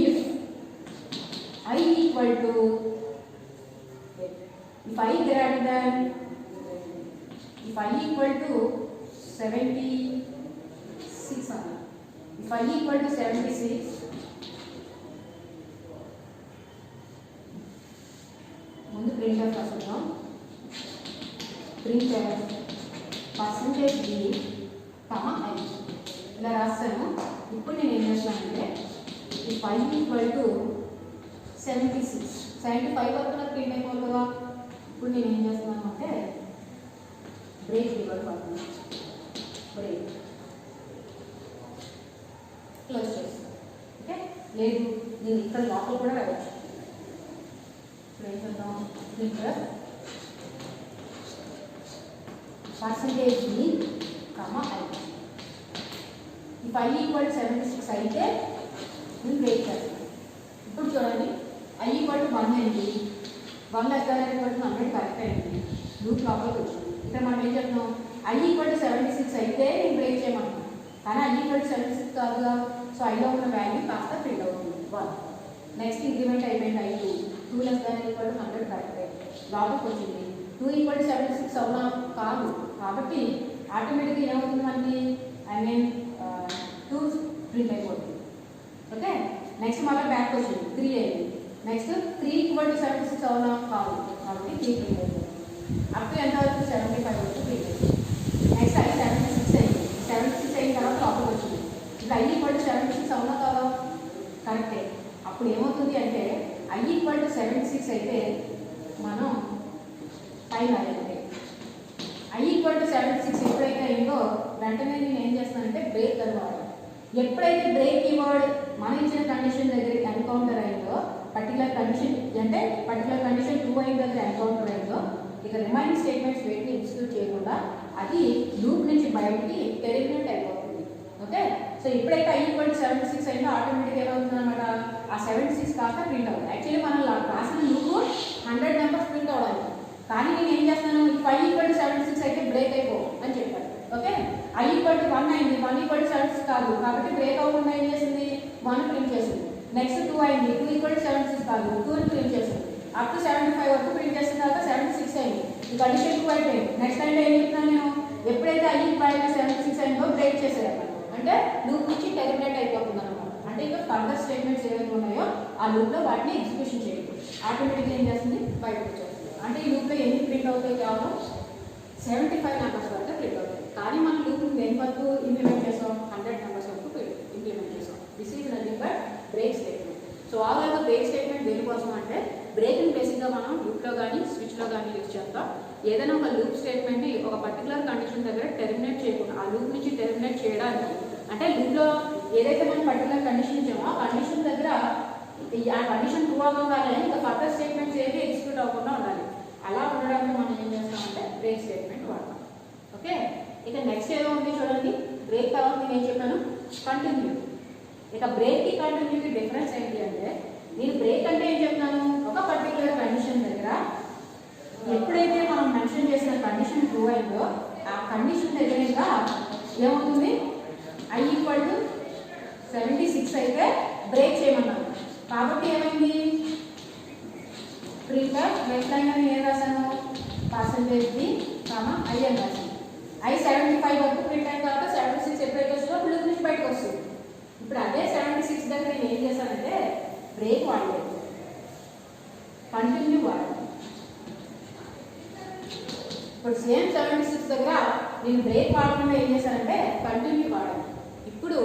if I equal to if I greater than if I equal to 76 if I equal to 76 ముందు ప్రింటర్ రాసుకుందాం. ప్రింటర్ పర్సెంటేజ్ b I ఇలా రాస్తాను. ఇప్పుడు నేను ఏం చేస్తానంటే if I equal to 76 75 వరకు నాకు ప్రింట్ అయిపోవాలి కదా. ఇప్పుడు నేను ఏం చేస్తున్నాను అంటే బ్రేక్ కీవర్డ్ వాడుతున్నాను. బ్రేక్ క్లోజ్ చేస్తాను. ఓకే, లేదు నేను ఇక్కడ లోపల కూడా రాయవచ్చు. ఇప్పుడు ఏం చేద్దాం, printer percentage b I if I equal to 76 అయితే నేను బ్రేక్ చేస్తాను. ఇప్పుడు చూడండి I equal to 1 అయింది, 1 less than or equal to 100 correct అయింది. లూప్ లోపలికి వచ్చింది. ఇక్కడ మనం ఏం చెప్తున్నాం, I equal to 76 అయితే నేను బ్రేక్ చేయమంటున్నాం. కానీ I equal to 76 కాదుగా. సో ఐలో ఉన్న వాల్యూ కాస్త ప్రింట్ అవుతుంది 1. నెక్స్ట్ ఇంక్రిమెంట్ అయిపోయింది I2. 2 less than or equal to 100 correct లోపలికి వచ్చింది. 2 equal to 76 అవునా కాదు. కాబట్టి ఆటోమేటిక్గా ఏమవుతుంది మనకి, I mean 2 ప్రింట్ అయిపోతుంది. ఓకే, నెక్స్ట్ మళ్ళీ బ్యాక్ వచ్చింది 3 అయింది. నెక్స్ట్ 3 equal to 76 అవునా కాదు. కాబట్టి 3 ప్రింట్ అయిపోతుంది. అప్ టు ఎంత వరకు 75 వరకు ప్రింట్ అయిపోతుంది. నెక్స్ట్ I 76 అయింది. 76 అయిన తర్వాత లోపలికి వచ్చింది. ఇప్పుడు I equal to 76 అవునా కాదా, కరెక్టే. అప్పుడు ఏమవుతుంది అంటే I equal to 76 అయితే మనం పైన I equal to 76 ఎప్పుడైతే అయిందో వెంటనే నేను ఏం చేస్తానంటే బ్రేక్ అన్నమాట. ఎప్పుడైతే బ్రేక్ కీవర్డ్ మన ఇచ్చిన కండిషన్ దగ్గర ఎన్కౌంటర్ అయిందో, పర్టికులర్ కండిషన్ అంటే పర్టికులర్ కండిషన్ 2 అయిన దగ్గర ఎన్కౌంటర్ అయిందో, ఇక రిమైనింగ్ స్టేట్మెంట్స్ వేటిని ఎగ్జిక్యూట్ చేయకుండా అది లూప్ నుంచి బయటికి టెర్మినేట్ అయిపోతుంది. ఓకే, సో ఎప్పుడైతే I equal to 76 అయిందో ఆటోమేటిక్గా ఏమవుతుంది అనమాట, ఆ 76 కాస్త ప్రింట్ అవుతుంది. యాక్చువల్లీ మనం రాసిన లూప్ 100 నెంబర్స్ ప్రింట్ అవ్వాలి. కానీ నేను ఏం చేస్తాను, I equal to 76 అయితే బ్రేక్ అయిపో అని చెప్పాను. ఓకే, I equal to 1 అయింది. 1 equal to 76 కాదు కాబట్టి బ్రేక్ అవ్వకుండా ఏం చేసింది, 1 ప్రింట్ చేసింది. నెక్స్ట్ 2 అయింది. 2 equal to 76 కాదు, 2 ప్రింట్ చేసింది. అప్ టు 75 వరకు ప్రింట్ చేసిన తర్వాత 76 అయింది. ఈ కండిషన్ 2 అయిపోయింది. నెక్స్ట్ అంటే ఏం చెప్తున్నాను నేను, ఎప్పుడైతే I equal to 76 అయిందో బ్రేక్ చేసేదన్నమాట. అంటే లూప్ నుంచి టెర్మినేట్ అయిపోతుంది అనమాట. అంటే ఇంకా ఫర్దర్ స్టేట్మెంట్స్ ఏవైతే ఉన్నాయో ఆ లూప్లో వాటిని ఎగ్జిక్యూషన్ చేయండి. ఆటోమేటిక్గా ఏం చేస్తుంది, బయటకు వచ్చేస్తుంది. అంటే ఈ లూప్లో ఎన్ని ప్రింట్ అవుతాయి, కేవలం 75 నెంబర్స్ వరకు ప్రింట్ అవుతాయి. కానీ మన లూప్ దేని వరకు ఇంప్లిమెంట్ చేసాం, 100 నెంబర్స్ వరకు ఇంప్లిమెంట్ చేసాం. This is nothing but break statement. So ఓవరాల్గా బ్రేక్ స్టేట్మెంట్ దేనికోసం అంటే బ్రేక్ని బేసిక్గా మనం లూప్లో కానీ స్విచ్లో కానీ యూజ్ చేస్తాం. ఏదైనా ఒక లూప్ స్టేట్మెంట్ ఒక పర్టికులర్ కండిషన్ దగ్గర టెర్మినేట్ చేయకుండా ఆ లూప్ నుంచి టెర్మినేట్ చేయడానికి, అంటే లూప్లో ఏదైతే మనం పర్టికులర్ కండిషన్ ఇచ్చామో ఆ కండిషన్ దగ్గర ఆ కండిషన్ ట్రూ అవ్వగానే ఇంకా ఫర్దర్ స్టేట్మెంట్స్ ఏవి ఎగ్జిక్యూట్ అవ్వకుండా ఉండాలి. అలా ఉండడానికి మనం ఏం చేస్తామంటే బ్రేక్ స్టేట్మెంట్ వాడతాం. ఓకే, ఇక నెక్స్ట్ ఏదో ఉంది చూడండి, బ్రేక్ తర్వాత నేను ఏం చెప్పాను, కంటిన్యూ. ఇక బ్రేక్కి కంటిన్యూకి డిఫరెన్స్ ఏంటి అంటే, నేను బ్రేక్ అంటే ఏం చెప్తున్నాను, ఒక పర్టికులర్ కండిషన్ దగ్గర ఎప్పుడైతే మనం మెన్షన్ చేసిన కండిషన్ ట్రూ అయిందో ఆ కండిషన్ దగ్గర ఇంకా ఏమవుతుంది, I equal to 76 అయితే బ్రేక్ చేయమన్నాను. కాబట్టి ఏమైంది, ప్రింటర్ నెక్స్ట్ లైన్ అని ఏం రాశాను, పర్సంటేజ్ B, I అని రాశాను. I 75 వరకు ప్రింట్ అయిన తర్వాత 76 ఎప్పుడైతే వస్తుందో లూప్ నుంచి బయటకు వస్తుంది. ఇప్పుడు అదే 76 దగ్గర నేను ఏం చేశానంటే బ్రేక్ వాడలేదు, కంటిన్యూ వాడాను. ఇప్పుడు సేమ్ 76 దగ్గర నేను బ్రేక్ వాడకుండా ఏం చేశానంటే కంటిన్యూ వాడాను. ఇప్పుడు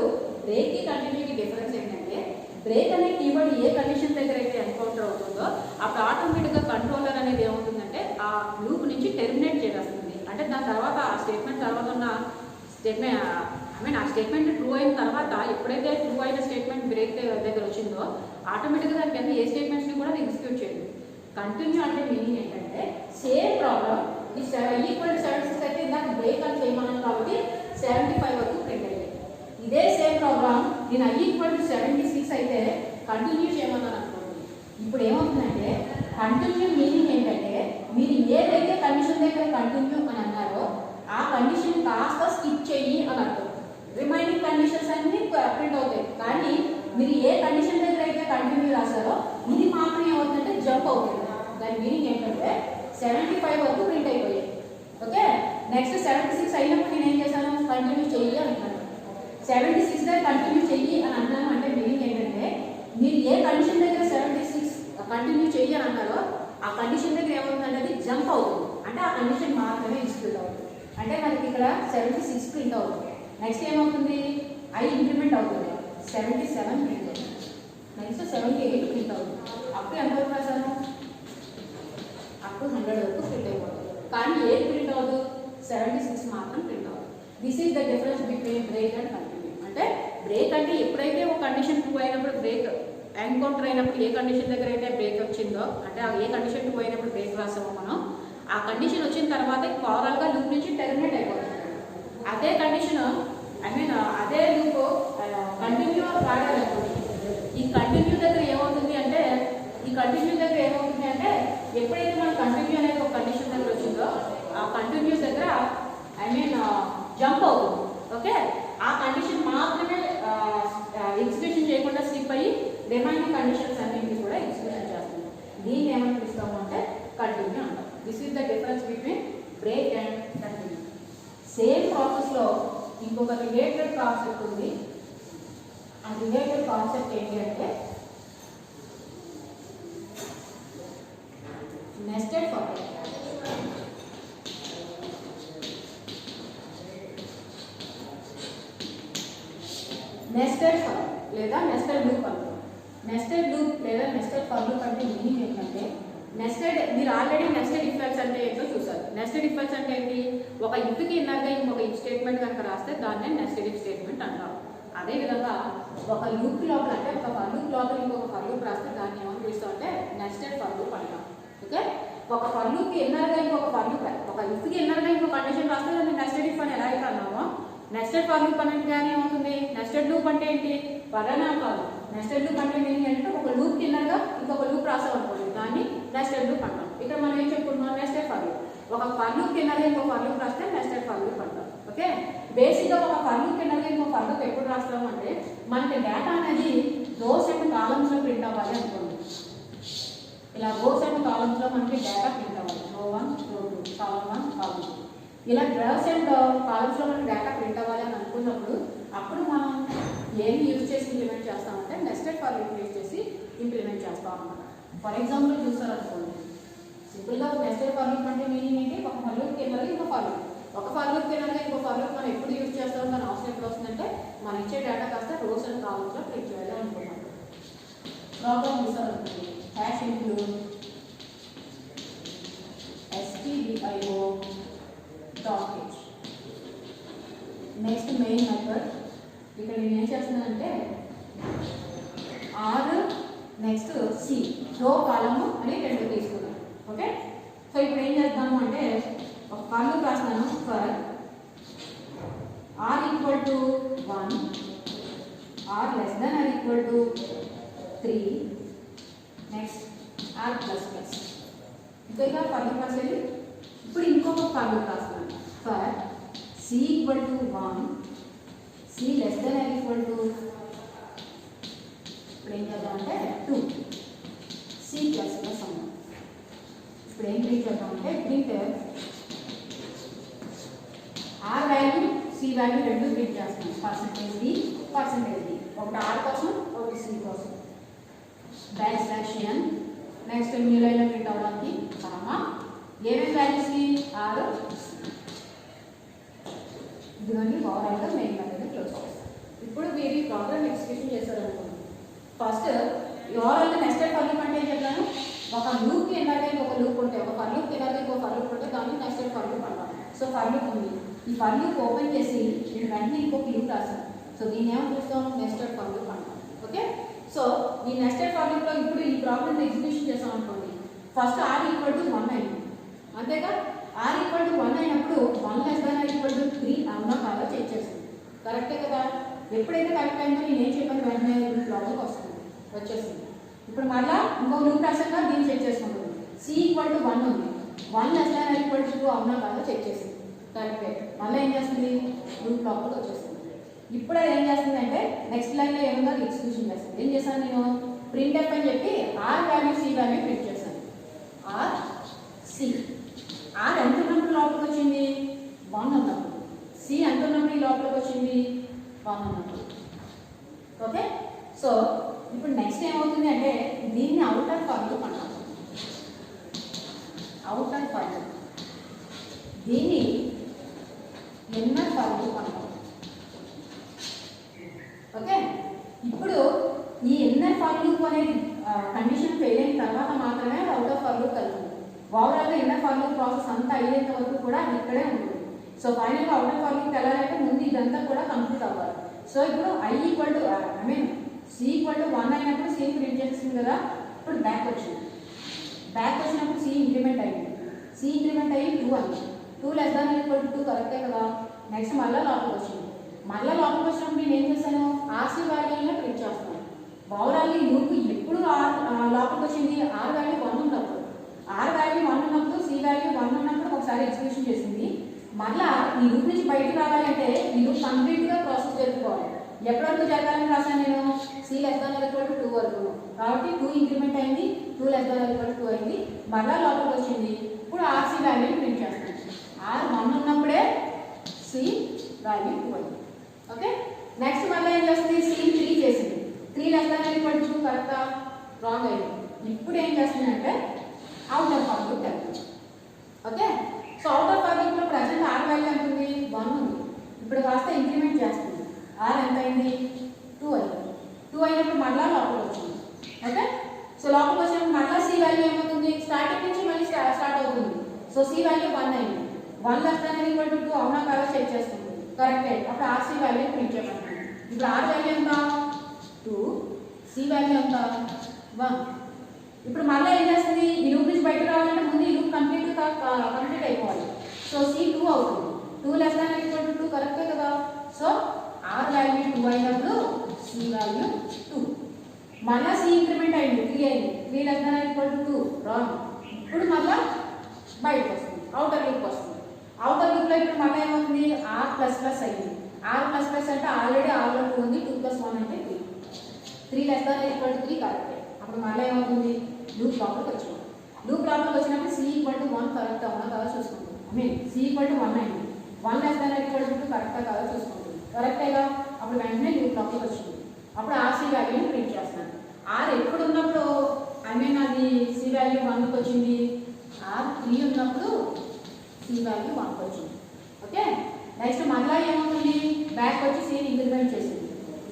బ్రేక్కి కంటిన్యూకి డిఫరెన్స్ ఏంటంటే, బ్రేక్ అనే కీవర్డ్ ఏ కండిషన్ దగ్గర అయితే ఎన్కౌంటర్ అవుతుందో అప్పుడు ఆటోమేటిక్గా కంట్రోలర్ అనేది ఏమవుతుందంటే ఆ లూప్ నుంచి టెర్మినేట్ చేస్తుంది. అంటే దాని తర్వాత ఆ స్టేట్మెంట్ తర్వాత ఉన్న స్టేట్మెంట్ ఆ స్టేట్మెంట్ ట్రూ అయిన తర్వాత ఎప్పుడైతే ట్రూ అయిన స్టేట్మెంట్ బ్రేక్ దగ్గర వచ్చిందో ఆటోమేటిక్గా దానికి ఎంత ఏ స్టేట్మెంట్స్ని కూడా ఎగ్జిక్యూట్ చేయదు. కంటిన్యూ అంటే మీనింగ్ ఏంటంటే సేమ్ ప్రాబ్లం ఈ I equal to 76 అయితే ఇందాక బ్రేక్ అని చేయమన్నాను కాబట్టి 75 వరకు ప్రింట్ అయ్యాయి. ఇదే సేమ్ ప్రోగ్రామ్ నేను I equal to 76 అయితే కంటిన్యూ చేయమన్నాను అనుకోండి. ఇప్పుడు ఏమవుతుందంటే కంటిన్యూ మీనింగ్ ఏంటంటే మీరు ఏదైతే కండిషన్ దగ్గర కంటిన్యూ అని అన్నారో ఆ కండిషన్ కాస్త స్కిప్ చెయ్యి అని అర్థం. రిమైనింగ్ కండిషన్స్ అన్ని ప్రింట్ అవుతాయి. కానీ మీరు ఏ కండిషన్ దగ్గర అయితే కంటిన్యూ రాశారో ఇది మాత్రం ఏమవుతుందంటే జంప్ అవుతుంది. దాని మీనింగ్ ఏంటంటే 75 వరకు ప్రింట్ అయిపోయాయి. ఓకే, నెక్స్ట్ 76 అయినప్పుడు నేను ఏం చేశాను, కంటిన్యూ చెయ్యి అంటున్నాను. 76 దగ్గర కంటిన్యూ చెయ్యి అని అంటున్నాను అంటే మీనింగ్ ఏంటంటే మీరు ఏ కండిషన్ దగ్గర 76 కంటిన్యూ చెయ్యి అని అన్నారో ఆ కండిషన్ దగ్గర ఏమవుతుందంటే అది జంప్ అవుతుంది. అంటే ఆ కండిషన్ మాత్రమే ఎగ్జిక్యూట్ అవుతుంది. అంటే మనకి ఇక్కడ 76 ప్రింట్ అవుతుంది. నెక్స్ట్ ఏమవుతుంది, I ఇంప్లిమెంట్ అవుతుంది, 77 ప్రింట్ అవుతుంది. నెక్స్ట్ 78 ప్రింట్ అవుతుంది. అప్పుడు ఎంతవరకు రాశాను, అప్పుడు 100 వరకు ప్రింట్ అయిపోతుంది. కానీ ఏది ప్రింట్ అవ్వదు, 76 మాత్రం ప్రింట్ అవ్వదు. This is the difference between break and continue. అంటే బ్రేక్ అంటే ఎప్పుడైతే ఒక కండిషన్ ట్రూ అయినప్పుడు బ్రేక్ ఎన్కౌంటర్ అయినప్పుడు ఏ కండిషన్ దగ్గర అయితే బ్రేక్ వచ్చిందో, అంటే ఏ కండిషన్ ట్రూ అయినప్పుడు బ్రేక్ రాసామో మనం ఆ కండిషన్ వచ్చిన తర్వాత ఓవరాల్గా లూప్ నుంచి టెర్మినేట్ అయిపోతుంది. అదే కండిషన్ అదే లూప్ కంటిన్యూ వాడాలనుకోండి, ఈ కంటిన్యూ దగ్గర ఏమవుతుంది అంటే ఎప్పుడైతే మనం కంటిన్యూ అనేది ఒక కండిషన్ దగ్గర వచ్చిందో ఆ కంటిన్యూస్ దగ్గర జంప్ అవుతుంది. ఓకే, ఆ కండిషన్ మాత్రమే ఎగ్జిక్యూషన్ చేయకుండా స్లిప్ అయ్యి రిమైనింగ్ కండిషన్స్ అన్నింటినీ కూడా ఎగ్జిక్యూషన్ చేస్తుంది. దీన్ని ఏమని పిలుస్తాము అంటే కంటిన్యూ అంటాం. This is the difference between break and continue. Same ప్రాసెస్లో ఇంకొక రిలేటెడ్ కాన్సెప్ట్ ఉంది. ఆ రిలేటెడ్ కాన్సెప్ట్ ఏంటి అంటే nested for loop. Nested for లేదా నెస్టెడ్ లూప్ అంటారు. నెస్టెడ్ లూప్ లేదా నెస్టెడ్ ఫర్ లూప్ అంటే మీనింగ్ ఏంటంటే నెస్టెడ్, మీరు ఆల్రెడీ నెస్టెడ్ ఇఫ్ ఎల్స్ అంటే ఏంటో చూసారు. నెస్టెడ్ ఇఫ్ ఎల్స్ అంటే ఏంటి, ఒక ఇఫ్కి ఇన్నర్గా ఇంకొక ఇఫ్ స్టేట్మెంట్ కనుక రాస్తే దాన్నే నెస్టెడ్ ఇఫ్ స్టేట్మెంట్ అంటారు. అదేవిధంగా ఒక లూప్ లోపల అంటే ఒక ఫర్ లూప్ లోపల ఇంకొక ఫర్ లూప్ రాస్తే దాన్ని ఏమని పిలుస్తాం అంటే నెస్టెడ్ ఫర్ లూప్ అంటాం. ఓకే, ఒక ఫర్ లూప్కి ఇన్నర్గా ఇంకొక ఫర్ లూప్, ఒక ఇఫ్కి ఇన్నర్గా ఇంకొక కండిషన్ రాస్తే దాన్ని నెస్టెడ్ ఇఫ్ అని ఎలా అయితే అన్నామో నెస్టెడ్ ఫర్ లూప్ అనేది కానీ ఏమవుతుంది. నెస్టెడ్ లూప్ అంటే ఏంటి, పదనా కాదు. నెస్టెడ్ లూప్ అంటే మీనింగ్ ఏంటంటే ఒక లూప్ కిందగా ఇంకొక లూప్ రాసాం అనుకోండి, దాన్ని నెస్టెడ్ లూప్ అంటాం. ఇక్కడ మనం ఏం చెప్పుకుంటున్నాం, నెస్టెడ్ ఫర్ లూప్. ఒక ఫర్ లూప్ కిందగా ఇంకొక ఫర్ లూప్ రాస్తే నెస్టెడ్ ఫర్ లూప్ అంటాం. ఓకే, బేసిక్గా ఒక ఫర్ లూప్ కిందగా ఇంకొక ఫర్ లూప్ ఎప్పుడు రాస్తాం అంటే మనకి డేటా అనేది రోస్ అండ్ కాలమ్స్లో ప్రింట్ అవ్వాలి అనుకోండి. ఇలా రోస్ అండ్ కాలమ్స్లో మనకి డేటా ప్రింట్ అవ్వాలి. రో 1 రో 2 కాలమ్ 1 కాలమ్ 2 ఇలా రోస్ అండ్ కాలమ్స్లో మనకి డేటా ప్రింట్ అవ్వాలి అని అనుకున్నప్పుడు అప్పుడు మనం ఏమి యూజ్ చేసి ఇంప్లిమెంట్ చేస్తామంటే నెస్టెడ్ ఫర్ లూప్ యూజ్ చేసి ఇంప్లిమెంట్ చేస్తాం అన్నమాట. ఫర్ ఎగ్జాంపుల్ చూస్తారనుకోండి, సింపుల్గా నెస్టెడ్ ఫర్ లూప్ అంటే మీనింగ్ ఏంటి, ఒక ఫర్ లూప్ కిందగా ఇంకో ఫర్ లూప్, ఒక ఫర్ లూప్ కిందగా ఇంకో ఫర్ లూప్ మనం ఎప్పుడు యూజ్ చేస్తాం, దాని అవసరం ఎప్పుడు వస్తుందంటే మనం ఇచ్చే డేటా కాస్త రోస్ అండ్ కాలమ్స్లో ప్రింట్ చేయాలి అనుకున్నాం. ప్రాబ్లం చూస్తారనుకోండి, hash include stdio dot h. Next main method. ఇక్కడ నేను ఏం చేస్తున్నానంటే ఆర్ నెక్స్ట్ సి రో కాలము అని రెండు తీసుకున్నాను. ఓకే, సో ఇప్పుడు ఏం చేద్దాము అంటే ఒక ఫర్ లూప్ రాస్తున్నాను. For r equal to 1, r less than or equal to 3, next r plus plus. ఇంకా ఫర్ లూప్ రాసేది. ఇప్పుడు ఇంకొక ఫర్ లూప్ రాస్తున్నాను. For c equal to 1, c less than or equal to ఇప్పుడు ఏం చేద్దామంటే 2, సి ప్లస్ ప్లస్ అన్నాం. ఇప్పుడు ఏం ప్రింట్ చేద్దామంటే print r value c value రెండు ప్రింట్ చేస్తున్నాం. పర్సెంటేజ్ డి పర్సెంటేజ్ డి, ఒకటి ఆర్ కోసం ఒకటి సి కోసం. Back slash n. Next new లైన్లో ప్రింట్ అవ్వడానికి కామా ఏమేమి వాల్యూస్కి ఆర్. ఇదిగోండి ఓవరాల్గా మెయిన్ మెథడ్ క్లోజ్ చేస్తాం. ఇప్పుడు మీరు ఈ ప్రోగ్రామ్ ఎగ్జిక్యూషన్ చేశారనుకోండి. ఫస్ట్ ఓవరాల్గా నెస్టెడ్ ఫర్ లూప్ అంటే ఏం చెప్పాను, ఒక లూప్కి ఎన్నగా ఇంకొక లూప్ ఉంటే, ఒక ఫర్ లూప్కి ఎన్నగా ఇంకొక ఫర్ లూప్ ఉంటే దాన్ని నెస్టెడ్ ఫర్ లూప్ అంటాం. సో ఫర్ లూప్ ఉంది, ఈ ఫర్ లూప్ ఓపెన్ చేసి నేను వెంటనే ఇంకొక లూప్ రాశాను. సో దీన్ని ఏమని పిలుస్తాం, నెస్టెడ్ ఫర్ లూప్ అంటాం. ఓకే, సో ఈ నెస్టెడ్ ఫర్ లూప్లో ఇప్పుడు ఈ ప్రాబ్లమ్ ఎగ్జిక్యూషన్ చేసాం అనుకోండి. ఫస్ట్ ఆర్ ఈక్వల్ టు 1 అయింది, అంతేగా. ఆర్ ఈక్వల్ టు 1 అయినప్పుడు 1 less than or equal to 3 అవునా కాదో చెక్ చేస్తుంది. కరెక్టే కదా. ఎప్పుడైతే కరెక్ట్ అయిందో నేను ఏం చెప్పాను, వెంటనే లూప్ లోపలికి వచ్చేస్తుంది. ఇప్పుడు మళ్ళీ ఇంకో లూప్ రాసాక దీన్ని చెక్ చేసుకుంటుంది. సి ఈక్వల్ టు 1 ఉంది, 1 less than or equal to 2 అవునా కాదో చెక్ చేసింది. కరెక్టే. మళ్ళీ ఏం చేస్తుంది, లూప్ లోపలికి వచ్చేస్తుంది. ఇప్పుడు అది ఏం చేస్తుంది అంటే నెక్స్ట్ లైన్లో ఏముందో ఎగ్జిక్యూషన్ చేస్తుంది. ఏం చేశాను నేను, ప్రింట్ ఎఫ్ అని చెప్పి r value c value print చేశాను. ఆర్ సి, ఆర్ ఎంత ఉన్నప్పుడు లోపలికి వచ్చింది, 1 ఉన్నప్పుడు. సి ఎంత ఉన్నప్పుడు ఈ లోపలికి వచ్చింది, 1 ఉన్నప్పుడు. ఓకే, సో ఇప్పుడు నెక్స్ట్ ఏమవుతుంది అంటే దీన్ని అవుటర్ ఫర్ లూప్ అంటాం. అవుటర్ ఫర్ లూప్, దీన్ని ఇన్నర్ ఫర్ లూప్ అంటాం. ఓకే, ఇప్పుడు ఈ ఇన్నర్ ఫర్ లూప్ అనేది కండిషన్ ఫెయిల్ అయిన తర్వాత మాత్రమే అవుటర్ ఫర్ లూప్ వెళ్తుంది. ఓవరాల్గా ఇన్నర్ ఫర్ లూప్ ప్రాసెస్ అంతా అయ్యేంత వరకు కూడా అది ఇక్కడే ఉంటుంది. సో ఫైనల్గా అవుటర్ ఫర్ లూప్ వెళ్ళాలంటే ముందు ఇదంతా కూడా కంప్లీట్ అవ్వాలి. సో ఇప్పుడు i equal to c equal to 1 అయినప్పుడు సి ప్రింట్ చేస్తుంది కదా. ఇప్పుడు బ్యాక్ వచ్చింది, బ్యాక్ వచ్చినప్పుడు సి ఇంక్రిమెంట్ అయ్యింది, సి ఇంక్రిమెంట్ అయ్యి 2 అయింది. 2 లెస్ దాన్ ఈక్వల్ టు 2 కరెక్టే కదా. నెక్స్ట్ మళ్ళీ లోపలికి వచ్చింది, మళ్ళీ లోపలికి వచ్చినప్పుడు నేను ఏం చేశాను, ఆర్సీ వాల్యూనే ప్రింట్ చేస్తున్నాను. ఓవరాల్ ఈ లూప్ ఎప్పుడు లోపలికి వచ్చింది, ఆర్ వాల్యూ 1 ఉన్నప్పుడు. ఆర్ మళ్ళా ఈ లూప్ నుంచి బయటకు రావాలంటే ఈ లూప్ కంప్లీట్గా ప్రాసెస్ జరుపుకోవాలి. ఎప్పటి వరకు జరగాలని రాశాను నేను? C less than or equal to 2 వరకు. కాబట్టి 2 ఇంక్రిమెంట్ అయింది, 2 less than or equal to 2 అయింది. మళ్ళా లోపలికి వచ్చింది. ఇప్పుడు ఆర్సీ వాల్యూని ప్రింట్ చేస్తాను. ఆర్ 1 ఉన్నప్పుడే సి వాల్యూ 2 అయింది. ఓకే, నెక్స్ట్ మళ్ళీ ఏం చేస్తుంది? సి 3 చేసింది. 3 less than or equal to 2 కరెక్టా? రాంగ్ అయింది. ఇప్పుడు ఏం చేస్తుందంటే అవుట్ ఆఫ్ ఫర్ లూప్ వెళ్తుంది. Okay, so out of for loop లో ప్రజెంట్ ఆర్ వాల్యూ ఎంత ఉంది? 1 ఉంది. ఇప్పుడు కాస్త ఇంక్రిమెంట్ చేస్తుంది. ఆర్ ఎంత అయింది? 2 అయింది. 2 అయినప్పుడు మళ్ళా లోపలికి వచ్చింది. ఓకే, సో లోపలికి వచ్చినప్పుడు మళ్ళీ సి వాల్యూ ఏమవుతుంది? స్టార్టింగ్ నుంచి మళ్ళీ స్టార్ట్ అవుతుంది. సో సి వాల్యూ 1 అయింది. 1 లెస్ దాన్ ఈక్వల్ టు 2 అవునా కాదా చెక్ చేస్తుంది. కరెక్ట్ అయింది. అప్పుడు ఆర్సీ వాల్యూ ప్రింట్ చేయమంటుంది. ఇప్పుడు ఆర్ వాల్యూ ఎంత? 2, సి వాల్యూ ఎంత? 1. ఇప్పుడు మళ్ళీ ఏం చేస్తుంది? ఈ లూప్ నుంచి బయటకు రావాలంటే ముందు ఈ లూప్ కంప్లీట్ అయిపోవాలి. సో సి 2 అవుతుంది. 2 లెస్ దాన్ ఈక్వల్ టు 2 కరెక్టే కదా. సో ఆర్ వాల్యూ 2 అయినప్పుడు సి వాల్యూ 2. మళ్ళీ సి ఇంక్రిమెంట్ అయింది, 3 అయింది. 3 less than equal to 2 wrong. ఇప్పుడు మళ్ళీ బయటకు వస్తుంది, అవుటర్ లూప్ వస్తుంది. అవుటర్ లూప్ లో ఇప్పుడు మళ్ళీ ఏమవుతుంది? ఆర్ ప్లస్ ప్లస్ అయింది. ఆర్ ప్లస్ ప్లస్ అంటే ఆల్రెడీ ఆర్ లో 2 ఉంది. 2 + 1 అంటే 3. 3 లెస్ దాన్ ఈక్వల్ టు 3 కరెక్టే. అప్పుడు మళ్ళీ ఏమవుతుంది? లూప్ లోపలికి వచ్చింది. లూప్ లోపలికి వచ్చినప్పుడు సి ఈక్వల్ టు 1 కరెక్ట్ అవునా కాదా చూసుకుంటుంది. I mean c equal to 1 అయింది. 1 లెస్ దాన్ ఈక్వల్ టు 2 కరెక్టా కాదా చూసుకుంటుంది. కరెక్టేగా. అప్పుడు వెంటనే లూప్ లోపలికి వచ్చింది. అప్పుడు ఆర్సీ వాల్యూని ప్రింట్ చేస్తాను. ఆర్ ఎప్పుడు ఉన్నప్పుడు ఐ మీన్ అది సి వాల్యూ 1కి వచ్చింది. ఆర్ 3 ఉన్నప్పుడు సి వాల్యూ 1కి వచ్చింది. ఓకే, నెక్స్ట్ మళ్ళీ ఏమవుతుంది? బ్యాక్ వచ్చి సిని ఇంక్రిమెంట్ చేసింది.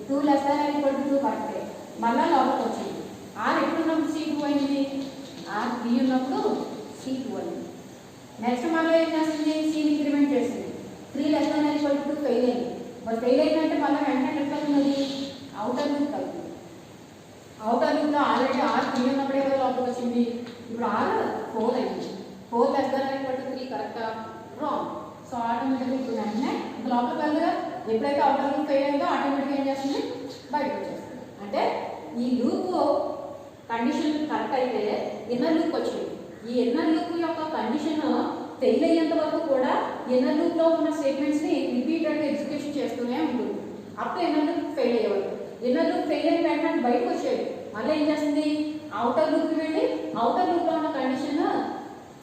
2 లెస్ దాన్ ఈక్వల్ టు 2 కరెక్టే. మళ్ళీ లోపలికి వచ్చింది. ఆర్ ఎప్పుడు ఉన్నప్పుడు సి 2 అయింది. ఆర్ 3 ఉన్నప్పుడు సి 2 అయింది. నెక్స్ట్ మళ్ళీ ఏం చేస్తుంది? సిని ఇంక్రిమెంట్ చేసింది. 3 less than equal to 2 fail అయింది. మరి ఫెయిల్ అయిందంటే మళ్ళీ వెంటనే ఎట్లా ఉన్నది? అవుటర్ లూప్ అవుతుంది. అవుటర్ లూప్ లో ఆల్రెడీ ఆర్ 3 ఉన్నప్పుడే కదా లోపలికి వచ్చింది. ఇప్పుడు ఆర్ 4 అయింది. 4 లెస్ దాన్ ఈక్వల్ టు 3 కరెక్టా? రాంగ్. సో ఆటోమేటిక్గా ఇప్పుడు వెంటనే లోపలికి వెళ్ళగా ఎప్పుడైతే అవుటర్ లూప్ ఫెయిల్ అయిందో ఆటోమేటిక్గా ఏం చేస్తుంది? బయటకు వచ్చేస్తుంది. అంటే ఈ లూప్ కండిషన్ కరెక్ట్ అయితే ఇన్నర్ లూప్ వచ్చింది. ఈ ఇన్నర్ లూప్ యొక్క కండిషన్ ఫెయిల్ అయ్యేంత వరకు కూడా ఇన్నర్ లూప్ లో ఉన్న స్టేట్మెంట్స్ ని రిపీటెడ్ గా ఎగ్జిక్యూషన్ చేస్తూనే ఉంటుంది. అప్పుడు ఇన్నర్ లూప్ ఫెయిల్ అయ్యేవారు. ఇన్నర్ లూప్ ఫెయిల్ అయిన వెంటనే బయటకు వచ్చేది. మళ్ళీ ఏం చేస్తుంది? అవుటర్ లూప్ కి వెళ్ళి అవుటర్ లూప్ లో ఉన్న కండిషన్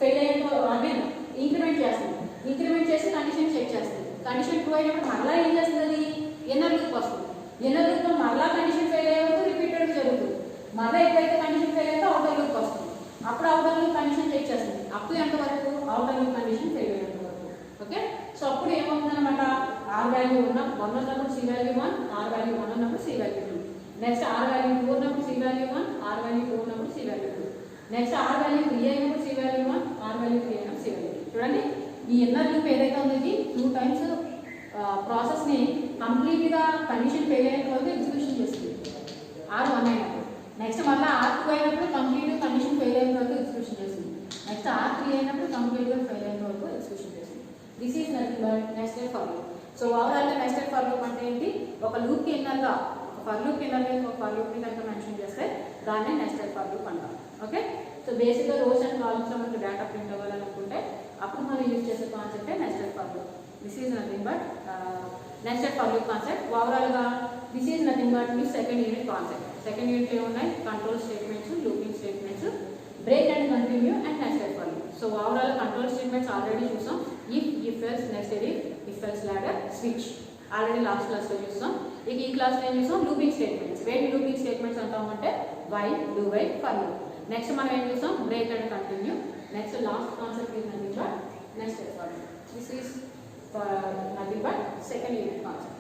ఫెయిల్ అయ్యేంత ఐ మీన్ ఇంక్రిమెంట్ చేస్తుంది. ఇంక్రిమెంట్ చేసి కండిషన్ చెక్ చేస్తుంది. కండిషన్ 2 అయినప్పుడు మళ్ళీ ఏం చేస్తుంది? ఇన్నర్ లూప్ వస్తుంది. ఇన్నర్ లూప్ లో మళ్ళీ కండిషన్ ఫెయిల్ అయ్యే వరకు రిపీటెడ్ జరుగుతుంది. మళ్ళీ ఎప్పుడైతే కండిషన్ ఫెయిల్ అయితే అవుటర్ లూప్ వస్తుంది. అప్పుడు అవుటర్ లూప్ కండిషన్ చెక్ చేస్తుంది. అప్పుడు ఎంతవరకు? అవుటర్ లూప్ కండిషన్ ఫెయిల్ అయ్యేంత వరకు. ఓకే, సో అప్పుడు ఏమవుతుందన్నమాట? ఆర్ వాల్యూ 1 ఉన్నప్పుడు సి వాల్యూ 1, ఆర్ వాల్యూ 1 ఉన్నప్పుడు c value 2. Next r value 2 ఉన్నప్పుడు సి వాల్యూ 1, ఆర్ వాల్యూ 2 ఉన్నప్పుడు c value 2. Next r value 3 అయినప్పుడు సి వాల్యూ 1, ఆర్ వాల్యూ 3 అయినప్పుడు సి వాల్యూ 2. చూడండి, ఈ ఇన్నర్ లూప్ ఏదైతే ఉందో ఇది 2 టైమ్స్ ప్రాసెస్ ని కంప్లీట్ గా కండిషన్ ఫెయిల్ అయిన వరకు ఎగ్జిక్యూషన్ చేస్తుంది. ఆర్ 1 అయినప్పుడు నెక్స్ట్ మళ్ళీ ఆర్ 2 అయినప్పుడు కంప్లీట్ కండిషన్ ఫెయిల్ అయిన వరకు ఎగ్జిక్యూషన్ చేస్తుంది. నెక్స్ట్ ఆర్ 3 అయినప్పుడు కంప్లీట్ గా ఫెయిల్ అయిన వరకు ఎగ్జిక్యూషన్ చేస్తుంది. This is nothing but nested for loop. So overall గా నెస్టెడ్ ఫర్ లూప్ అంటే ఏంటి? ఒక లూప్ కి ఇన్నర్ గా ఒక ఫర్ లూప్ కి ఇన్నర్ గా ఒక ఫర్ లూప్ ని కనుక మెన్షన్ చేస్తే దాన్ని నెస్టెడ్ ఫర్ లూప్ అంటాం. ఓకే, సో బేసిక్ గా రోస్ అండ్ కాలమ్స్ లో మనకి డేటా ప్రింట్ అవ్వాలనుకుంటే అప్పుడు మనం యూజ్ చేసే కాన్సెప్టే nested for loop. This is nothing but nested for loop concept. Overall గా దిస్ ఈజ్ నథింగ్ బట్ మీ second unit concept. Second unit ఏమున్నాయి? Control statements, looping statements, break and continue and nested for loop. So overall control statements already చూసాం. If else, nested if else ladder, switch already last class లో చూసాం. ఇక ఈ class లో ఏం చూసాం? Looping statements. వేటి లూపింగ్ స్టేట్మెంట్స్ అంటామంటే while, do while, for loop. Next మనం ఏం చూసాం? Break and continue. Next last concept is nothing but nested for loop. This is nothing but second unit concept.